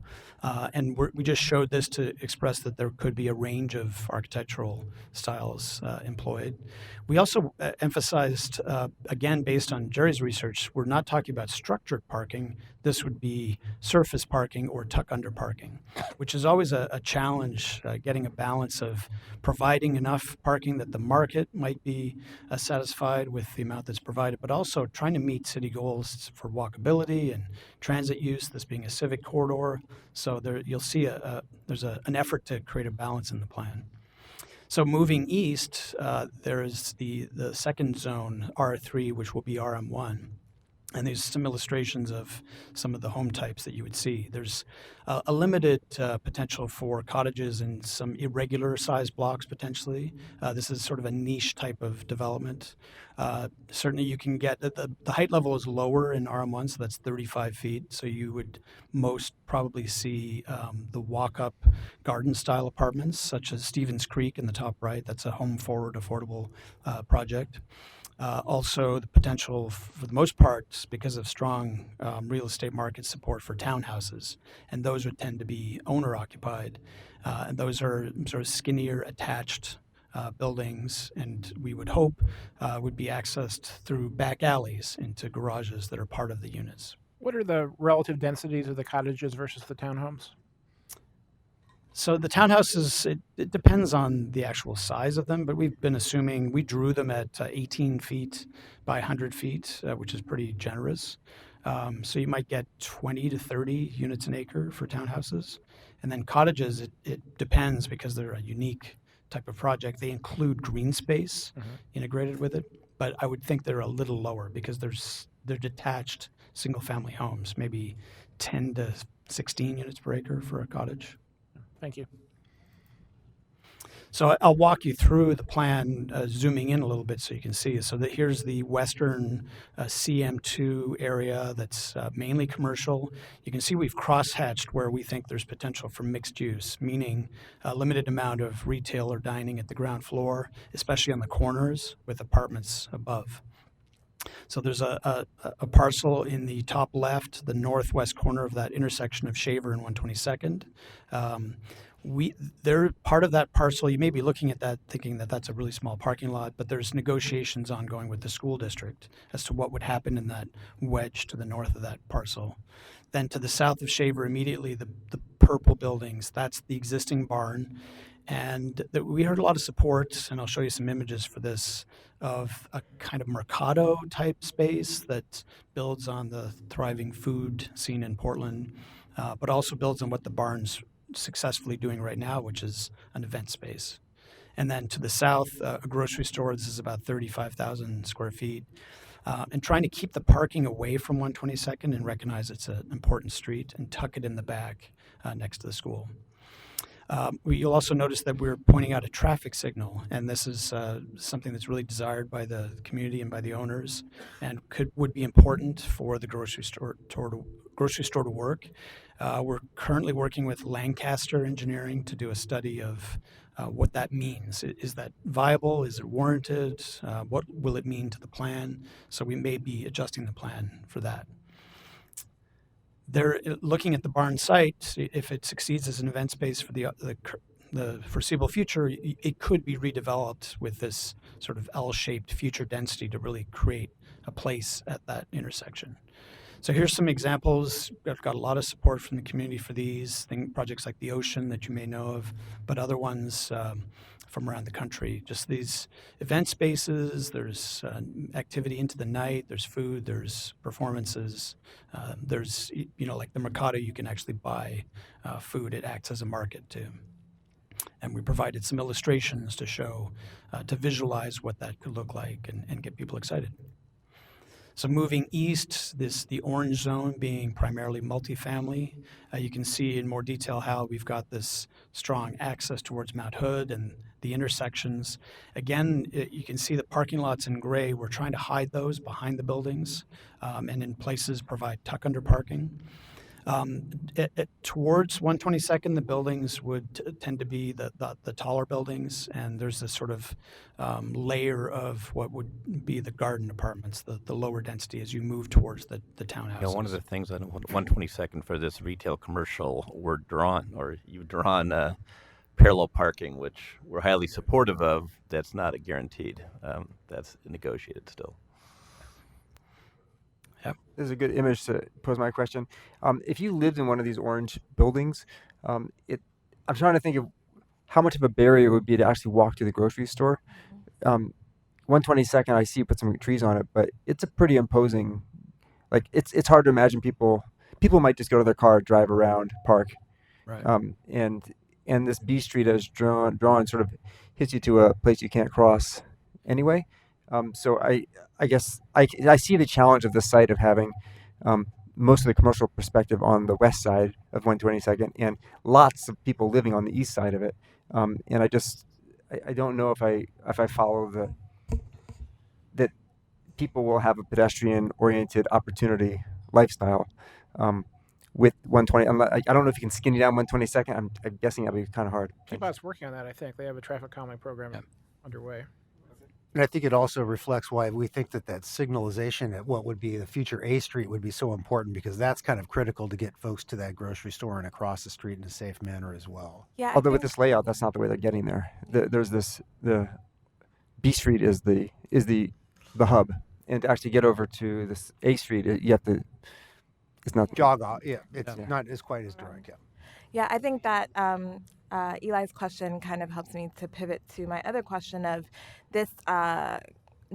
And we just showed this to express that there could be a range of architectural styles employed. We also emphasized, again, based on Jerry's research, we're not talking about structured parking. This would be surface parking or tuck under parking, which is always a challenge, getting a balance of providing enough parking that the market might be satisfied with the amount that's provided, but also trying to meet city goals for walkability and transit use, this being a civic corridor. So there, you'll see there's an effort to create a balance in the plan. So moving east, there is the second zone, R3, which will be RM1. And there's some illustrations of some of the home types that you would see. There's a limited potential for cottages and some irregular sized blocks potentially. This is sort of a niche type of development. Certainly you can get, the height level is lower in RM1, so that's 35 feet. So you would most probably see the walk-up garden style apartments such as Stevens Creek in the top right. That's a home forward affordable project. Also, the potential, for the most part, because of strong real estate market support for townhouses, and those would tend to be owner-occupied, and those are sort of skinnier, attached buildings, and we would hope would be accessed through back alleys into garages that are part of the units. What are the relative densities of the cottages versus the townhomes? So the townhouses, it depends on the actual size of them, but we've been assuming, we drew them at 18 feet by 100 feet, which is pretty generous. So you might get 20 to 30 units an acre for townhouses. And then cottages, it depends because they're a unique type of project. They include green space integrated with it, but I would think they're a little lower because they're detached single family homes, maybe 10 to 16 units per acre for a cottage. Thank you. So I'll walk you through the plan, zooming in a little bit so you can see. So that here's the western CM2 area that's mainly commercial. You can see we've crosshatched where we think there's potential for mixed use, meaning a limited amount of retail or dining at the ground floor, especially on the corners with apartments above. So there's a parcel in the top left, the northwest corner of that intersection of Shaver and 122nd. They're part of that parcel. You may be looking at that thinking that that's a really small parking lot, but there's negotiations ongoing with the school district as to what would happen in that wedge to the north of that parcel. Then to the south of Shaver, immediately the purple buildings, that's the existing barn. And we heard a lot of support, and I'll show you some images for this, of a kind of mercado type space that builds on the thriving food scene in Portland, but also builds on what the barn's successfully doing right now, which is an event space. And then to the south, a grocery store. This is about 35,000 square feet. And trying to keep the parking away from 122nd and recognize it's an important street and tuck it in the back next to the school. You'll also notice that we're pointing out a traffic signal, and this is something that's really desired by the community and by the owners, and would be important for the grocery store to work. We're currently working with Lancaster Engineering to do a study of what that means. Is that viable? Is it warranted? What will it mean to the plan? So we may be adjusting the plan for that. they're looking at the barn site. If it succeeds as an event space for the foreseeable future, it could be redeveloped with this sort of L-shaped future density to really create a place at that intersection. So here's some examples. I've got a lot of support from the community for these projects like the Ocean that you may know of, but other ones from around the country. Just these event spaces. There's activity into the night. There's food. There's performances. There's like the Mercado, you can actually buy food. It acts as a market too. And we provided some illustrations to show, to visualize what that could look like and get people excited. So moving east, the orange zone being primarily multifamily, you can see in more detail how we've got this strong access towards Mount Hood and the intersections. Again, you can see the parking lots in gray. We're trying to hide those behind the buildings and in places provide tuck-under parking. Towards 122nd, the buildings would tend to be the taller buildings, and there's this sort of layer of what would be the garden apartments, the lower density as you move towards the townhouses. Yeah, one of the things on 122nd for this retail commercial, you've drawn parallel parking, which we're highly supportive of. That's not a guaranteed. That's negotiated still. Yep. This is a good image to pose my question. If you lived in one of these orange buildings, I'm trying to think of how much of a barrier it would be to actually walk to the grocery store. 122nd, I see you put some trees on it, but it's a pretty imposing. Like it's hard to imagine people might just go to their car, drive around, park, right. And this B Street as drawn sort of hits you to a place you can't cross anyway. So I guess I see the challenge of the site of having most of the commercial perspective on the west side of 122nd and lots of people living on the east side of it. And I don't know if I follow that people will have a pedestrian-oriented opportunity lifestyle with 120. I don't know if you can skinny down 122nd. I'm guessing that'd be kind of hard. T-Bot's working on that, I think. They have a traffic calming program underway. And I think it also reflects why we think that signalization at what would be the future A Street would be so important, because that's kind of critical to get folks to that grocery store and across the street in a safe manner as well. Yeah. Although with this layout, that's not the way they're getting there. The B Street is the hub, and to actually get over to this A Street, you have to. It's not jog off. Yeah, it's not as quite as direct. Yeah. Yeah, I think that Eli's question kind of helps me to pivot to my other question of this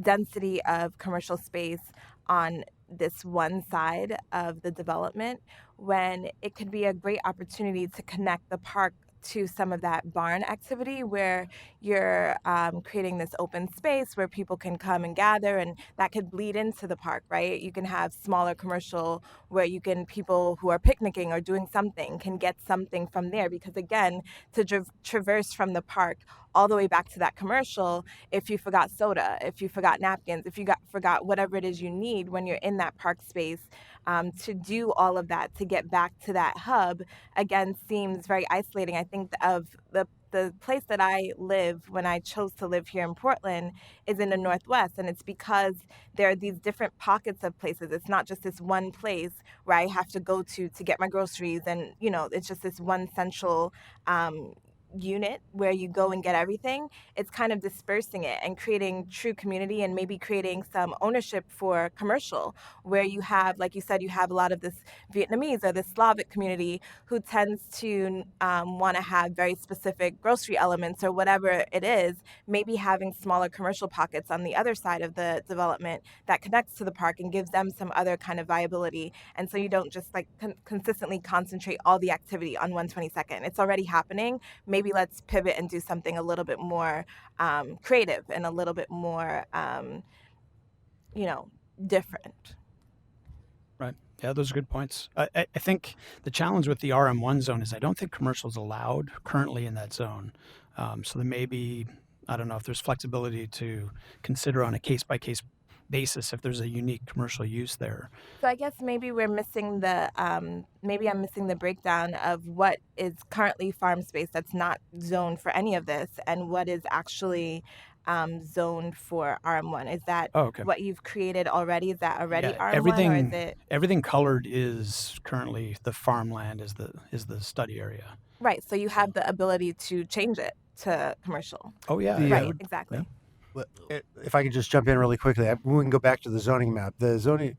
density of commercial space on this one side of the development, when it could be a great opportunity to connect the park to some of that barn activity where you're creating this open space where people can come and gather, and that could bleed into the park, right? You can have smaller commercial where people who are picnicking or doing something can get something from there, because again, to traverse from the park all the way back to that commercial, if you forgot soda, if you forgot napkins, if you forgot whatever it is you need when you're in that park space, to do all of that, to get back to that hub, again, seems very isolating. I think of the place that I live when I chose to live here in Portland is in the Northwest, and it's because there are these different pockets of places. It's not just this one place where I have to go to get my groceries, and it's just this one central unit where you go and get everything. It's kind of dispersing it and creating true community, and maybe creating some ownership for commercial, where you have, like you said, you have a lot of this Vietnamese or this Slavic community who tends to want to have very specific grocery elements or whatever it is. Maybe having smaller commercial pockets on the other side of the development that connects to the park and gives them some other kind of viability. And so you don't just consistently concentrate all the activity on 122nd. It's already happening. Maybe let's pivot and do something a little bit more creative and a little bit more, different. Right. Yeah, those are good points. I think the challenge with the RM1 zone is I don't think commercial is allowed currently in that zone. So there may be, I don't know if there's flexibility to consider on a case-by-case basis if there's a unique commercial use there. So I guess maybe we're missing maybe I'm missing the breakdown of what is currently farm space that's not zoned for any of this, and what is actually zoned for RM1. Is that Oh, okay. what you've created already? Is that already Yeah, RM1, or is it everything colored is currently the farmland is the study area. right? So you have the ability to change it to commercial. Oh yeah, The, I Right, would- exactly. If I could just jump in really quickly, we can go back to the zoning map. The zoning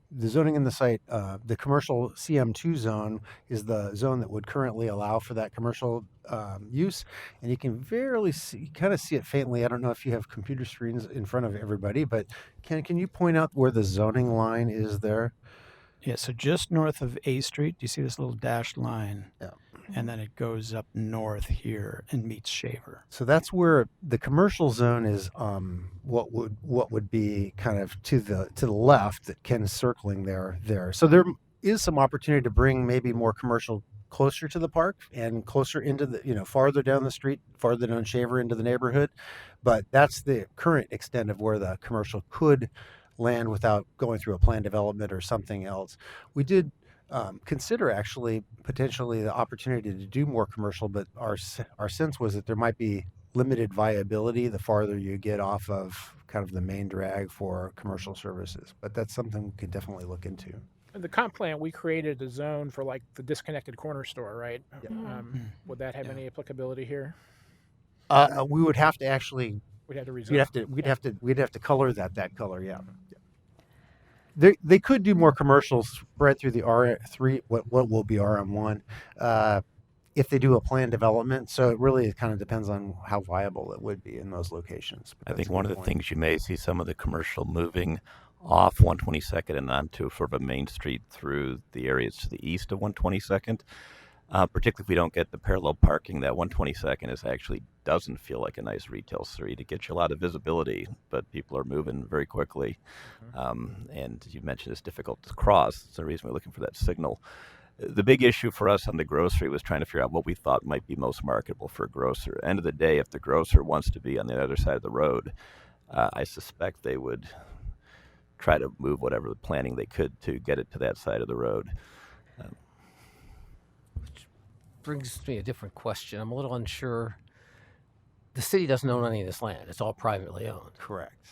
in the site, the commercial CM2 zone is the zone that would currently allow for that commercial use, and you can kind of see it faintly. I don't know if you have computer screens in front of everybody, but can you point out where the zoning line is there? Yeah, so just north of A Street, do you see this little dashed line? Yeah. And then it goes up north here and meets Shaver. So that's where the commercial zone is. What would be kind of to the left that Ken is circling there. So there is some opportunity to bring maybe more commercial closer to the park and closer into the farther down the street, farther down Shaver into the neighborhood. But that's the current extent of where the commercial could land without going through a plan development or something else. We did consider actually potentially the opportunity to do more commercial, but our sense was that there might be limited viability the farther you get off of kind of the main drag for commercial services. But that's something we could definitely look into. In the comp plan, we created a zone for like the disconnected corner store, right? Would that have any applicability here? We would have to actually. We'd have to rezone. We'd have to color that color. Yeah. They could do more commercials spread through the R3, what will be RM1, if they do a planned development. So it really kind of depends on how viable it would be in those locations. I think one of the things you may see some of the commercial moving off 122nd and onto sort of a main street through the areas to the east of 122nd. Particularly if we don't get the parallel parking, that 122nd actually doesn't feel like a nice retail street. It gets you a lot of visibility, but people are moving very quickly. And you mentioned it's difficult to cross. That's the reason we're looking for that signal. The big issue for us on the grocery was trying to figure out what we thought might be most marketable for a grocer. End of the day, if the grocer wants to be on the other side of the road, I suspect they would try to move whatever planning they could to get it to that side of the road. Brings me a different question. I'm a little unsure. The city doesn't own any of this land. It's all privately owned. Correct.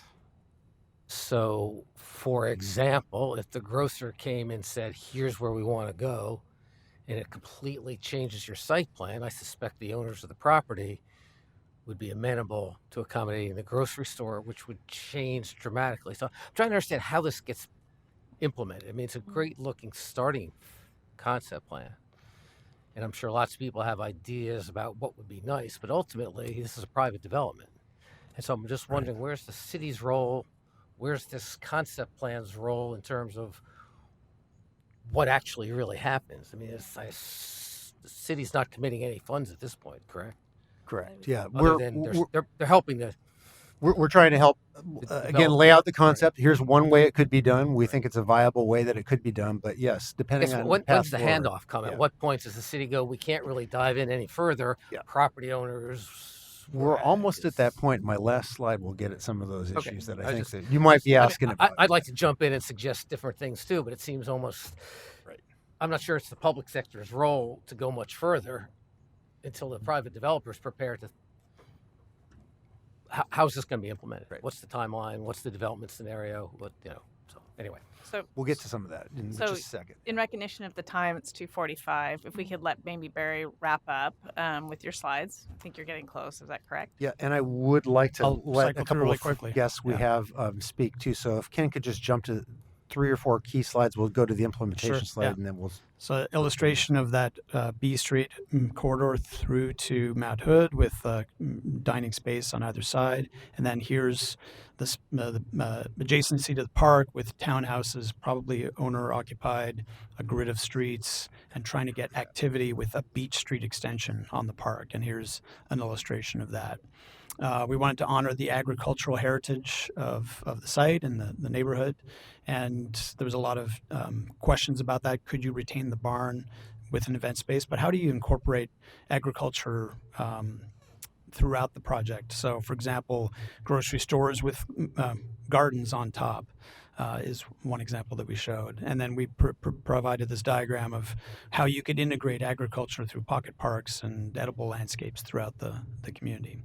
So, for example, if the grocer came and said, here's where we want to go, and it completely changes your site plan, I suspect the owners of the property would be amenable to accommodating the grocery store, which would change dramatically. So I'm trying to understand how this gets implemented. I mean, it's a great looking starting concept plan. And I'm sure lots of people have ideas about what would be nice, but ultimately this is a private development. And so I'm just wondering, where's the city's role? Where's this concept plan's role in terms of what actually really happens? I mean, the city's not committing any funds at this point, correct? Correct. Yeah. They're helping to. We're trying to help, again, lay out the concept. Here's one way it could be done. We think it's a viable way that it could be done. But yes, depending on when's the handoff come? At what points does the city go, we can't really dive in any further? Property owners. We're almost at that point. My last slide will get at some of those issues that I think that you might be asking about. I'd like to jump in and suggest different things too, but it seems almost. I'm not sure it's the public sector's role to go much further until the private developers prepare to. How's this going to be implemented? What's the timeline? What's the development scenario? So anyway. So we'll get to some of that in just a second. In recognition of the time, it's 2:45. If we could let maybe Barry wrap up with your slides. I think you're getting close. Is that correct? Yeah, and I would like to let a couple really of quickly. guests we have speak too. So if Ken could just jump to 3 or 4 key slides, we'll go to the implementation slide, and then we'll. So illustration of that B Street corridor through to Mount Hood with dining space on either side. And then here's the adjacency to the park with townhouses, probably owner occupied, a grid of streets, and trying to get activity with a Beach Street extension on the park. And here's an illustration of that. We wanted to honor the agricultural heritage of the site and the neighborhood. And there was a lot of questions about that. Could you retain the barn with an event space? But how do you incorporate agriculture throughout the project? So, for example, grocery stores with gardens on top is one example that we showed. And then we provided this diagram of how you could integrate agriculture through pocket parks and edible landscapes throughout the community.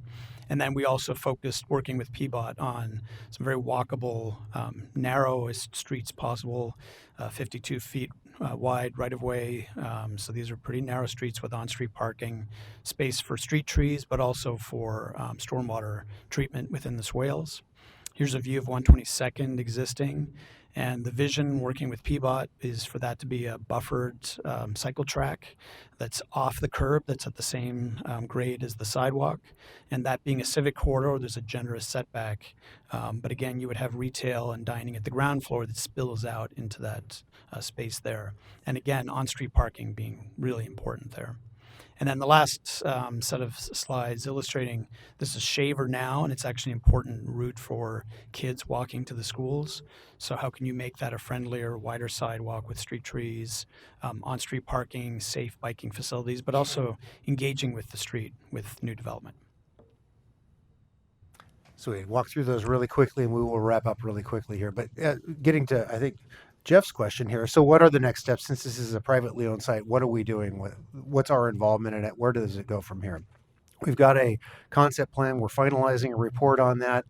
And then we also focused working with PBOT on some very walkable, narrowest streets possible, 52 feet wide right of way. So these are pretty narrow streets with on-street parking, space for street trees, but also for stormwater treatment within the swales. Here's a view of 122nd existing. And the vision working with PBOT is for that to be a buffered cycle track that's off the curb, that's at the same grade as the sidewalk. And that being a civic corridor, there's a generous setback. But again, you would have retail and dining at the ground floor that spills out into that space there. And again, on-street parking being really important there. And then the last set of slides illustrating this is Shaver now, and it's actually an important route for kids walking to the schools. So how can you make that a friendlier, wider sidewalk with street trees, on-street parking, safe biking facilities, but also engaging with the street with new development. So we walk through those really quickly, and we will wrap up really quickly here. But getting to, I think, Jeff's question here. So what are the next steps? Since this is a privately owned site, what are we doing with, what's our involvement in it? Where does it go from here? We've got a concept plan. We're finalizing a report on that.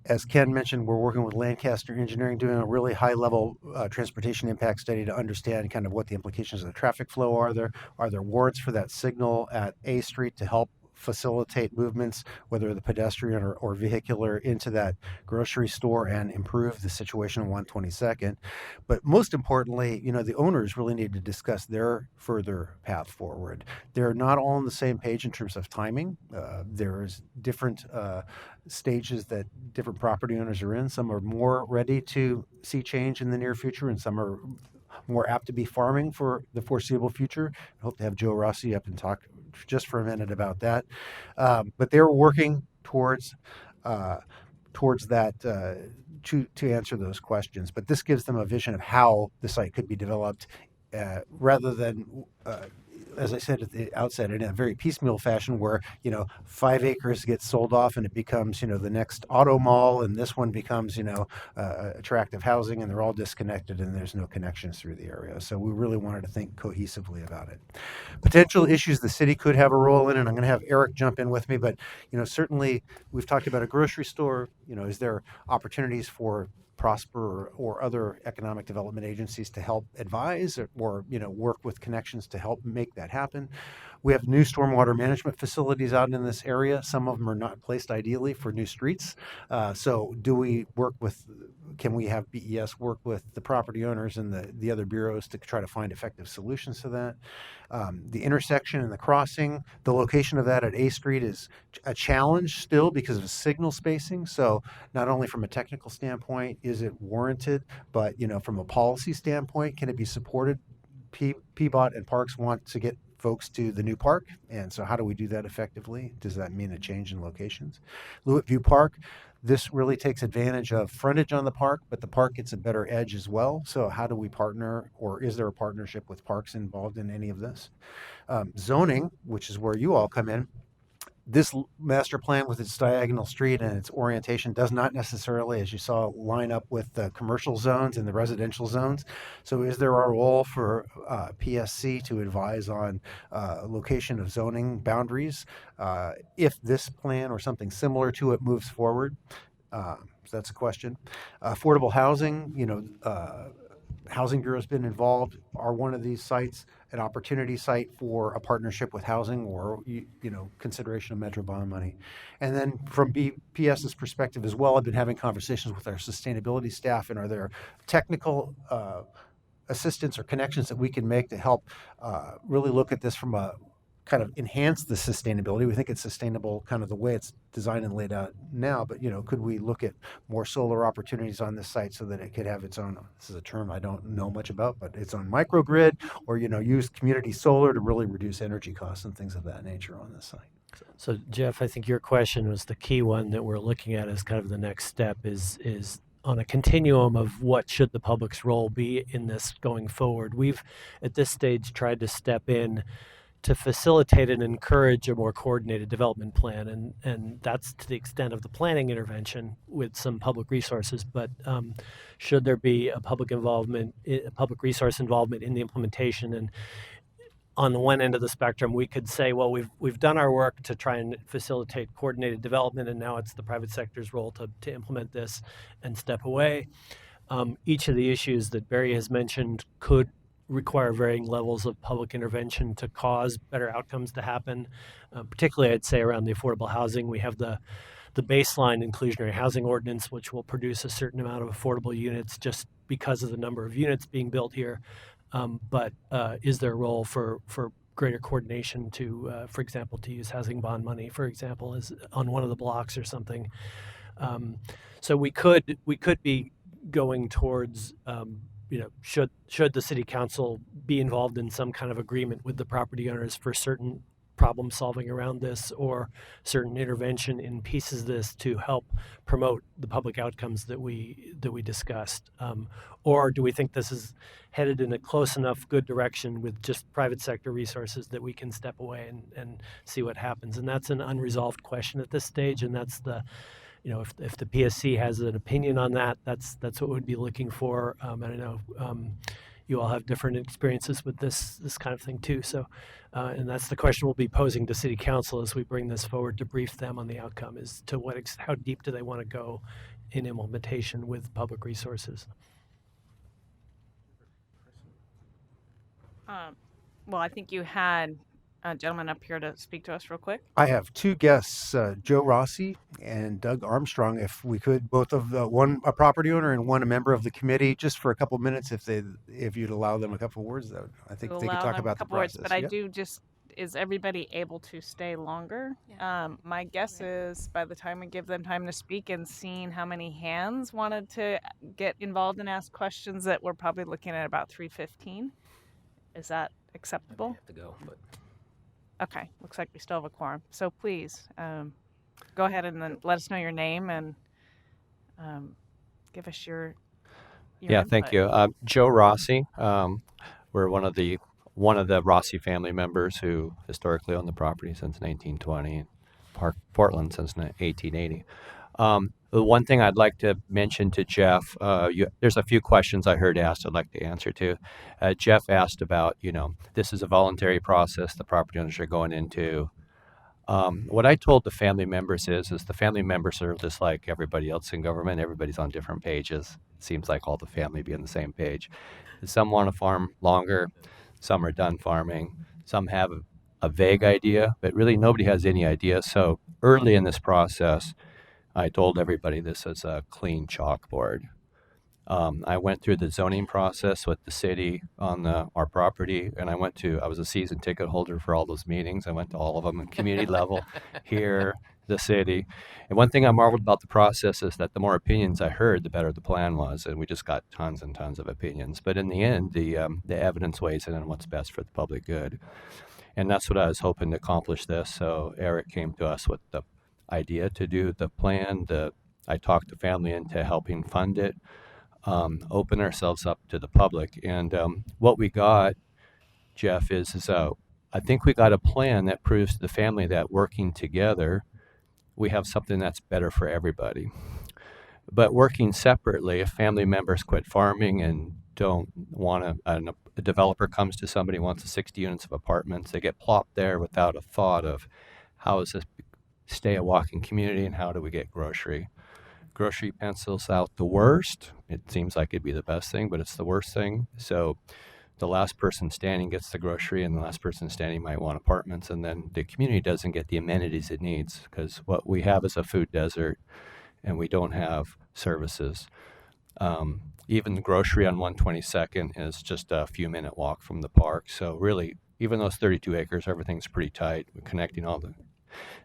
As Ken mentioned, we're working with Lancaster Engineering, doing a really high-level transportation impact study to understand kind of what the implications of the traffic flow are there. Are there warrants for that signal at A Street to help facilitate movements, whether the pedestrian or vehicular, into that grocery store and improve the situation on 122nd. But most importantly, you know, the owners really need to discuss their further path forward. They're not all on the same page in terms of timing. There's different stages that different property owners are in. Some are more ready to see change in the near future, and some are more apt to be farming for the foreseeable future. I hope to have Joe Rossi up and talk just for a minute about that. But they're working towards that to answer those questions. But this gives them a vision of how the site could be developed rather than as I said at the outset, in a very piecemeal fashion where, you know, 5 acres gets sold off and it becomes, you know, the next auto mall, and this one becomes, you know, attractive housing, and they're all disconnected and there's no connections through the area. So we really wanted to think cohesively about it. Potential issues the city could have a role in, and I'm going to have Eric jump in with me, but, you know, certainly we've talked about a grocery store. You know, is there opportunities for Prosper or other economic development agencies to help advise or you know, work with connections to help make that happen? We have new stormwater management facilities out in this area. Some of them are not placed ideally for new streets. So do we work with, can we have BES work with the property owners and the other bureaus to try to find effective solutions to that? The intersection and the crossing, the location of that at A Street is a challenge still because of signal spacing. So not only from a technical standpoint, is it warranted, but, you know, from a policy standpoint, can it be supported? PBOT and Parks want to get folks to the new park, and so how do we do that effectively? Does that mean a change in locations? Lewitt View Park, this really takes advantage of frontage on the park, but the park gets a better edge as well. So how do we partner, or is there a partnership with Parks involved in any of this? Zoning, which is where you all come in. This master plan with its diagonal street and its orientation does not necessarily, as you saw, line up with the commercial zones and the residential zones. So is there a role for PSC to advise on location of zoning boundaries if this plan or something similar to it moves forward? So that's a question. Affordable housing, you know, Housing Bureau has been involved. Are one of these sites an opportunity site for a partnership with housing or, you know, consideration of Metro bond money? And then from BPS's perspective as well, I've been having conversations with our sustainability staff, and are there technical assistance or connections that we can make to help really look at this from a kind of enhance the sustainability. We think it's sustainable kind of the way it's designed and laid out now, but, you know, could we look at more solar opportunities on this site so that it could have its own, this is a term I don't know much about, but its own microgrid, or, you know, use community solar to really reduce energy costs and things of that nature on this site. So Jeff, I think your question was the key one that we're looking at as kind of the next step is on a continuum of what should the public's role be in this going forward. We've at this stage tried to step in to facilitate and encourage a more coordinated development plan. And that's to the extent of the planning intervention with some public resources. But should there be a public resource involvement in the implementation? And on the one end of the spectrum, we could say, well, we've done our work to try and facilitate coordinated development, and now it's the private sector's role to implement this and step away. Each of the issues that Barry has mentioned could require varying levels of public intervention to cause better outcomes to happen. Particularly, I'd say around the affordable housing, we have the baseline inclusionary housing ordinance, which will produce a certain amount of affordable units just because of the number of units being built here. But is there a role for greater coordination to, for example, to use housing bond money, for example, as on one of the blocks or something? So we could be going towards, should the city council be involved in some kind of agreement with the property owners for certain problem solving around this, or certain intervention in pieces of this to help promote the public outcomes that we discussed, or do we think this is headed in a close enough good direction with just private sector resources that we can step away and see what happens? And that's an unresolved question at this stage, and that's the if the PSC has an opinion on that, that's what we'd be looking for. And I know you all have different experiences with this kind of thing too. So, and that's the question we'll be posing to City Council as we bring this forward to brief them on the outcome: is to how deep do they want to go in implementation with public resources? Well, I think you had a gentleman up here to speak to us real quick. I have two guests, Joe Rossi and Doug Armstrong. If we could, both of one a property owner and one a member of the committee, just for a couple minutes, if you'd allow them a couple of words, I think they could talk about the process. But I do just. Is everybody able to stay longer? Yeah. My guess is by the time we give them time to speak and seeing how many hands wanted to get involved and ask questions, that we're probably looking at about 3:15. Is that acceptable? I have to go, but. Okay, looks like we still have a quorum. So please, go ahead and then let us know your name and give us your input. Thank you. Joe Rossi. We're one of the Rossi family members who historically owned the property since 1920, Portland since 1880. The one thing I'd like to mention to Jeff, there's a few questions I heard asked I'd like to answer to. Jeff asked about, this is a voluntary process the property owners are going into. What I told the family members is the family members are just like everybody else in government. Everybody's on different pages. It seems like all the family be on the same page. Some want to farm longer. Some are done farming. Some have a vague idea, but really nobody has any idea. So early in this process, I told everybody this is a clean chalkboard. I went through the zoning process with the city on our property, and I was a season ticket holder for all those meetings. I went to all of them at community level, here, the city. And one thing I marveled about the process is that the more opinions I heard, the better the plan was, and we just got tons and tons of opinions. But in the end, the evidence weighs in on what's best for the public good. And that's what I was hoping to accomplish this. So Eric came to us with the idea to do the plan. I talked the family into helping fund it, open ourselves up to the public. And what we got, Jeff, is I think we got a plan that proves to the family that working together, we have something that's better for everybody. But working separately, if family members quit farming and don't want a developer comes to somebody who wants 60 units of apartments, they get plopped there without a thought of how is this stay a walking community and how do we get grocery pencils out the worst. It seems like it'd be the best thing, but it's the worst thing. So the last person standing gets the grocery, and the last person standing might want apartments, and then the community doesn't get the amenities it needs, because what we have is a food desert and we don't have services. Even the grocery on 122nd is just a few minute walk from the park. So really, even those 32 acres, everything's pretty tight. We're connecting all the.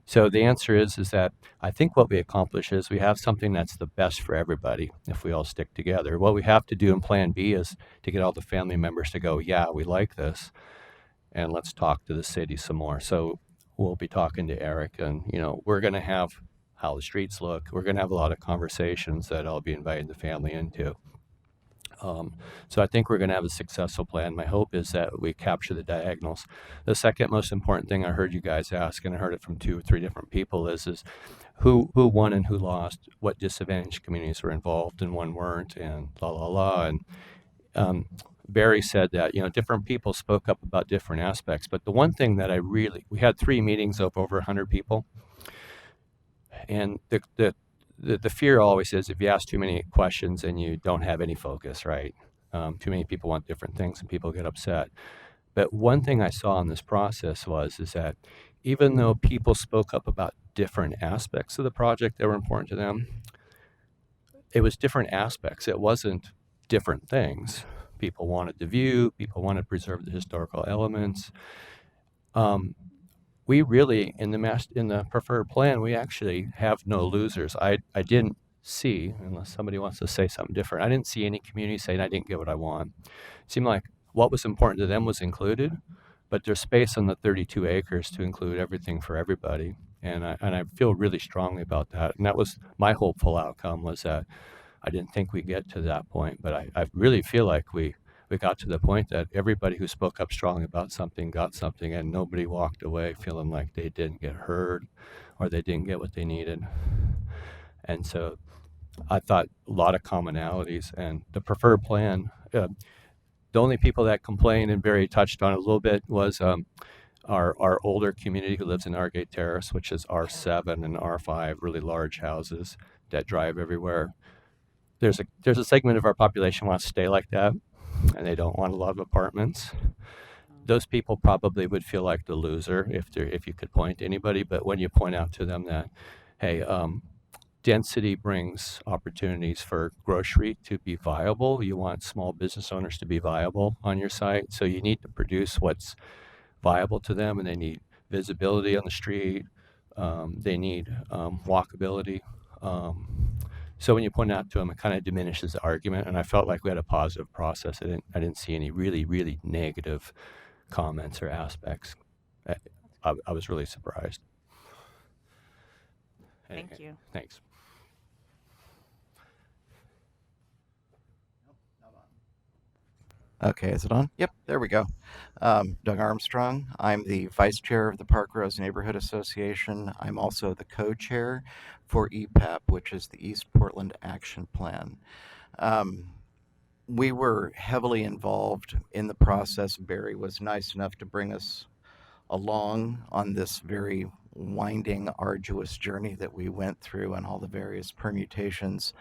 So the answer is that I think what we accomplish is we have something that's the best for everybody if we all stick together. What we have to do in Plan B is to get all the family members to go, yeah, we like this, and let's talk to the city some more. So we'll be talking to Eric, and we're going to have how the streets look. We're going to have a lot of conversations that I'll be inviting the family into. So I think we're going to have a successful plan. My hope is that we capture the diagonals. The second most important thing I heard you guys ask, and I heard it from 2 or 3 different people, is who won and who lost, what disadvantaged communities were involved and one weren't, and la la la. And Barry said that, different people spoke up about different aspects. But the one thing that we had 3 meetings of over 100 people. And the fear always is if you ask too many questions and you don't have any focus, right? Too many people want different things and people get upset. But one thing I saw in this process is that even though people spoke up about different aspects of the project that were important to them, it was different aspects. It wasn't different things. People wanted the view, people wanted to preserve the historical elements. We really, in the preferred plan, we actually have no losers. I didn't see, unless somebody wants to say something different, I didn't see any community saying I didn't get what I want. It seemed like what was important to them was included, but there's space on the 32 acres to include everything for everybody. And I feel really strongly about that. And that was my hopeful outcome, was that I didn't think we'd get to that point, but I really feel like we got to the point that everybody who spoke up strongly about something got something, and nobody walked away feeling like they didn't get heard or they didn't get what they needed. And so I thought a lot of commonalities, and the preferred plan, the only people that complained, and Barry touched on it a little bit, was our older community who lives in Argate Terrace, which is R7 and R5, really large houses that drive everywhere. There's a segment of our population wants to stay like that, and they don't want a lot of apartments. Those people probably would feel like the loser if you could point to anybody. But when you point out to them that, hey, density brings opportunities for grocery to be viable. You want small business owners to be viable on your site, so you need to produce what's viable to them, and they need visibility on the street. They need walkability. So when you point out to them, it kind of diminishes the argument, and I felt like we had a positive process. I didn't see any really, really negative comments or aspects. I was really surprised. Thank Anyway, you. Thanks. Okay, is it on? Yep, there we go. Doug Armstrong. I'm the vice chair of the Park Rose Neighborhood Association. I'm also the co-chair for EPAP, which is the East Portland Action Plan. We were heavily involved in the process. Barry was nice enough to bring us along on this very winding, arduous journey that we went through and all the various permutations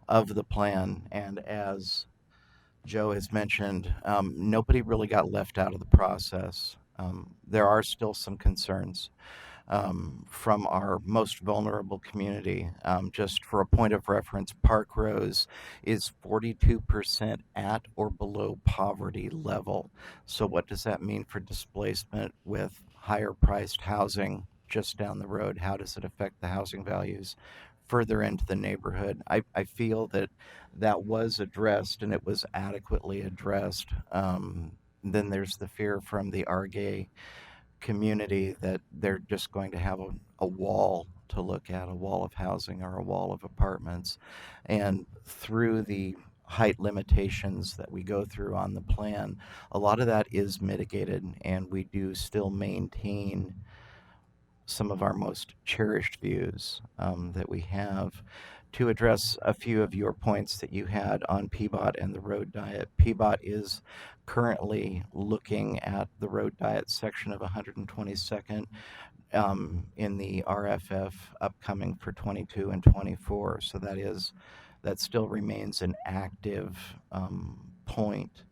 of the plan. And as Joe has mentioned, nobody really got left out of the process. There are still some concerns from our most vulnerable community. Just for a point of reference, Park Rose is 42% at or below poverty level. So what does that mean for displacement with higher priced housing just down the road? How does it affect the housing values further into the neighborhood? I feel that was addressed, and it was adequately addressed. Then there's the fear from the RGA community that they're just going to have a wall to look at, a wall of housing or a wall of apartments. And through the height limitations that we go through on the plan, a lot of that is mitigated, and we do still maintain some of our most cherished views that we have. To address a few of your points that you had on PBOT and the road diet, PBOT is currently looking at the road diet section of 122nd in the RFF upcoming for 22 and 24. So that still remains an active point.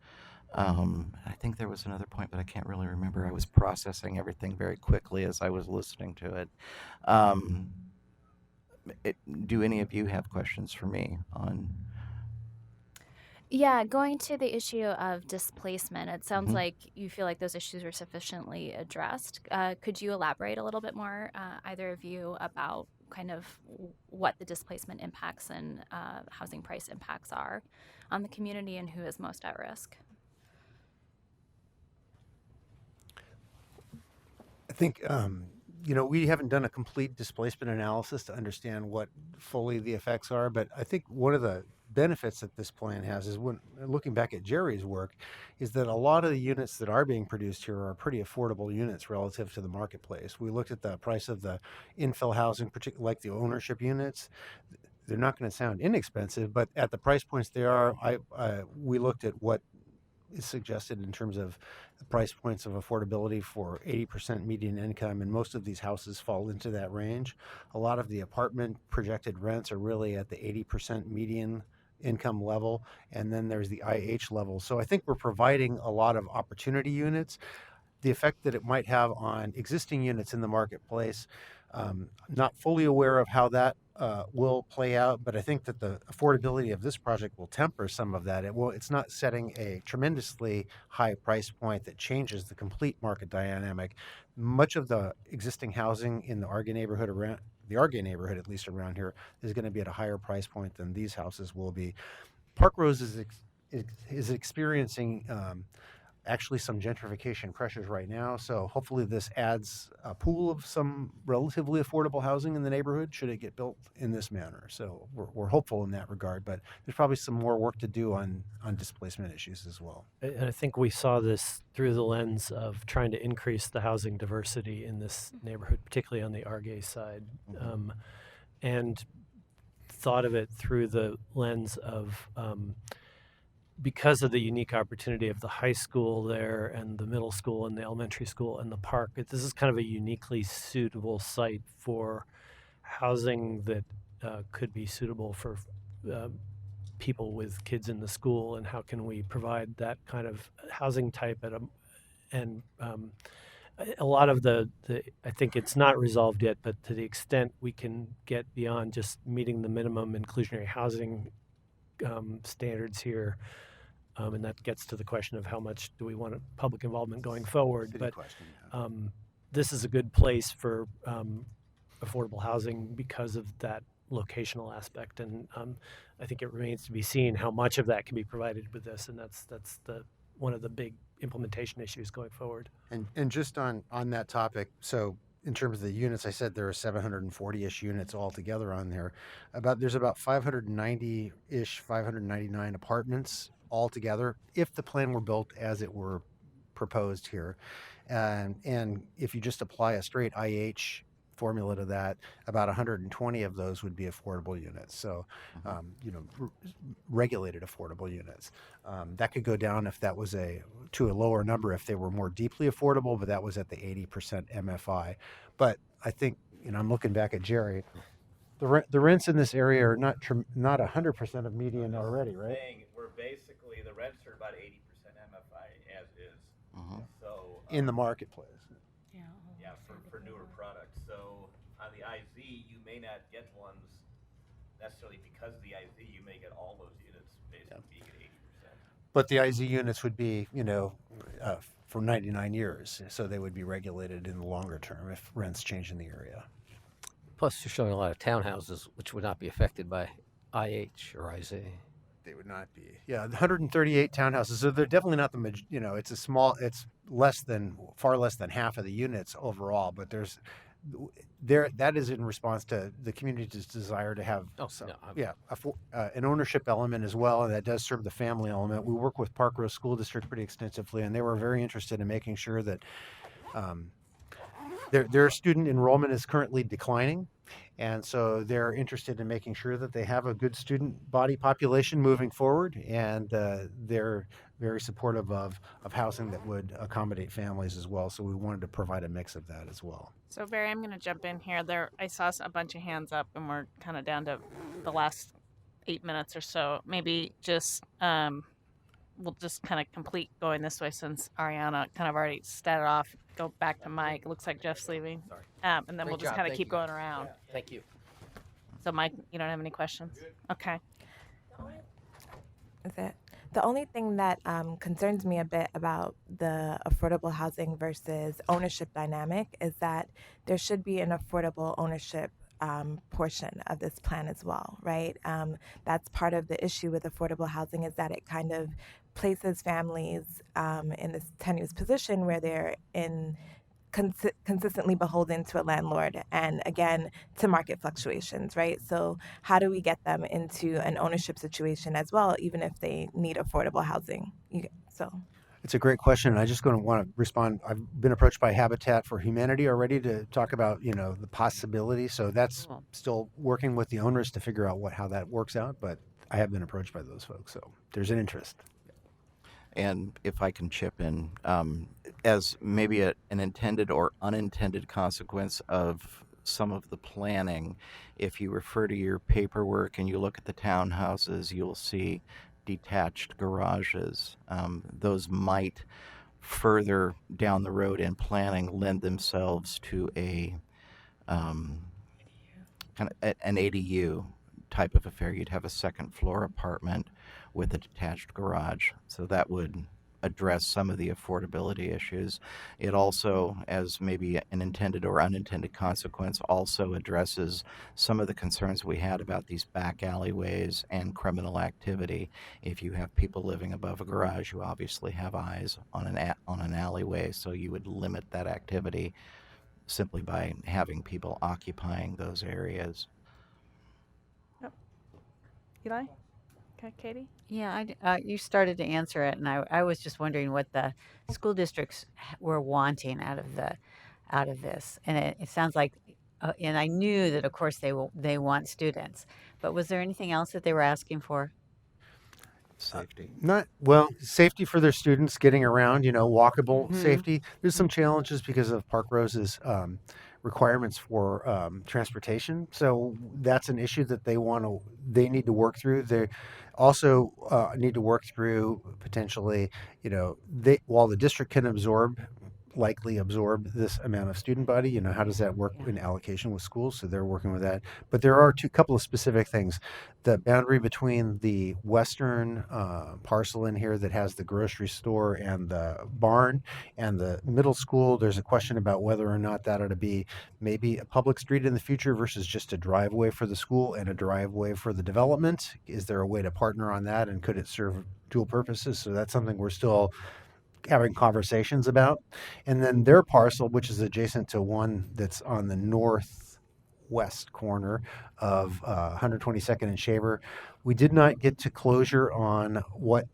I think there was another point, but I can't really remember. I was processing everything very quickly as I was listening to it. Do any of you have questions for me on? Yeah, going to the issue of displacement, it sounds Mhm. like you feel like those issues were sufficiently addressed. Could you elaborate a little bit more, either of you, about kind of what the displacement impacts and housing price impacts are on the community and who is most at risk? I think we haven't done a complete displacement analysis to understand what fully the effects are, but I think one of the benefits that this plan has is, when looking back at Jerry's work, is that a lot of the units that are being produced here are pretty affordable units relative to the marketplace. We looked at the price of the infill housing, particularly like the ownership units. They're not going to sound inexpensive, but at the price points they are, we looked at what is suggested in terms of the price points of affordability for 80% median income, and most of these houses fall into that range. A lot of the apartment projected rents are really at the 80% median income level, and then there's the IH level. So I think we're providing a lot of opportunity units. The effect that it might have on existing units in the marketplace, not fully aware of how that will play out, but I think that the affordability of this project will temper some of that. It's not setting a tremendously high price point that changes the complete market dynamic. Much of the existing housing in the Argay neighborhood at least around here, is going to be at a higher price point than these houses will be. Park Rose is experiencing actually some gentrification pressures right now. So hopefully this adds a pool of some relatively affordable housing in the neighborhood should it get built in this manner. So we're hopeful in that regard, but there's probably some more work to do on displacement issues as well. And I think we saw this through the lens of trying to increase the housing diversity in this neighborhood, particularly on the Argay side, and thought of it through the lens of because of the unique opportunity of the high school there and the middle school and the elementary school and the park, this is kind of a uniquely suitable site for housing that could be suitable for people with kids in the school, and how can we provide that kind of housing type at a lot of the I think it's not resolved yet, but to the extent we can get beyond just meeting the minimum inclusionary housing standards here, and that gets to the question of how much do we want public involvement going forward. But this is a good place for affordable housing because of that locational aspect, and I think it remains to be seen how much of that can be provided with this, and that's one of the big implementation issues going forward. And just on that topic, so in terms of the units, I said there are 740-ish units altogether on there. There's about 590-ish, 599 apartments altogether, if the plan were built as it were proposed here. And if you just apply a straight IH formula to that, about 120 of those would be affordable units. So, regulated affordable units. That could go down if that was to a lower number if they were more deeply affordable, but that was at the 80% MFI. But I think, I'm looking back at Jerry, the rents in this area are not 100% of median already, right? We're basically, the rents are about 80% MFI as is. So In the marketplace. Yeah, for newer products. So on the IZ, you may not get ones necessarily because of the IZ. You may get all those units basically being at 80%. But the IZ units would be, for 99 years, so they would be regulated in the longer term if rents change in the area. Plus, you're showing a lot of townhouses which would not be affected by IH or IZ. They would not be. Yeah, 138 townhouses. So they're definitely not it's far less than half of the units overall, but that is in response to the community's desire to have an ownership element as well, and that does serve the family element. We work with Park Rose School District pretty extensively, and they were very interested in making sure that their student enrollment is currently declining, and so they're interested in making sure that they have a good student body population moving forward, and they're very supportive of housing that would accommodate families as well. So we wanted to provide a mix of that as well. So Barry, I'm going to jump in here. I saw a bunch of hands up, and we're kind of down to the last 8 minutes or so. Maybe just we'll just kind of complete going this way since Ariana kind of already started off. Go back to Mike. It looks like Jeff's leaving. Sorry. And then Great we'll just job. kind of Thank keep you. going around. Yeah. Thank you. So Mike, you don't have any questions? Okay. Is it? The only thing that concerns me a bit about the affordable housing versus ownership dynamic is that there should be an affordable ownership portion of this plan as well, right? That's part of the issue with affordable housing, is that it kind of places families in this tenuous position where they're consistently beholden to a landlord and, again, to market fluctuations, right? So how do we get them into an ownership situation as well, even if they need affordable housing? It's a great question, and I just want to respond. I've been approached by Habitat for Humanity already to talk about, the possibility. So that's still working with the owners to figure out how that works out, but I have been approached by those folks, so there's an interest. And if I can chip in, as maybe an intended or unintended consequence of some of the planning, if you refer to your paperwork and you look at the townhouses, you'll see detached garages. Those might further down the road in planning lend themselves to a kind of an ADU type of affair. You'd have a second floor apartment with a detached garage. So that would address some of the affordability issues. It also, as maybe an intended or unintended consequence, also addresses some of the concerns we had about these back alleyways and criminal activity. If you have people living above a garage, you obviously have eyes on an alleyway, so you would limit that activity simply by having people occupying those areas. Yep. Eli? Okay, Katie? Yeah, you started to answer it, and I was just wondering what the school districts were wanting out of this, and it sounds like, and I knew that of course they want students, but was there anything else that they were asking for? Safety. Not well, safety for their students getting around, walkable safety. There's some challenges because of Park Rose's requirements for transportation. So that's an issue that they need to work through. They also need to work through potentially, while the district can likely absorb this amount of student body. How does that work in allocation with schools? So they're working with that. But there are couple of specific things. The boundary between the western parcel in here that has the grocery store and the barn and the middle school, there's a question about whether or not that ought to be maybe a public street in the future versus just a driveway for the school and a driveway for the development. Is there a way to partner on that, and could it serve dual purposes? So that's something we're still having conversations about. And then their parcel, which is adjacent to one that's on the northwest corner of 122nd and Shaver, we did not get to closure on what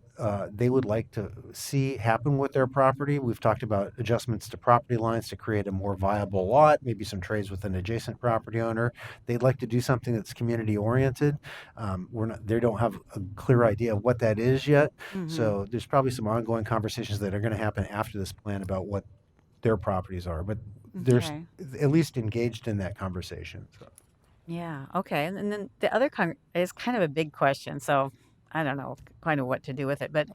they would like to see happen with their property. We've talked about adjustments to property lines to create a more viable lot, maybe some trades with an adjacent property owner. They'd like to do something that's community oriented. They don't have a clear idea of what that is yet. So there's probably some ongoing conversations that are going to happen after this plan about what their properties are. But they're at least engaged in that conversation. So. Yeah, okay. And then the other is kind of a big question, so I don't know kind of what to do with it. But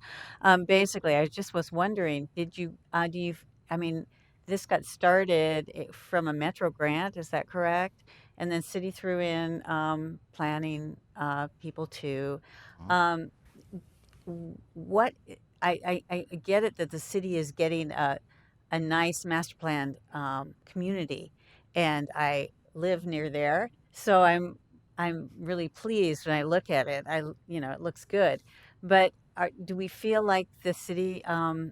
basically, I just was wondering, I mean, this got started from a Metro grant, is that correct? And then city threw in planning people too. Um, what I get it that the city is getting a nice master planned community, and I live near there, so I'm really pleased when I look at it. It looks good, but do we feel like the city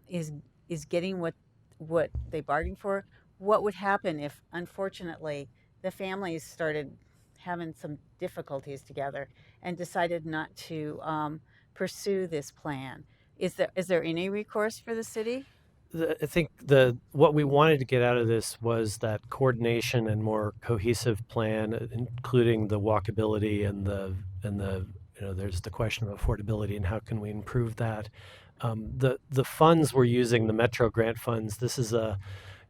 is getting what they bargained for? What would happen if, unfortunately, the families started having some difficulties together and decided not to pursue this plan? Is there any recourse for the city? I think what we wanted to get out of this was that coordination and more cohesive plan, including the walkability and the there's the question of affordability and how can we improve that. The funds we're using, the Metro grant funds. This is a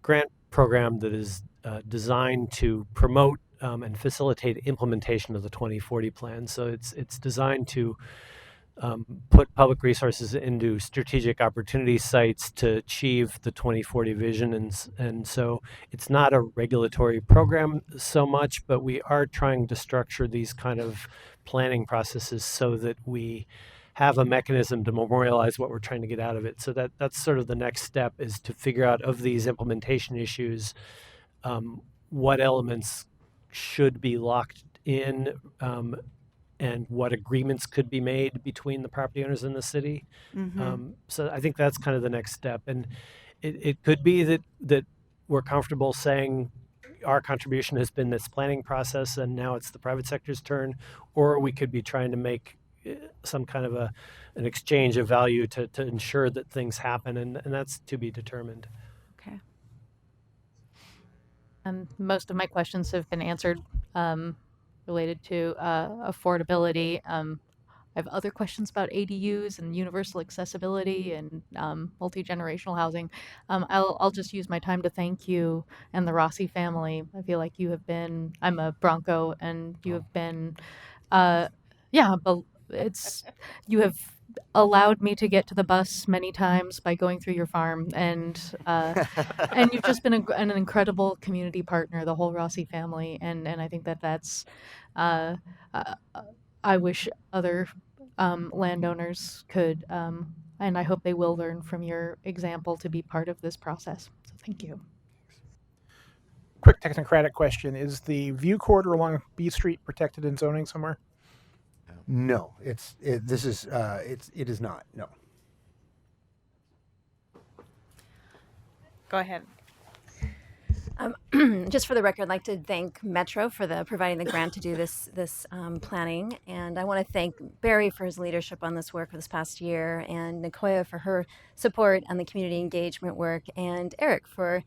grant program that is designed to promote and facilitate implementation of the 2040 plan. So it's designed to put public resources into strategic opportunity sites to achieve the 2040 vision. And so it's not a regulatory program so much, but we are trying to structure these kind of planning processes so that we have a mechanism to memorialize what we're trying to get out of it. So that's sort of the next step, is to figure out of these implementation issues, what elements should be locked in, and what agreements could be made between the property owners and the city. So I think that's kind of the next step. And it could be that we're comfortable saying our contribution has been this planning process and now it's the private sector's turn, or we could be trying to make some kind of an exchange of value to ensure that things happen, and that's to be determined. Okay. Most of my questions have been answered related to affordability. have other questions about ADUs and universal accessibility and multi-generational housing, I'll just use my time to thank you and the Rossi family. I feel like you have been, I'm a Bronco, and you have been, yeah, but you have allowed me to get to the bus many times by going through your farm, and you've just been an incredible community partner, the whole Rossi family, and I think that's uh, uh, I wish other landowners could, and I hope they will learn from your example to be part of this process. So thank you. Quick technocratic question: is the view corridor along B Street protected in zoning somewhere? No, it is not. No. Go ahead. Just for the record, I'd like to thank Metro for providing the grant to do this planning, and I want to thank Barry for his leadership on this work for this past year, and Nicoya for her support on the community engagement work, and Eric for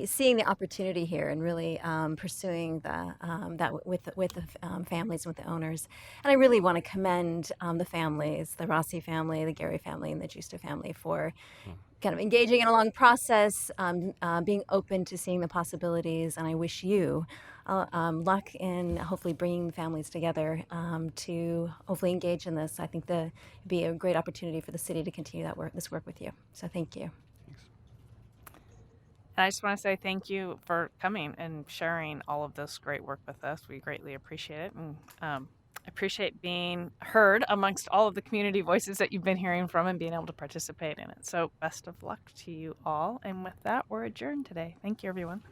seeing the opportunity here and really pursuing that with the families and with the owners. And I really want to commend the families, the Rossi family, the Gary family, and the Justo family for kind of engaging in a long process, being open to seeing the possibilities. And I wish you luck in hopefully bringing the families together to hopefully engage in this. I think it'd be a great opportunity for the city to continue this work with you. So thank you. And I just want to say thank you for coming and sharing all of this great work with us. We greatly appreciate it, and appreciate being heard amongst all of the community voices that you've been hearing from and being able to participate in it. So best of luck to you all. And with that, we're adjourned today. Thank you, everyone.